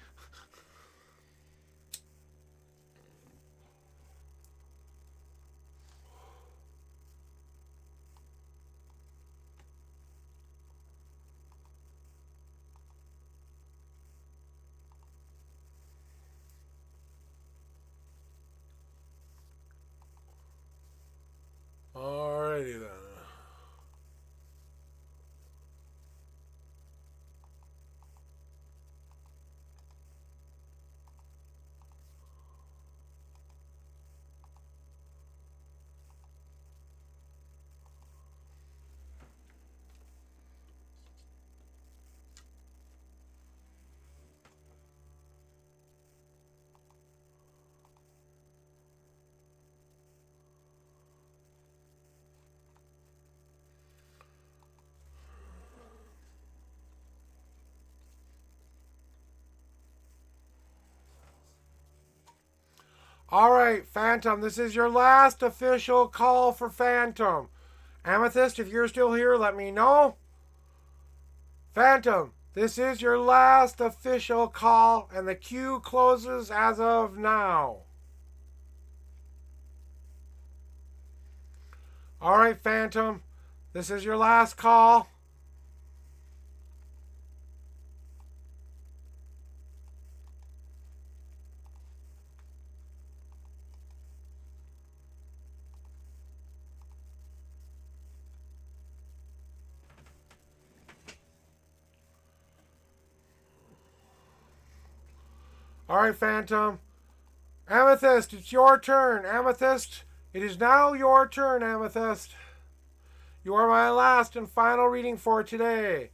Alrighty then. All right, Phantom, this is your last official call for Phantom. Amethyst, if you're still here, let me know. Phantom, this is your last official call, and the queue closes as of now. All right, Phantom, this is your last call. All right, Phantom. Amethyst, it's your turn. Amethyst, it is now your turn, Amethyst. You are my last and final reading for today.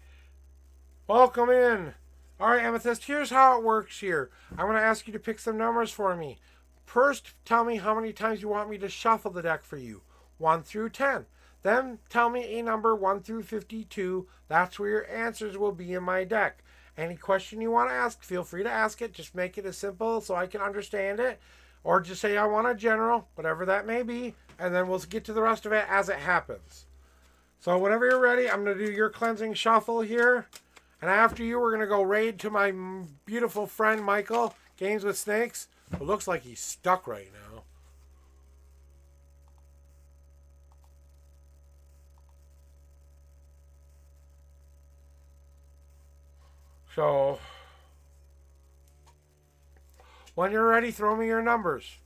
Welcome in. All right, Amethyst, here's how it works here. I'm going to ask you to pick some numbers for me. First, tell me how many times you want me to shuffle the deck for you. 1 through 10. Then tell me a number 1 through 52. That's where your answers will be in my deck. Any question you want to ask, feel free to ask it. Just make it as simple so I can understand it. Or just say I want a general, whatever that may be. And then we'll get to the rest of it as it happens. So whenever you're ready, I'm going to do your cleansing shuffle here. And after you, we're going to go raid to my beautiful friend Michael, Games with Snakes. It looks like he's stuck right now. So, when you're ready, throw me your numbers.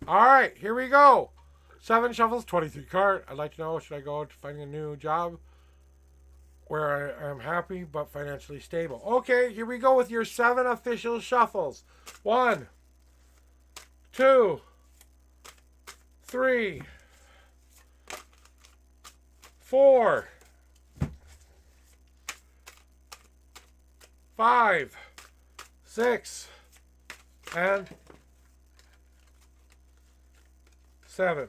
All right, here we go. 7 shuffles, 23 card. I'd like to know, should I go to finding a new job where I am happy but financially stable? Okay, here we go with your 7 official shuffles. 1, 2, 3, 4, 5, 6, and 7.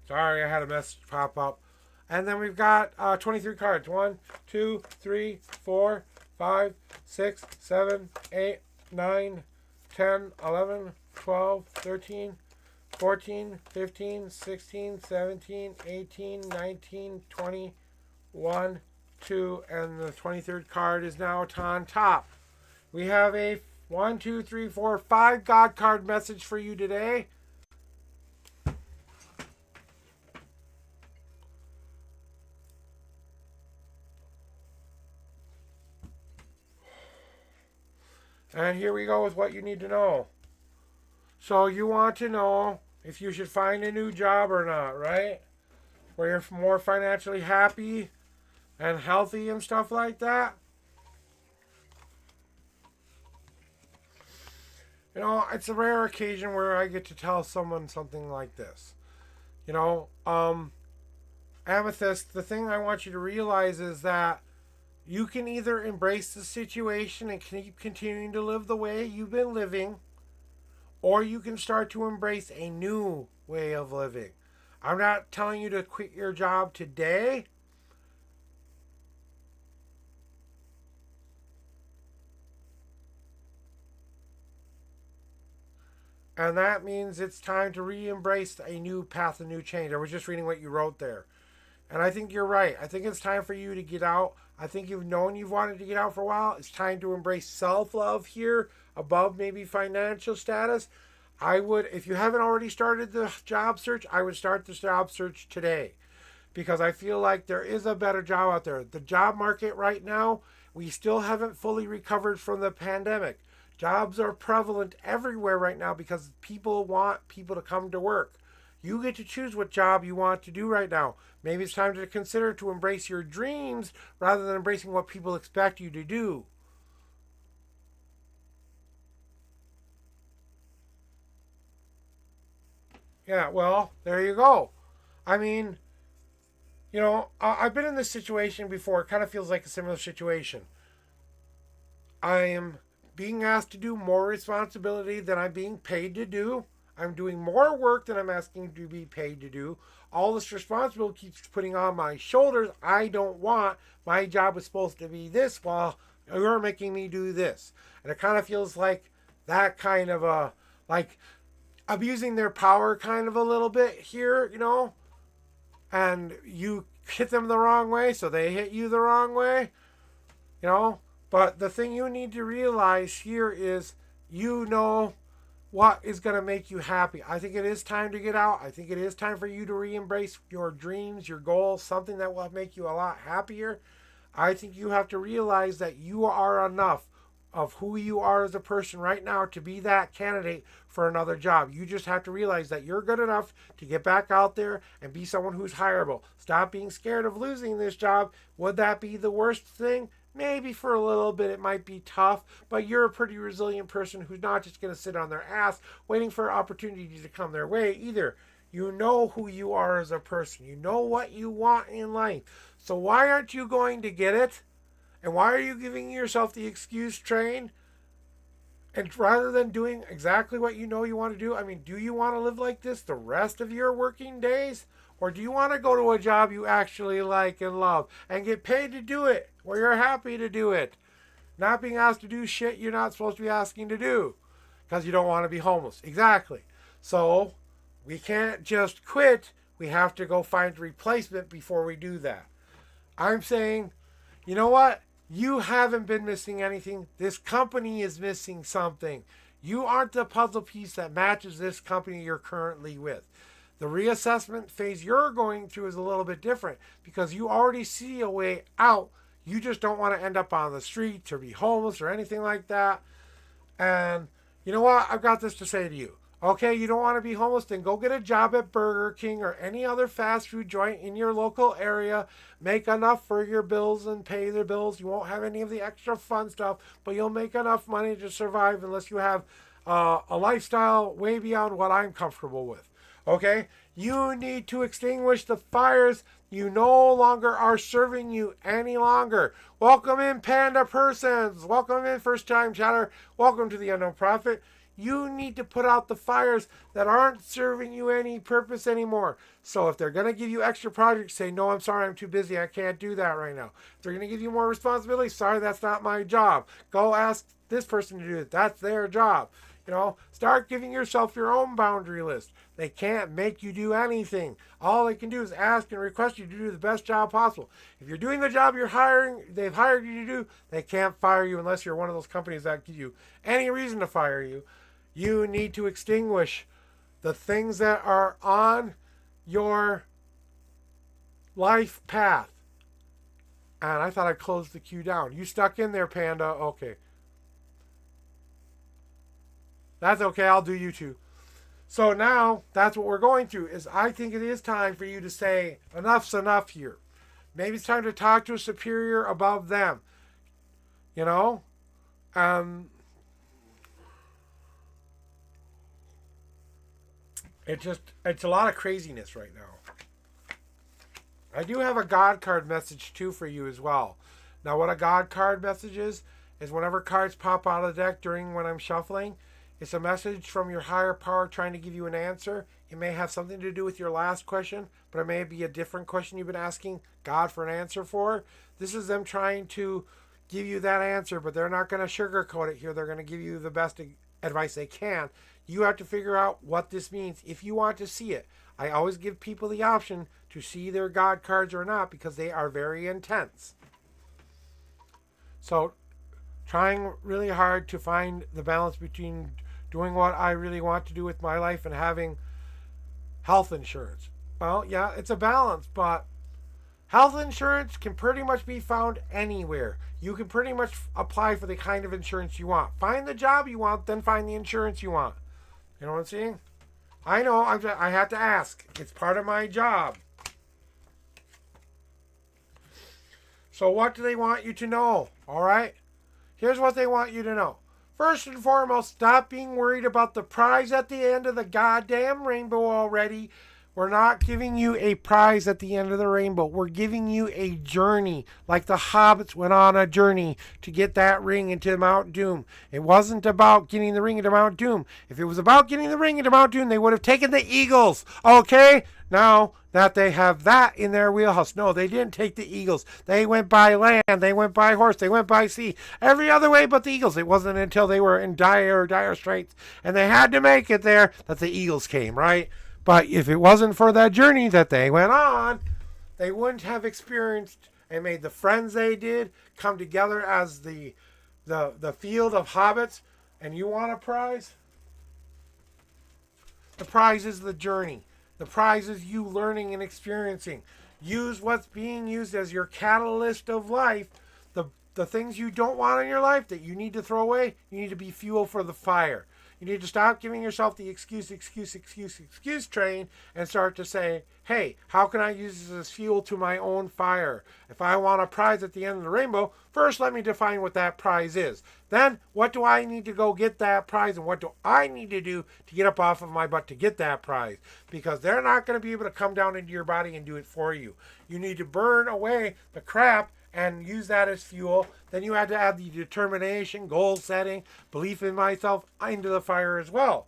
Sorry, I had a message pop up. And then we've got 23 cards. 1, 2, 3, 4, 5, 6, 7, 8, 9, 10, 11, 12, 13, 14, 15, 16, 17, 18, 19, 20, 1, 2, and the 23rd card is now on top. We have a 1, 2, 3, 4, 5 God card message for you today. And here we go with what you need to know. So you want to know if you should find a new job or not, right? Where you're more financially happy and healthy and stuff like that. You know, it's a rare occasion where I get to tell someone something like this. You know, Amethyst, the thing I want you to realize is that you can either embrace the situation and keep continuing to live the way you've been living, or you can start to embrace a new way of living. I'm not telling you to quit your job today. And that means it's time to re-embrace a new path, a new change. I was just reading what you wrote there. And I think you're right. I think it's time for you to get out. I think you've known you've wanted to get out for a while. It's time to embrace self-love here above maybe financial status. I would, if you haven't already started the job search, I would start the job search today. Because I feel like there is a better job out there. The job market right now, we still haven't fully recovered from the pandemic. Jobs are prevalent everywhere right now because people want people to come to work. You get to choose what job you want to do right now. Maybe it's time to consider to embrace your dreams rather than embracing what people expect you to do. Yeah, well, there you go. I mean, I've been in this situation before. It kind of feels like a similar situation. I am being asked to do more responsibility than I'm being paid to do. I'm doing more work than I'm asking to be paid to do. All this responsibility keeps putting on my shoulders. I don't want. My job is supposed to be this while you're making me do this. And it kind of feels like that kind of a, like abusing their power kind of a little bit here, and you hit them the wrong way, so they hit you the wrong way, you know. But the thing you need to realize here is, what is going to make you happy. I think it is time to get out. I think it is time for you to re-embrace your dreams, your goals, something that will make you a lot happier. I think you have to realize that you are enough of who you are as a person right now to be that candidate for another job. You just have to realize that you're good enough to get back out there and be someone who's hireable. Stop being scared of losing this job. Would that be the worst thing? Maybe for a little bit it might be tough, but you're a pretty resilient person who's not just going to sit on their ass waiting for opportunities to come their way either. You know who you are as a person. You know what you want in life. So why aren't you going to get it? And why are you giving yourself the excuse train? And rather than doing exactly what you know you want to do, I mean, do you want to live like this the rest of your working days? Or do you want to go to a job you actually like and love and get paid to do it, where you're happy to do it? Not being asked to do shit you're not supposed to be asking to do because you don't want to be homeless. Exactly. So we can't just quit. We have to go find a replacement before we do that. I'm saying, you know what? You haven't been missing anything. This company is missing something. You aren't the puzzle piece that matches this company you're currently with. The reassessment phase you're going through is a little bit different because you already see a way out. You just don't want to end up on the streets or be homeless or anything like that. And you know what? I've got this to say to you. Okay, you don't want to be homeless, then go get a job at Burger King or any other fast food joint in your local area. Make enough for your bills and pay their bills. You won't have any of the extra fun stuff, but you'll make enough money to survive unless you have a lifestyle way beyond what I'm comfortable with. Okay? You need to extinguish the fires you no longer are serving you any longer. Welcome in, Panda Persons. Welcome in, First Time Chatter. Welcome to the Unknown Prophet. You need to put out the fires that aren't serving you any purpose anymore. So if they're going to give you extra projects, say, no, I'm sorry, I'm too busy. I can't do that right now. If they're going to give you more responsibility, sorry, that's not my job. Go ask this person to do it. That's their job. Start giving yourself your own boundary list. They can't make you do anything. All they can do is ask and request you to do the best job possible. If you're doing the job they've hired you to do, they can't fire you unless you're one of those companies that give you any reason to fire you. You need to extinguish the things that are on your life path. And I thought I closed the queue down. You stuck in there, Panda. Okay. That's okay. I'll do you too. So now that's what we're going through is I think it is time for you to say enough's enough here. Maybe it's time to talk to a superior above them. It's a lot of craziness right now. I do have a God card message too for you as well. Now what a God card message is whenever cards pop out of the deck during when I'm shuffling, it's a message from your higher power trying to give you an answer. It may have something to do with your last question, but it may be a different question you've been asking God for an answer for. This is them trying to give you that answer, but they're not going to sugarcoat it here. They're going to give you the best advice they can. You have to figure out what this means if you want to see it. I always give people the option to see their God cards or not because they are very intense. So trying really hard to find the balance between doing what I really want to do with my life and having health insurance. Well, yeah, it's a balance, but health insurance can pretty much be found anywhere. You can pretty much apply for the kind of insurance you want. Find the job you want, then find the insurance you want. You know what I'm saying? I know, I have to ask. It's part of my job. So what do they want you to know? All right? Here's what they want you to know. First and foremost, stop being worried about the prize at the end of the goddamn rainbow already. We're not giving you a prize at the end of the rainbow. We're giving you a journey, like the hobbits went on a journey to get that ring into Mount Doom. It wasn't about getting the ring into Mount Doom. If it was about getting the ring into Mount Doom, they would have taken the eagles. Okay? Now that they have that in their wheelhouse. No, they didn't take the eagles. They went by land, they went by horse, they went by sea. Every other way but the eagles. It wasn't until they were in dire straits and they had to make it there that the eagles came, right? But if it wasn't for that journey that they went on, they wouldn't have experienced and made the friends they did come together as the field of hobbits. And you want a prize? The prize is the journey. The prize is you learning and experiencing. Use what's being used as your catalyst of life. The things you don't want in your life that you need to throw away, you need to be fuel for the fire. You need to stop giving yourself the excuse train and start to say, hey, how can I use this as fuel to my own fire? If I want a prize at the end of the rainbow, first let me define what that prize is. Then, what do I need to go get that prize, and what do I need to do to get up off of my butt to get that prize? Because they're not going to be able to come down into your body and do it for you. You need to burn away the crap and use that as fuel. Then you had to add the determination, goal setting, belief in myself into the fire as well.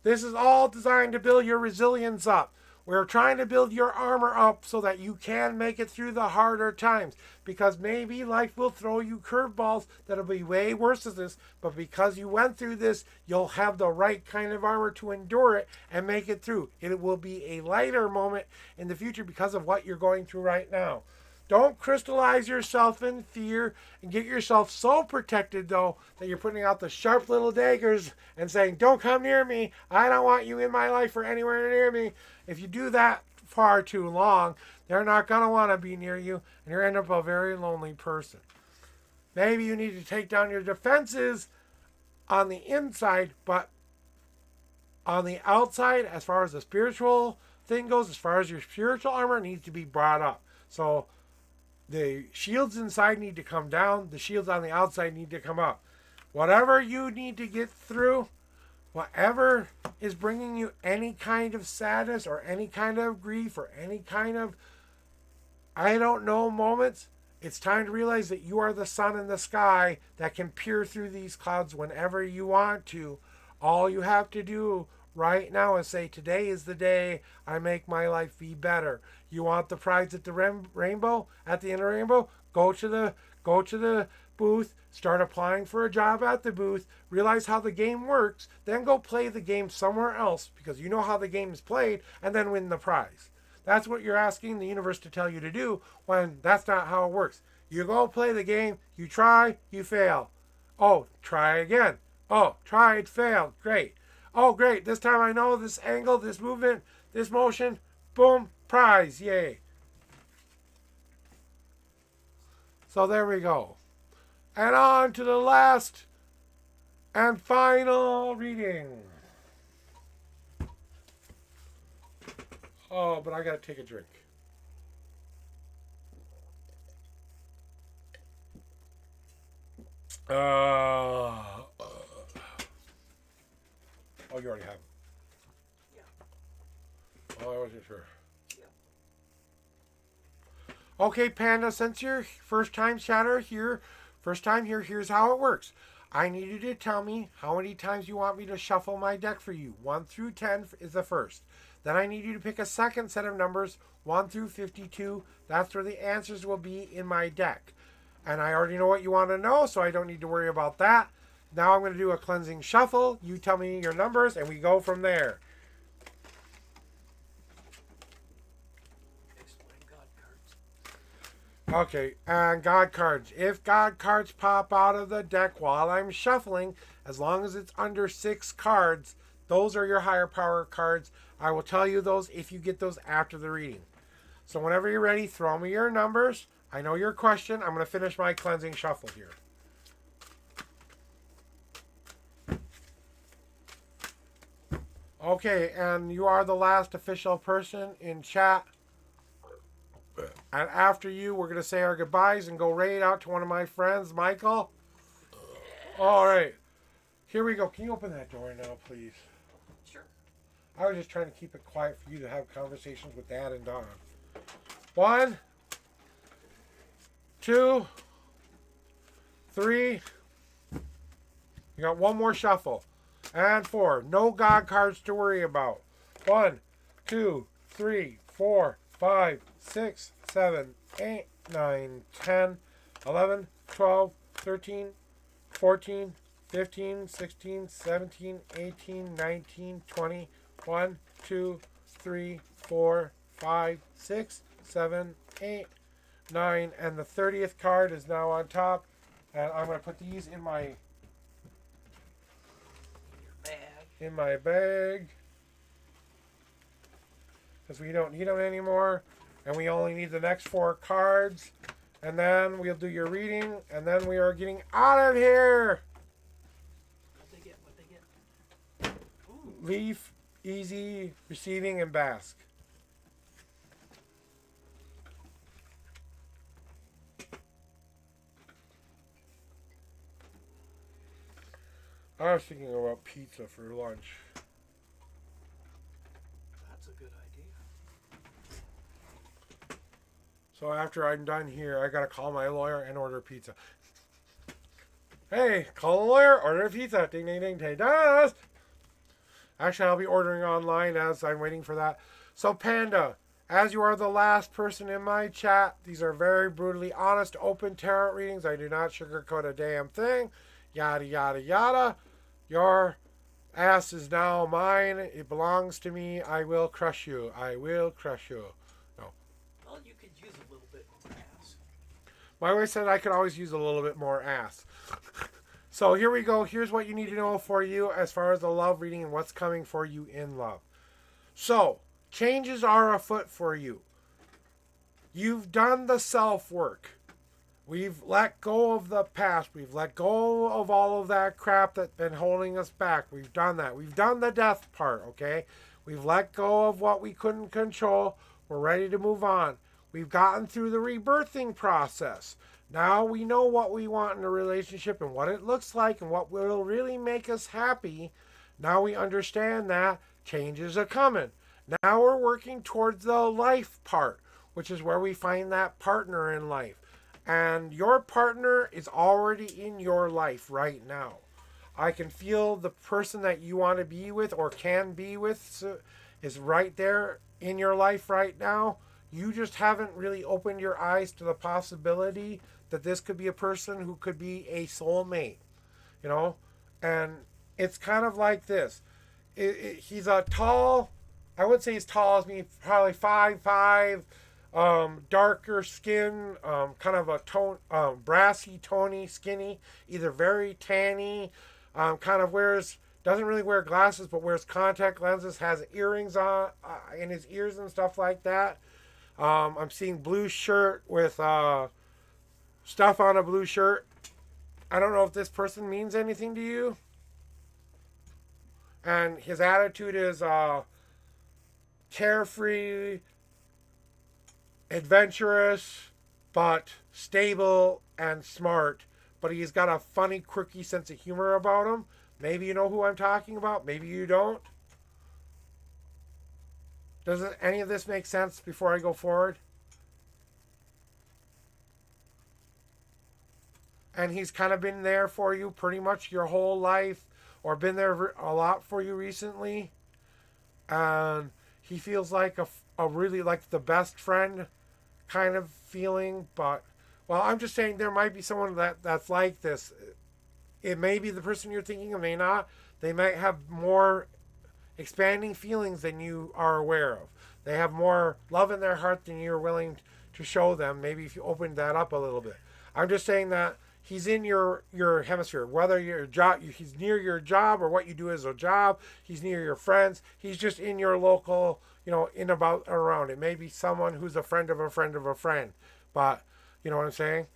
This is all designed to build your resilience up. We're trying to build your armor up so that you can make it through the harder times. Because maybe life will throw you curveballs that'll be way worse than this. But because you went through this, you'll have the right kind of armor to endure it and make it through. It will be a lighter moment in the future because of what you're going through right now. Don't crystallize yourself in fear and get yourself so protected, though, that you're putting out the sharp little daggers and saying, don't come near me. I don't want you in my life or anywhere near me. If you do that far too long, they're not going to want to be near you, and you'll end up a very lonely person. Maybe you need to take down your defenses on the inside, but on the outside, as far as the spiritual thing goes, as far as your spiritual armor, needs to be brought up. So the shields inside need to come down. The shields on the outside need to come up. Whatever you need to get through, whatever is bringing you any kind of sadness or any kind of grief or any kind of, I don't know, moments, it's time to realize that you are the sun in the sky that can peer through these clouds whenever you want to. All you have to do right now is say, today is the day I make my life be better. You want the prize at the rainbow, at the end of the rainbow? Go to the booth, start applying for a job at the booth, realize how the game works, then go play the game somewhere else because you know how the game is played, and then win the prize. That's what you're asking the universe to tell you to do when that's not how it works. You go play the game, you try, you fail. Oh, try again. Oh, tried, failed. Great. Oh, great. This time I know this angle, this movement, this motion. Boom. Prize. Yay. So there we go. And on to the last and final reading. Oh, but I got to take a drink. Oh, you already have it. Yeah. Oh, I wasn't sure. Yeah. Okay, Panda, since you're first time chatter here, here's how it works. I need you to tell me how many times you want me to shuffle my deck for you. 1 through 10 is the first. Then I need you to pick a second set of numbers, 1 through 52. That's where the answers will be in my deck. And I already know what you want to know, so I don't need to worry about that. Now I'm going to do a cleansing shuffle. You tell me your numbers, and we go from there. Explain God cards. Okay, and God cards. If God cards pop out of the deck while I'm shuffling, as long as it's under 6 cards, those are your higher power cards. I will tell you those if you get those after the reading. So whenever you're ready, throw me your numbers. I know your question. I'm going to finish my cleansing shuffle here. Okay, and you are the last official person in chat. And after you, we're going to say our goodbyes and go raid out to one of my friends, Michael. All right. Here we go. Can you open that door now, please? Sure. I was just trying to keep it quiet for you to have conversations with Dad and Don. 1, 2, 3. You got one more shuffle. And 4. No God cards to worry about. 1, 2, 3, 4, 5, 6, 7, 8, 9, 10, 11, 12, 13, 14, 15, 16, 17, 18, 19, 20. 1, 2, 3, 4, 5, 6, 7, 8, 9. And the 30th card is now on top. And I'm going to put these in my bag. Because we don't need them anymore. And we only need the next 4 cards. And then we'll do your reading. And then we are getting out of here. What they get? Ooh. Leaf, Easy, Receiving, and Bask. I was thinking about pizza for lunch. That's a good idea. So after I'm done here, I gotta call my lawyer and order pizza. Hey, call the lawyer, order a pizza. Ding, ding, ding, ding, dust. Actually, I'll be ordering online as I'm waiting for that. So Panda, as you are the last person in my chat, these are very brutally honest, open tarot readings. I do not sugarcoat a damn thing. Yada, yada, yada. Your ass is now mine. It belongs to me. I will crush you. I will crush you. No. Well, you could use a little bit more ass. My wife said I could always use a little bit more ass. So here we go. Here's what you need to know for you as far as the love reading and what's coming for you in love. So, changes are afoot for you. You've done the self-work. We've let go of the past. We've let go of all of that crap that's been holding us back. We've done that. We've done the death part, okay? We've let go of what we couldn't control. We're ready to move on. We've gotten through the rebirthing process. Now we know what we want in a relationship and what it looks like and what will really make us happy. Now we understand that changes are coming. Now we're working towards the life part, which is where we find that partner in life. And your partner is already in your life right now. I can feel the person that you want to be with or can be with is right there in your life right now. You just haven't really opened your eyes to the possibility that this could be a person who could be a soulmate, you know? And it's kind of like this. He's a tall, I would say he's tall as me, probably 5'5", darker skin, kind of a brassy, tony, skinny, either very tanny, kind of doesn't really wear glasses, but wears contact lenses, has earrings on in his ears and stuff like that. I'm seeing blue shirt with stuff on a blue shirt. I don't know if this person means anything to you. And his attitude is carefree, adventurous, but stable and smart. But he's got a funny, quirky sense of humor about him. Maybe you know who I'm talking about. Maybe you don't. Does any of this make sense before I go forward? And he's kind of been there for you pretty much your whole life, or been there a lot for you recently. And he feels like a really like the best friend kind of feeling. But, well, I'm just saying there might be someone that's like this. It may be the person you're thinking of, may not. They might have more expanding feelings than you are aware of. They have more love in their heart than you're willing to show them. Maybe if you opened that up a little bit. I'm just saying that he's in your hemisphere, whether your job, he's near your job or what you do as a job. He's near your friends. He's just in your local, in about around. It may be someone who's a friend of a friend of a friend, but you know what I'm saying?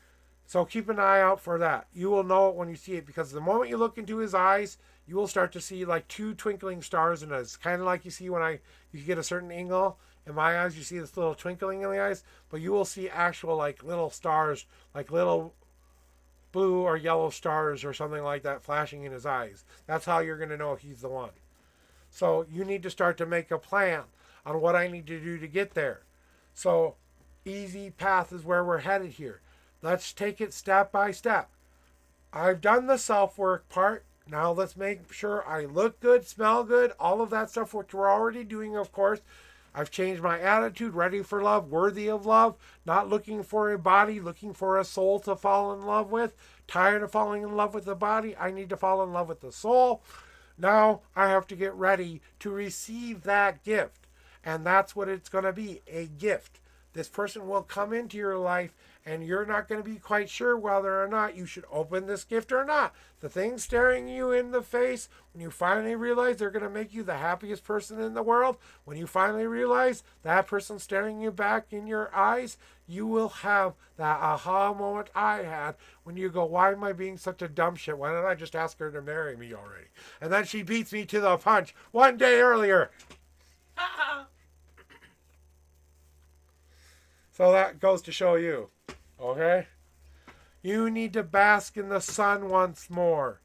So keep an eye out for that. You will know it when you see it, because the moment you look into his eyes, you will start to see like 2 twinkling stars in it. It's kind of like you see when you get a certain angle in my eyes, you see this little twinkling in the eyes, but you will see actual like little stars, like little blue or yellow stars or something like that flashing in his eyes. That's how you're going to know he's the one. So you need to start to make a plan on what I need to do to get there. So easy path is where we're headed here. Let's take it step by step. I've done the self work part. Now let's make sure I look good, smell good, all of that stuff, which we're already doing, of course. I've changed my attitude, ready for love, worthy of love, not looking for a body, looking for a soul to fall in love with. Tired of falling in love with the body, I need to fall in love with the soul. Now I have to get ready to receive that gift. And that's what it's going to be, a gift. This person will come into your life and you're not going to be quite sure whether or not you should open this gift or not. The thing staring you in the face, when you finally realize they're going to make you the happiest person in the world, when you finally realize that person staring you back in your eyes, you will have that aha moment I had when you go, why am I being such a dumb shit? Why don't I just ask her to marry me already? And then she beats me to the punch 1 day earlier. So that goes to show you, okay? You need to bask in the sun once more.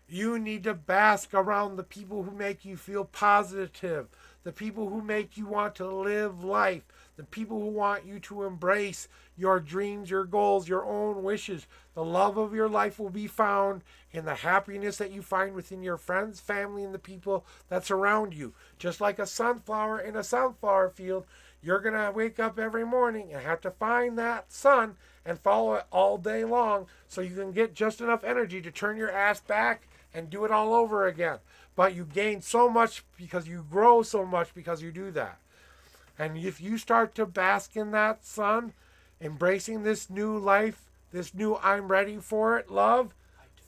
You need to bask around the people who make you feel positive, the people who make you want to live life, the people who want you to embrace your dreams, your goals, your own wishes. The love of your life will be found in the happiness that you find within your friends, family, and the people that surround you. Just like a sunflower in a sunflower field, you're going to wake up every morning and have to find that sun and follow it all day long so you can get just enough energy to turn your ass back and do it all over again. But you gain so much because you grow so much because you do that. And if you start to bask in that sun, embracing this new life, this new I'm ready for it love,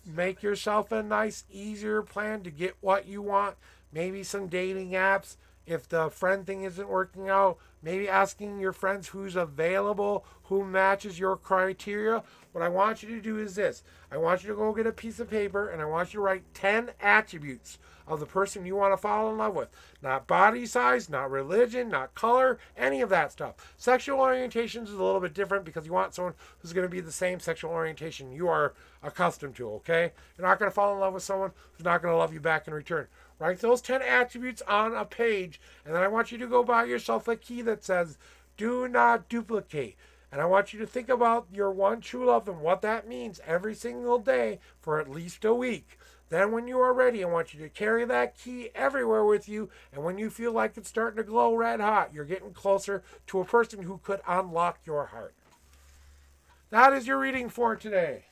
make yourself a nice, easier plan to get what you want. Maybe some dating apps. If the friend thing isn't working out, maybe asking your friends who's available, who matches your criteria. What I want you to do is this. I want you to go get a piece of paper and I want you to write 10 attributes of the person you want to fall in love with. Not body size, not religion, not color, any of that stuff. Sexual orientation is a little bit different because you want someone who's going to be the same sexual orientation you are accustomed to, okay? You're not going to fall in love with someone who's not going to love you back in return. Write those 10 attributes on a page, and then I want you to go buy yourself a key that says, do not duplicate. And I want you to think about your one true love and what that means every single day for at least a week. Then when you are ready, I want you to carry that key everywhere with you, and when you feel like it's starting to glow red hot, you're getting closer to a person who could unlock your heart. That is your reading for today.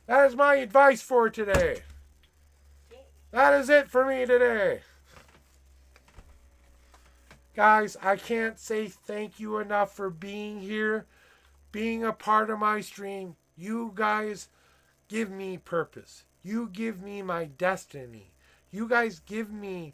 That is my advice for today. That is it for me today. Guys, I can't say thank you enough for being here, being a part of my stream. You guys give me purpose. You give me my destiny. You guys give me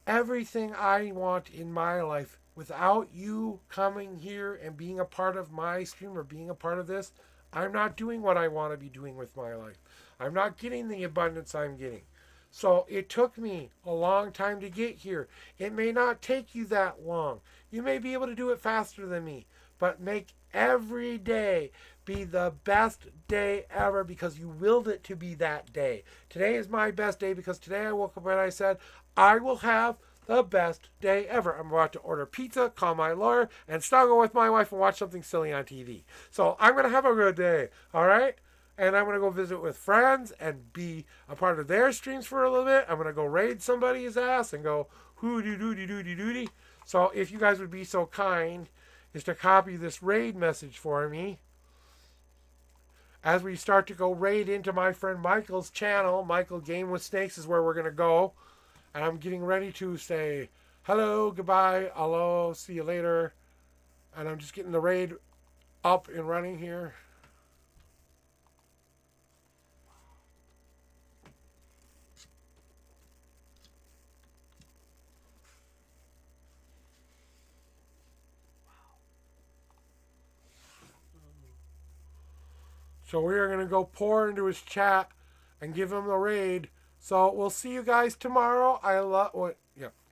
everything I want in my life. Without you coming here and being a part of my stream or being a part of this, I'm not doing what I want to be doing with my life. I'm not getting the abundance I'm getting. So it took me a long time to get here. It may not take you that long. You may be able to do it faster than me. But make every day be the best day ever because you willed it to be that day. Today is my best day because today I woke up and I said, I will have the best day ever. I'm about to order pizza, call my lawyer, and snuggle with my wife and watch something silly on TV. So I'm going to have a good day, all right? And I'm going to go visit with friends and be a part of their streams for a little bit. I'm going to go raid somebody's ass and go hoo-doo-doo-doo-doo-doo-doo. So if you guys would be so kind is to copy this raid message for me. As we start to go raid into my friend Michael's channel, Michael Game with Snakes is where we're going to go. And I'm getting ready to say hello, goodbye, hello, see you later. And I'm just getting the raid up and running here. So we are going to go pour into his chat and give him the raid. So we'll see you guys tomorrow.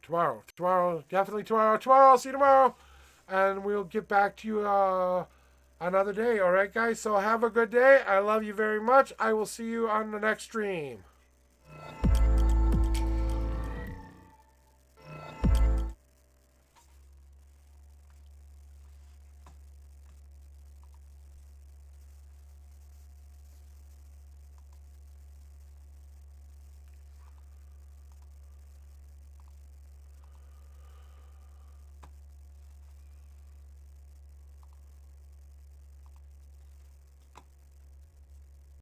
Tomorrow, definitely tomorrow. Tomorrow, I'll see you tomorrow. And we'll get back to you another day. All right, guys? So have a good day. I love you very much. I will see you on the next stream.